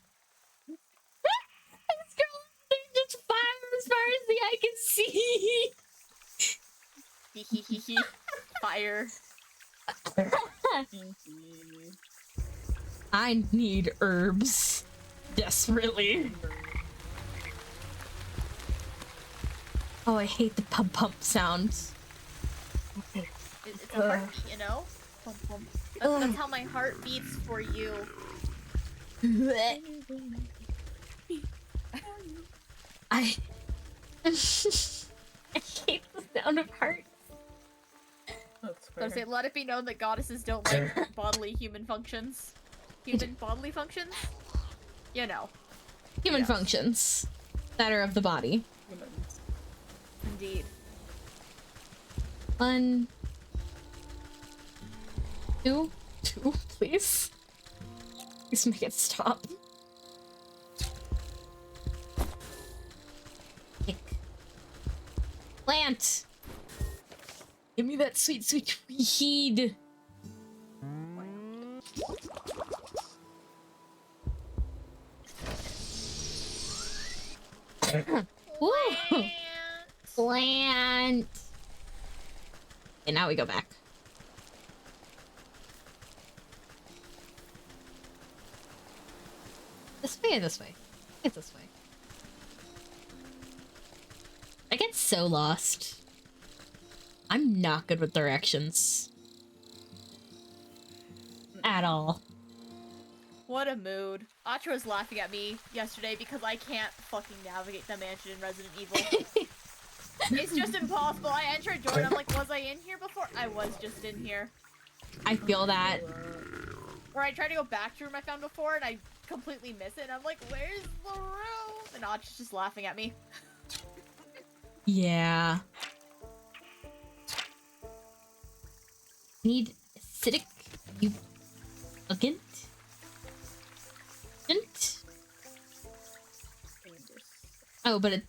This girl, there's just fire as far as the eye can see. Fire. I need herbs desperately. Oh, I hate the pump pump sounds. It's a heartbeat, you know? Pum, pum. That's how my heart beats for you. I hate the sound of heart. That's So I fair. say, let it be known that goddesses don't like bodily human functions. Human bodily functions? You know. Human Yes. functions that are of the body. Humans. Indeed. 1, 2, please. Please make it stop. Kick. Plant. Give me that sweet, sweet weed. Woo! Plant. And now we go back. This way or this way? It's this way. I get so lost. I'm not good with directions. At all. What a mood. Atra was laughing at me yesterday because I can't fucking navigate the mansion in Resident Evil. It's just impossible. I enter a door and I'm like, was I in here before? I was just in here. I feel that. Or I try to go back to room I found before and I completely miss it and I'm like, where's the room? And Atra's just laughing at me. Yeah. Need acidic agent. Oh, but it.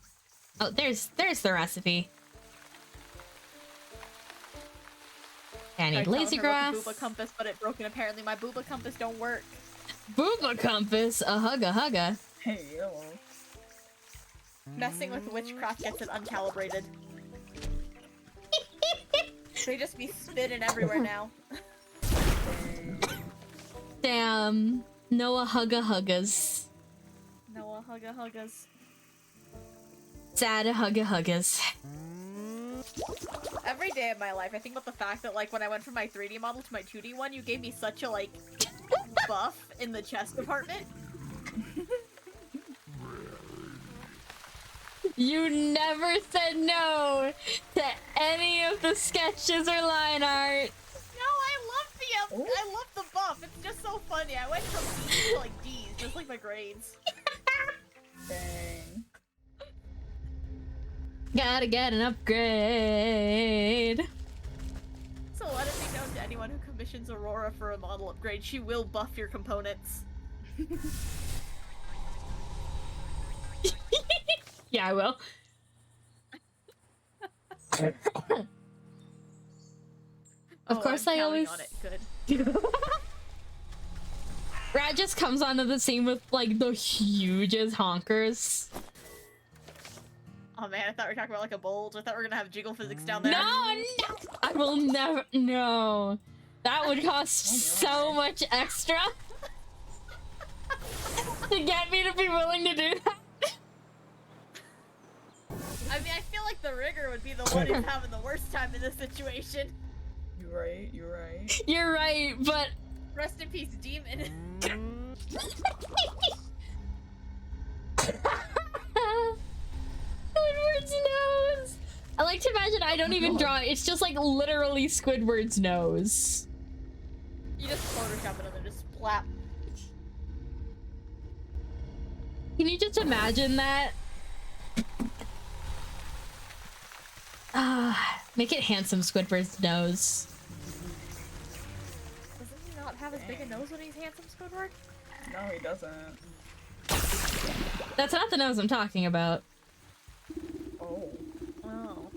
Oh, there's the recipe. Okay, I need laser grass. Booba compass, but it broke and apparently my booba compass don't work. Booba compass. A hugga hugga. Hey, hello. Messing with witchcraft gets it uncalibrated. They just be spinning everywhere now. Damn. Noah hugga huggas. Noah hugga huggas. Sad hugga huggas. Every day of my life, I think about the fact that, like, when I went from my 3D model to my 2D one, you gave me such a, like, buff in the chest department. You never said no to any of the sketches or line art. No, I love the buff. It's just so funny. I went from B's to, like, D's, just like my grades. Dang. Gotta get an upgrade. So let it be known to anyone who commissions Aurora for a model upgrade, she will buff your components. Yeah, I will. Of course, I'm I counting always. on it. Good. Brad just comes onto the scene with like the hugest honkers. Oh man, I thought we were talking about like a bulge. I thought we were gonna have jiggle physics down there. No, I will never. No, that would cost so much extra to get me to be willing to do that. I mean, I feel like the rigger would be the one who's having the worst time in this situation. You're right, you're right. You're right, but Rest in peace, demon. Squidward's nose. I like to imagine I don't even draw it. It's just like literally Squidward's nose. You just Photoshop it and then just splap. Can you just imagine that? Make it handsome Squidward's nose. Doesn't he not have as big a nose when he's handsome, Squidward? No, he doesn't. That's not the nose I'm talking about. Oh. Oh.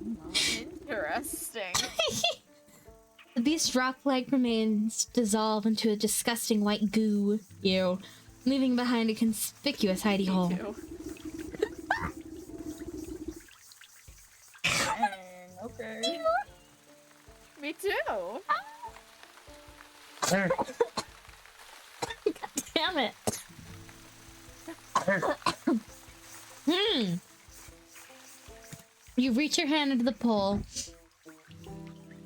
No. Hint, Interesting. The beast's rock-like remains dissolve into a disgusting white goo, ew, leaving behind a conspicuous hidey hole. Too. Dang, okay. Me too. God damn it. You reach your hand into the pole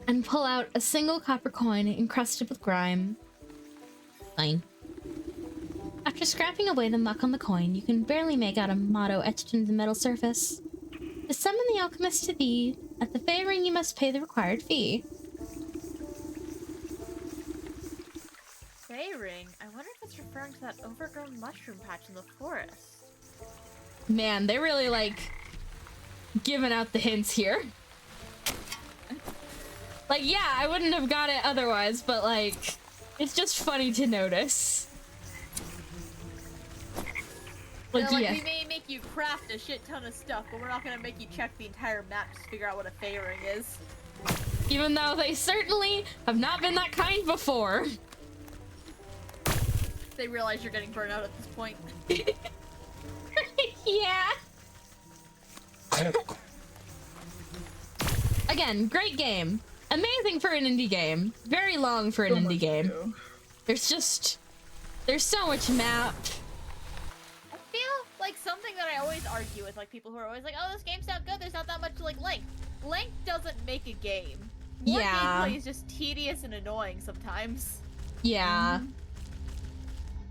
and pull out a single copper coin encrusted with grime. Fine. After scraping away the muck on the coin, you can barely make out a motto etched into the metal surface. To summon the alchemist to thee, at the Fey Ring you must pay the required fee. Fey ring. I wonder if it's referring to that overgrown mushroom patch in the forest. Man, they really, like, giving out the hints here. Like, yeah, I wouldn't have got it otherwise, but, like, it's just funny to notice. Like, They're like, yeah. we may make you craft a shit ton of stuff, but we're not gonna make you check the entire map to figure out what a Fey ring is. Even though they certainly have not been that kind before. They realize you're getting burnt out at this point. Yeah. Again, great game. Amazing for an indie game. Very long for an So much indie game. to do. There's so much map. I feel like something that I always argue with like people who are always like, oh, this game's not good, there's not that much like length. Length doesn't make a game. More Yeah. gameplay is just tedious and annoying sometimes. Yeah.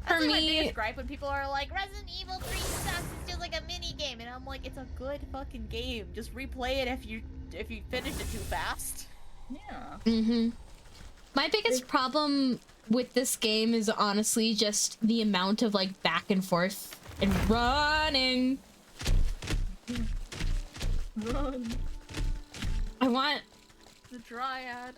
That's For like my me- biggest gripe when people are like, Resident Evil 3 sucks, it's just like a mini game, and I'm like, it's a good fucking game. Just replay it if you finished it too fast. Yeah. Mm-hmm. My biggest problem with this game is honestly just the amount of like back and forth and running. Run. I want The Dryad.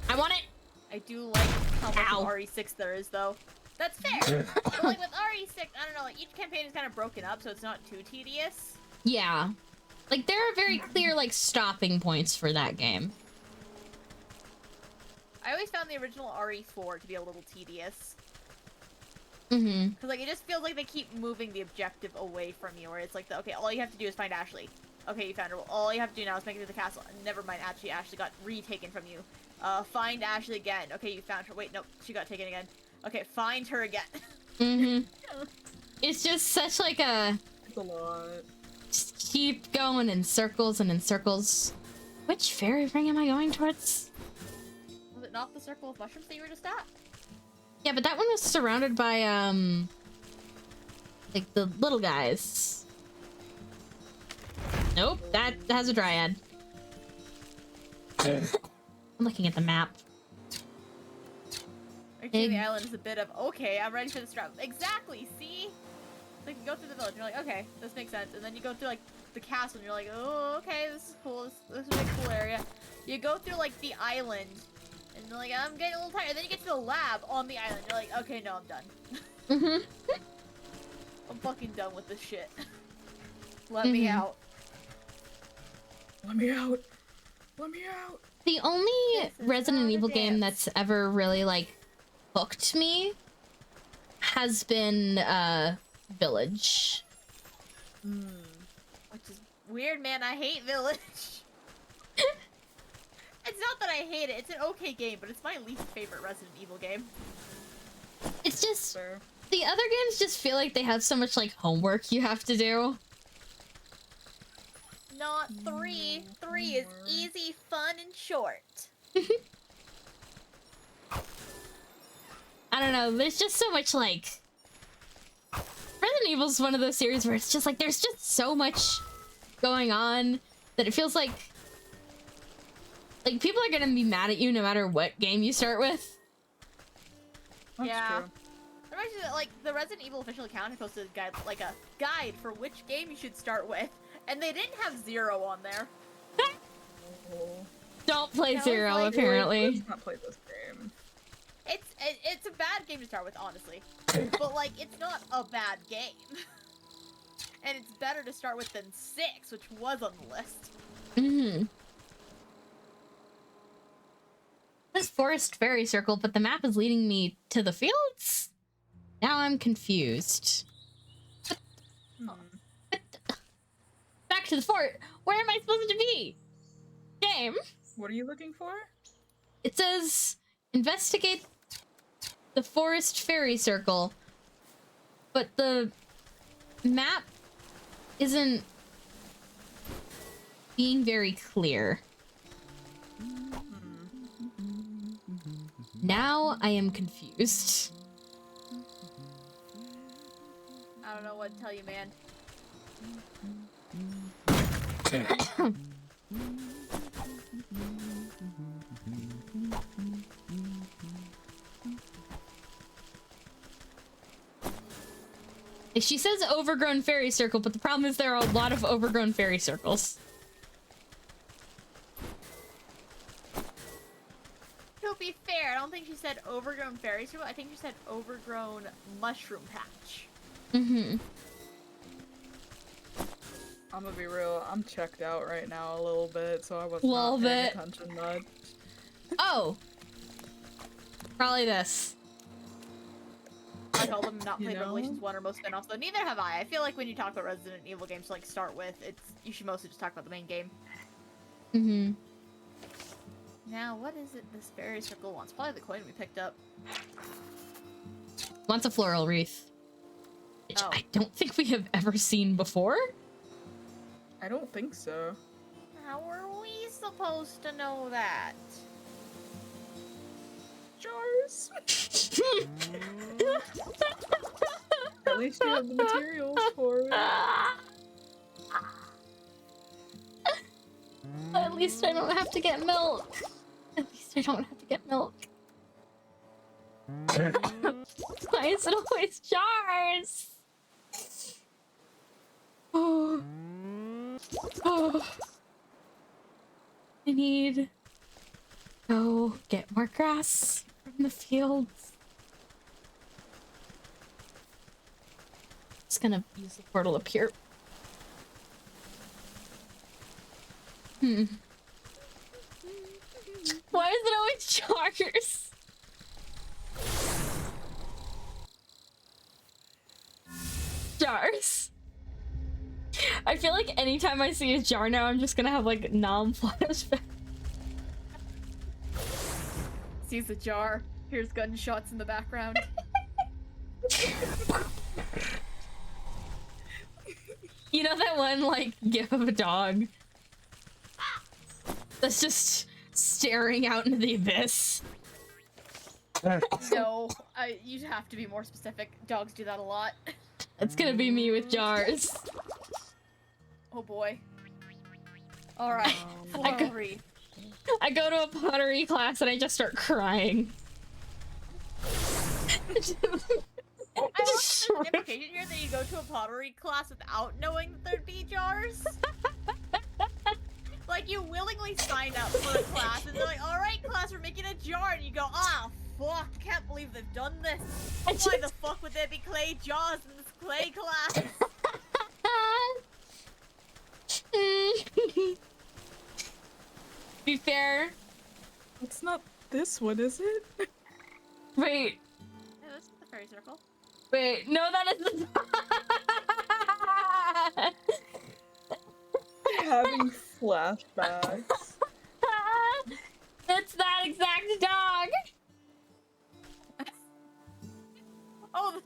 I want it. I do like how much Ow. of RE6 there is, though. That's fair. But like with RE6, I don't know, like each campaign is kind of broken up, so it's not too tedious. Yeah. Like there are very clear like stopping points for that game. I always found the original RE4 to be a little tedious. Mm-hmm. Because like it just feels like they keep moving the objective away from you, where it's like, okay, all you have to do is find Ashley. Okay, you found her. All you have to do now is make it to the castle. Never mind, actually, Ashley got retaken from you. Find Ashley again. Okay, you found her. Wait, nope, she got taken again. Okay, find her again. Mm-hmm. It's just such like a It's a lot. just keep going in circles and in circles. Which fairy ring am I going towards? Was it not the circle of mushrooms that you were just at? Yeah, but that one was surrounded by like the little guys. Nope, that has a dryad. I'm looking at the map. Actually, the island is a bit of, okay, I'm ready for this drop. Exactly, see? So you can go through the village, and you're like, okay, this makes sense. And then you go through, like, the castle, and you're like, oh, okay, this is cool. This is a cool area. You go through, like, the island, and you're like, I'm getting a little tired. And then you get to the lab on the island. You're like, okay, no, I'm done. Mm-hmm. I'm fucking done with this shit. Let me out. Let me out. Let me out. The only This is Resident not a Evil game dance. that's ever really like hooked me has been Village. Which is weird, man. I hate Village. It's not that I hate it. It's an okay game, but it's my least favorite Resident Evil game. It's just Fair. the other games just feel like they have so much like homework you have to do. Not 3. 3 is easy, fun, and short. I don't know, there's just so much like Resident Evil's one of those series where it's just like there's just so much going on that it feels like people are gonna be mad at you no matter what game you start with. That's Yeah. true. Reminds me that, like, the Resident Evil official account had posted a guide for which game you should start with, and they didn't have 0 on there. Oh. Don't play That was Zero, like- apparently. Let's not play this game. It's a bad game to start with, honestly. But, like, it's not a bad game. And it's better to start with than 6, which was on the list. Mm-hmm. This forest fairy circle, but the map is leading me to the fields? Now I'm confused. Back to the fort! Where am I supposed to be? Game. What are you looking for? It says investigate the forest fairy circle, but the map isn't being very clear. Now I am confused. I don't know what to tell you, man. She says overgrown fairy circle, but the problem is there are a lot of overgrown fairy circles. To be fair, I don't think she said overgrown fairy circle. I think she said overgrown mushroom patch. Mm-hmm. I'm gonna be real, I'm checked out right now a little bit, so I was Little not paying bit. attention much. Oh! Probably this. I told them not You played know? Revelations 1 or most spin-offs, so neither have I. I feel like when you talk about Resident Evil games to like start with, you should mostly just talk about the main game. Mm-hmm. Now, what is it this fairy circle wants? Probably the coin we picked up. Wants a floral wreath. Which Oh. I don't think we have ever seen before. I don't think so. How are we supposed to know that? Jars! At least you have the materials for it. At least I don't have to get milk. At least I don't have to get milk. Why is it always jars? Oh. Oh. I need go get more grass from the fields. Just gonna use the portal up here. Why is it always jars? Jars. I feel like anytime I see a jar now, I'm just gonna have like flashback. Sees the jar, hears gunshots in the background. You know that one like gif of a dog that's just staring out into the abyss? No, you'd have to be more specific. Dogs do that a lot. That's gonna be me with jars. Oh boy. Alright, I go- flowery. I go to a pottery class and I just start crying. I love the implication here that you go to a pottery class without knowing that there'd be jars. Like, you willingly sign up for a class and they're like, alright class, we're making a jar, and you go, ah, fuck, can't believe they've done this. Why the fuck would there be clay jars in this clay class? Be fair. It's not this one, is it? Wait, Yeah, this is the fairy circle. wait, no, that is the Having flashbacks. It's that exact dog. Oh,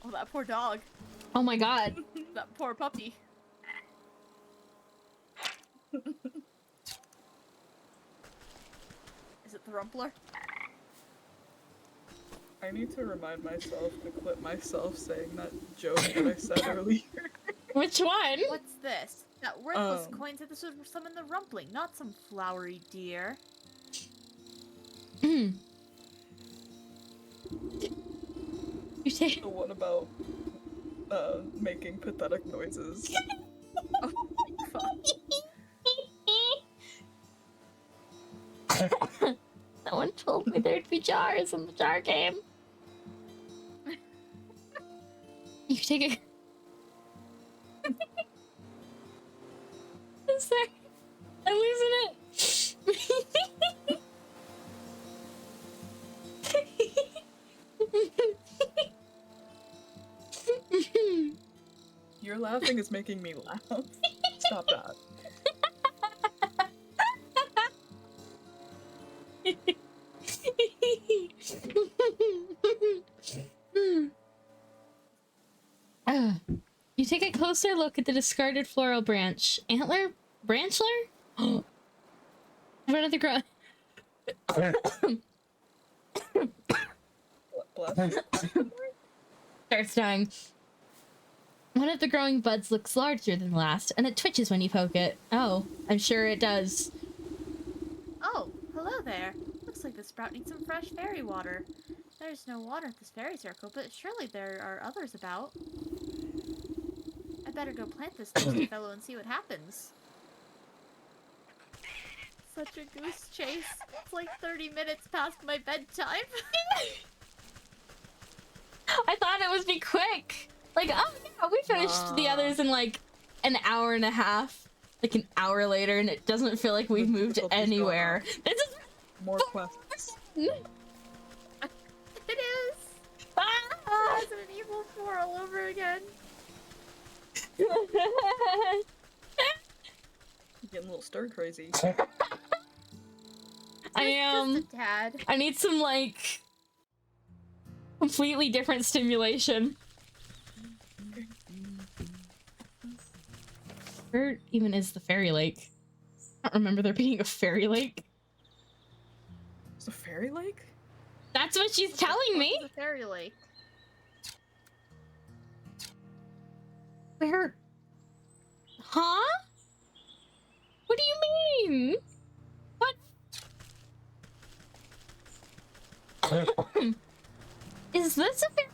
oh, that poor dog. Oh my god. That poor puppy. Is it the Rumpler? I need to remind myself to clip myself saying that joke that I said earlier. Which one? What's this? That worthless Um. coin said this was summon the Rumpling, not some flowery deer. You take. The one about making pathetic noises. Oh, fuck. Someone told me there'd be jars in the jar game. take a... I'm sorry. I'm losing it. Your laughing is making me laugh. Stop that. You take a closer look at the discarded floral branch. Antler? Branchler? One of the Bless you. starts dying. One of the growing buds looks larger than the last, and it twitches when you poke it. Oh, I'm sure it does. Oh, hello there. Looks like the sprout needs some fresh fairy water. There's no water at this fairy circle, but surely there are others about. I better go plant this tasty fellow and see what happens. Such a goose chase. It's like 30 minutes past my bedtime. I thought it would be quick. Like, oh yeah, we finished the others in like an hour and a half. Like an hour later, and it doesn't feel like we've The moved difficulty's anywhere. This is More quests. It is! Ah! Resident Evil 4 all over again. Getting a little stir crazy. I am. Just a tad. I need some like completely different stimulation. Where even is the fairy lake? I don't remember there being a fairy lake. It's a fairy lake? That's what she's telling me. The fairy lake. Where? Huh? What do you mean? What? Is this a fairy?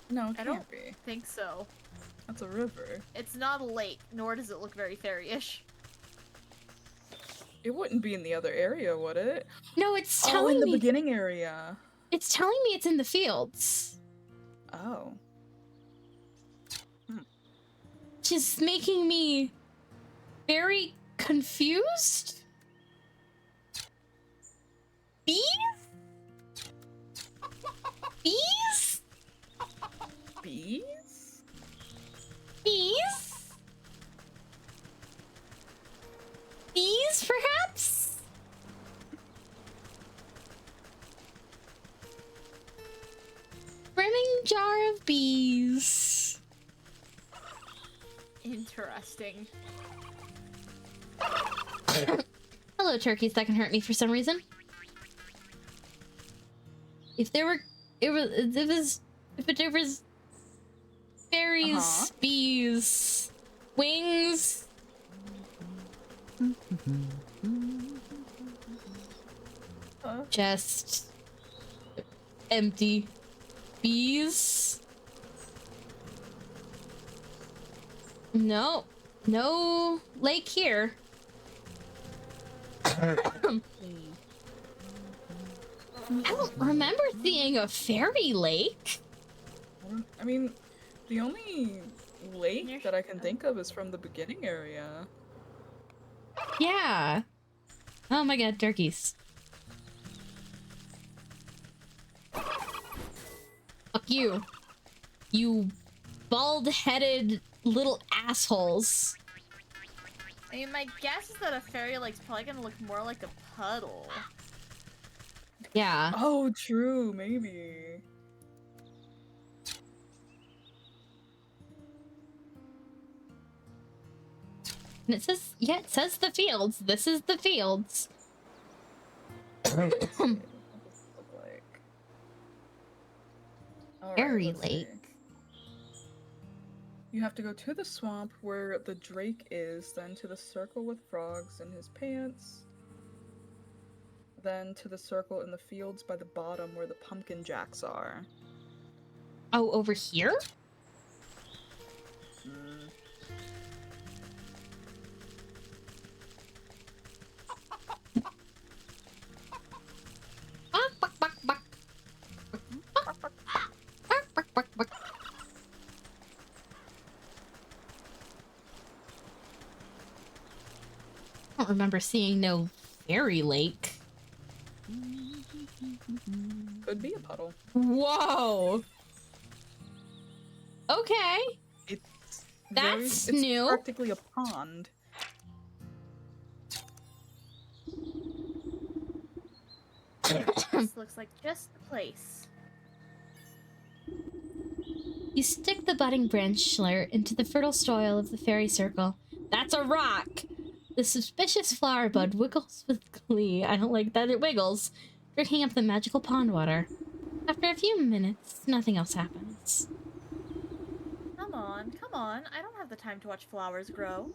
No, it I don't- can't be. Think so. That's a river. It's not a lake, nor does it look very fairy-ish. It wouldn't be in the other area, would it? No, it's Oh, telling in the me. beginning area. It's telling me it's in the fields. Oh. Which is making me very confused. Bees? Bees? Bees? Bees? Bees, perhaps? Brimming jar of bees. Interesting. Hello, turkeys that can hurt me for some reason. If there were, if there was fairies, bees, wings. Just empty bees. No, no lake here. I don't remember seeing a fairy lake. I mean, the only lake that I can think of is from the beginning area. Yeah. Oh my god, turkeys. Fuck you. You bald-headed little assholes. I mean, my guess is that a fairy lake's probably gonna look more like a puddle. Yeah. Oh, true, maybe. And it says, yeah, it says the fields. This is the fields. What does this look like? Alright, Fairy let's see. lake. You have to go to the swamp where the drake is, then to the circle with frogs in his pants, then to the circle in the fields by the bottom where the pumpkin jacks are. Oh, over here? I don't remember seeing no fairy lake. Could be a puddle. Whoa! Okay. It's That's it's new. practically a pond. This looks like just the place. You stick the budding branchlet into the fertile soil of the fairy circle. That's a rock! The suspicious flower bud wiggles with glee. I don't like that it wiggles, drinking up the magical pond water. After a few minutes, nothing else happens. Come on, come on. I don't have the time to watch flowers grow.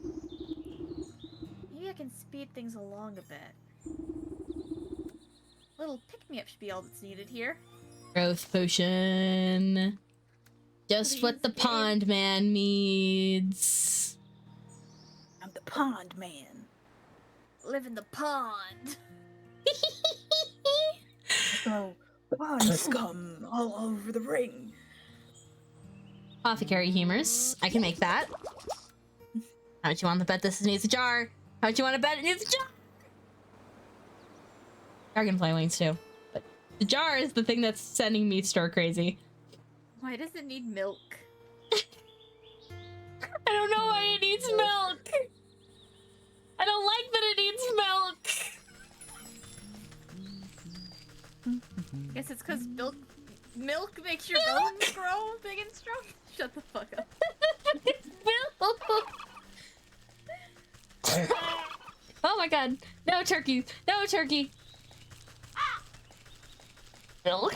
Maybe I can speed things along a bit. Little pick-me-up should be all that's needed here. Growth potion. Just what the Please, babe. pond man needs. I'm the pond man. Live in the pond. So pond scum all over the ring. Apothecary humors. I can make that. How much you want to bet this needs a jar? How much you want to bet it needs a jar? Dragonfly wings too. But the jar is the thing that's sending me stir crazy. Why does it need milk? I don't know why it needs milk. I don't like that it needs milk. Guess it's because milk makes your bones grow big and strong. Shut the fuck up. Oh my god. No turkey. No turkey. Milk.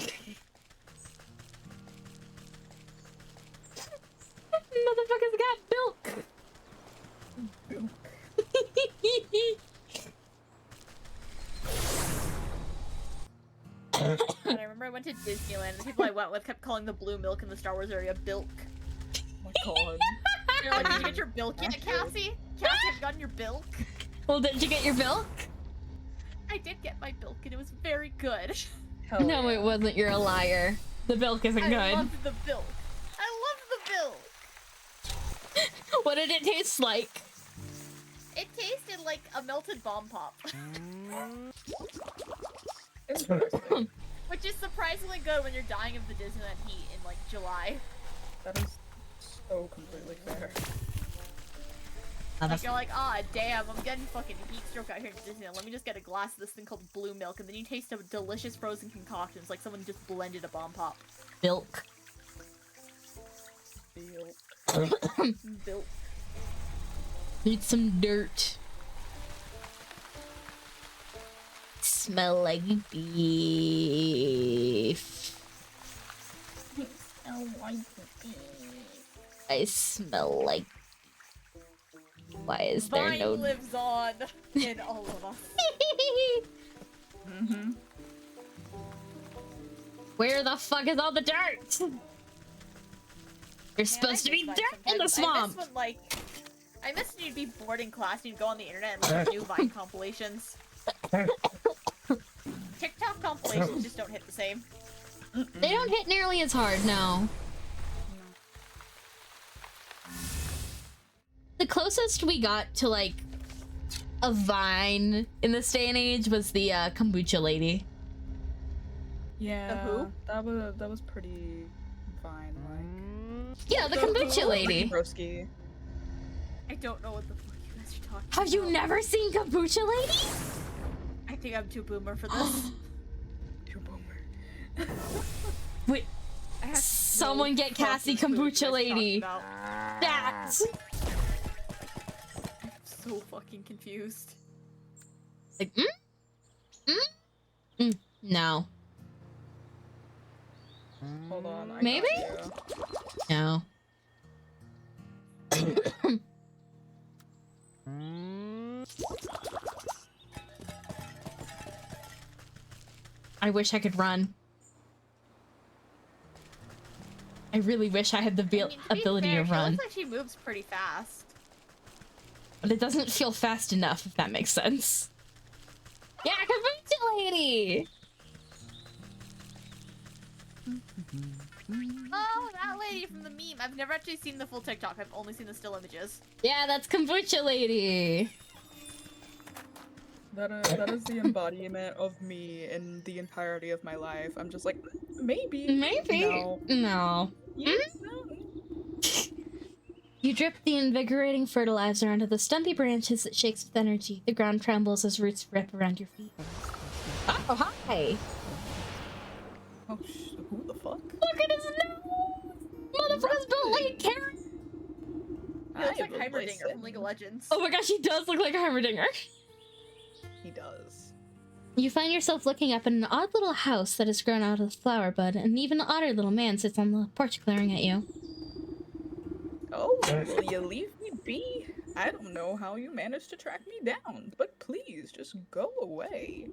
Motherfuckers got milk. And I remember I went to Disneyland and the people I went with kept calling the blue milk in the Star Wars area bilk. Oh my god. You're like, did you get your bilk yet, Cassie? Cassie, have you gotten your bilk? Well, did you get your milk? I did get my bilk and it was very good. Hell No, yeah. it wasn't. You're a liar. The milk isn't I good. loved the bilk. I loved the bilk. What did it taste like? It tasted like a melted bomb pop, Interesting. which is surprisingly good when you're dying of the Disneyland heat in like July. That is so completely fair. Like you're like, ah, damn, I'm getting fucking heat stroke out here in Disneyland. Let me just get a glass of this thing called blue milk, and then you taste a delicious frozen concoction. It's like someone just blended a bomb pop. Milk. Feel. Bilk. Need some dirt. Smell like beef. I smell like. Why is there Vine no? lives on in all of us. Mm-hmm. Where the fuck is all the dirt? There's supposed to be Man, I dirt miss in the Vine swamp. sometimes. I miss when you'd be bored in class and you'd go on the internet and look at new Vine compilations. TikTok compilations just don't hit the same. They don't hit nearly as hard, no. The closest we got to like a Vine in this day and age was the kombucha lady. Yeah. who? That was pretty fine. Like. Yeah, the kombucha lady. Broski. I don't know what the fuck you guys are talking Have you about. never seen kombucha lady? I think I'm too boomer for this. Too boomer. Wait, I have someone no get Cassie fucking clue what you kombucha guys are talking lady. about. That. I'm so fucking confused. Like, no, Hold on. I Maybe? got you. no. I wish I could run. I really wish I had the I mean, to be ability fair, to she run, looks like she moves pretty fast. but it doesn't feel fast enough, if that makes sense. Yeah, kombucha lady! Oh, that lady from the meme. I've never actually seen the full TikTok. I've only seen the still images. Yeah, that's kombucha lady. That is the embodiment of me in the entirety of my life. I'm just like, maybe. Maybe. No. No. Yeah, You drip the invigorating fertilizer onto the stumpy branches that shakes with energy. The ground trembles as roots rip around your feet. Oh, hi! Oh, who the fuck? Look at his nose! Motherfucker's built like a carrot! He looks I like would Heimerdinger listen. from League of Legends. Oh my gosh, he does look like a Heimerdinger. He does. You find yourself looking up at an odd little house that has grown out of the flower bud, and even an odder little man sits on the porch glaring at you. Oh, will you leave me be? I don't know how you managed to track me down, but please just go away.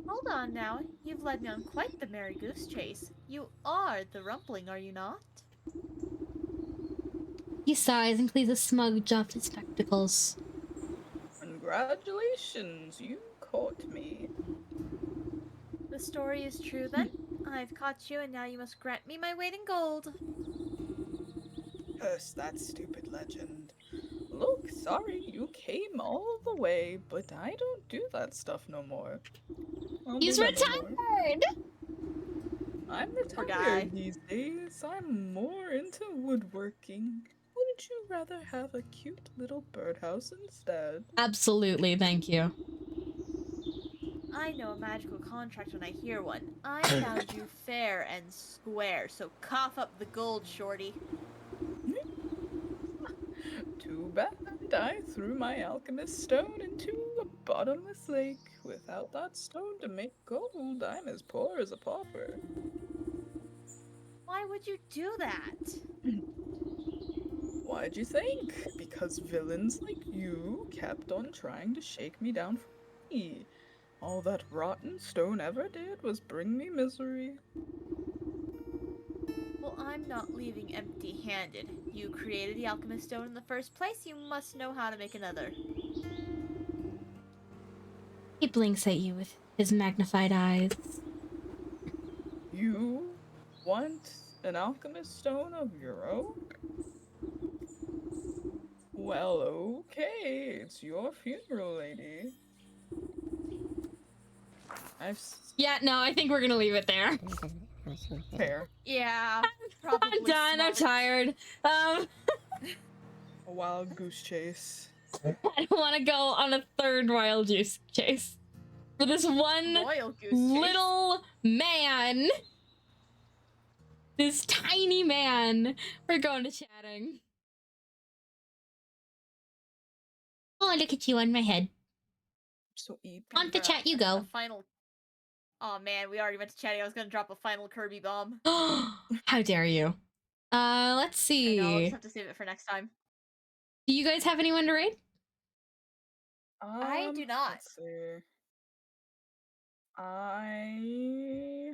Hold on now. You've led me on quite the merry goose chase. You are the Rumpling, are you not? He sighs and cleans a smug job to spectacles. Congratulations, you caught me. The story is true then. I've caught you and now you must grant me my weight in gold. Curse that stupid legend. Look, sorry you came all the way, but I don't do that stuff no more. He's retired! I'm Poor guy. retired these days. I'm more into woodworking. Wouldn't you rather have a cute little birdhouse instead? Absolutely, thank you. I know a magical contract when I hear one. I found you fair and square, so cough up the gold, shorty. Too bad I threw my alchemist stone into a bottomless lake. Without that stone to make gold, I'm as poor as a pauper. Why would you do that? Why'd you think? Because villains like you kept on trying to shake me down for me. All that rotten stone ever did was bring me misery. Well, I'm not leaving empty-handed. You created the alchemist stone in the first place, you must know how to make another. He blinks at you with his magnified eyes. You want an alchemist stone of your own? Well, okay, it's your funeral, lady. Yeah, no, I think we're gonna leave it there. Fair. Yeah, probably I'm done, I'm smart. tired. A wild goose chase. I don't want to go on a third wild goose chase. For this one Royal goose chase. little man. This tiny man. We're going to chatting. Oh, look at you on my head. So eat. On to chat you A go. final. Oh man, we already went to chatting. I was gonna drop a final Kirby bomb. How dare you? Let's I know, I'll see. just have to save it for next time. Do you guys have anyone to raid? I do not. Let's see. I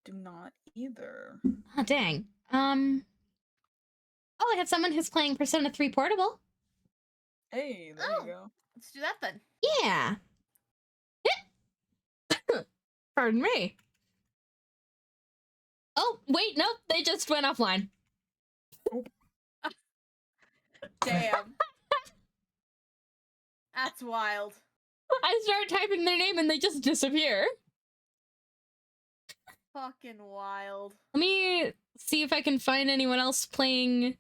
do not either. Oh, dang. Oh, I have someone who's playing Persona 3 Portable. Hey, there Oh. you go. Let's do that then. Yeah. Pardon me. Oh, wait, nope, they just went offline. Damn. That's wild. I start typing their name and they just disappear. Fucking wild. Let me see if I can find anyone else playing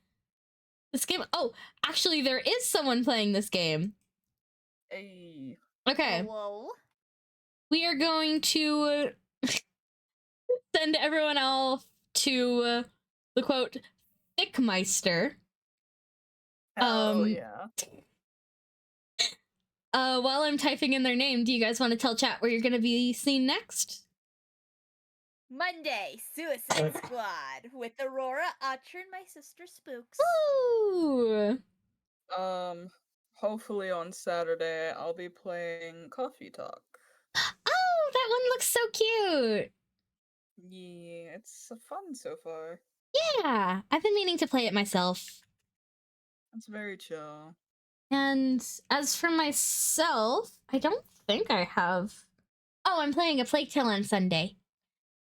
this game. Oh, actually, there is someone playing this game. Hey. Okay, Hello? we are going to send everyone off to the quote, Thickmeister. Oh yeah. While I'm typing in their name, do you guys want to tell chat where you're going to be seen next? Monday, Suicide Squad with Aurora, Archer, and my sister Spooks. Ooh. Hopefully on Saturday I'll be playing Coffee Talk. Oh, that one looks so cute. Yeah, it's fun so far. Yeah, I've been meaning to play it myself. It's very chill. And as for myself, I don't think I have. Oh, I'm playing a Plague Tale on Sunday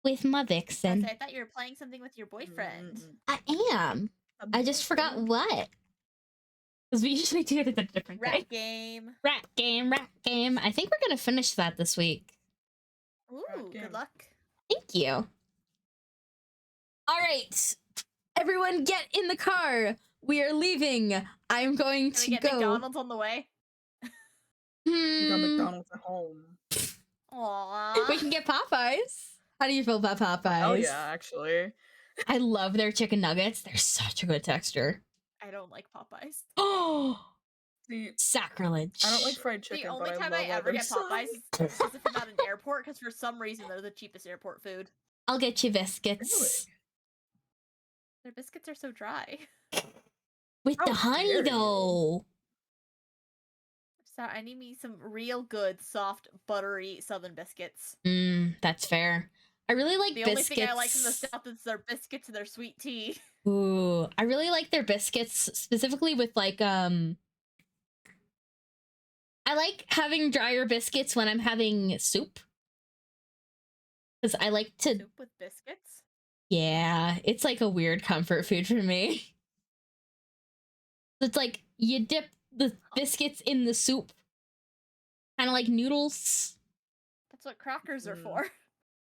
with my Vixen. I thought you were playing something with your boyfriend. Mm-mm. I am. I just forgot what. Because we usually do it at a different Rat day. game. Rat game, rat game. I think we're gonna finish that this week. Ooh, game. good luck. Thank you. All right, everyone, get in the car. We are leaving. I'm going Can to we get go. McDonald's on the way? We got Hmm, McDonald's at home. Aww. we can get Popeyes. How do you feel about Popeyes? Oh yeah, actually. I love their chicken nuggets. They're such a good texture. I don't like Popeyes. Oh, See, sacrilege. I don't like fried chicken, The only but time I I love ever other get Popeyes stuff. is if I'm at an airport, because for some reason they're the cheapest airport food. I'll get you biscuits. Their biscuits are so dry. With the How honey, dare you. though. So I need me some real good, soft, buttery Southern biscuits. That's fair. I really like The biscuits. only thing I like from the South is their biscuits and their sweet tea. Ooh, I really like their biscuits, specifically with like I like having drier biscuits when I'm having soup. Because I like to Soup with biscuits? yeah, it's like a weird comfort food for me. It's like you dip the biscuits in the soup. Kind of like noodles. That's what crackers are Mm. for.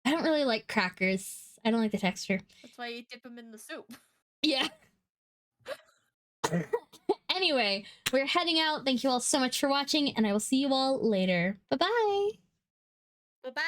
I don't really like crackers. I don't like the texture. That's why you dip them in the soup. Yeah. Anyway, we're heading out. Thank you all so much for watching, and I will see you all later. Bye-bye. Bye-bye!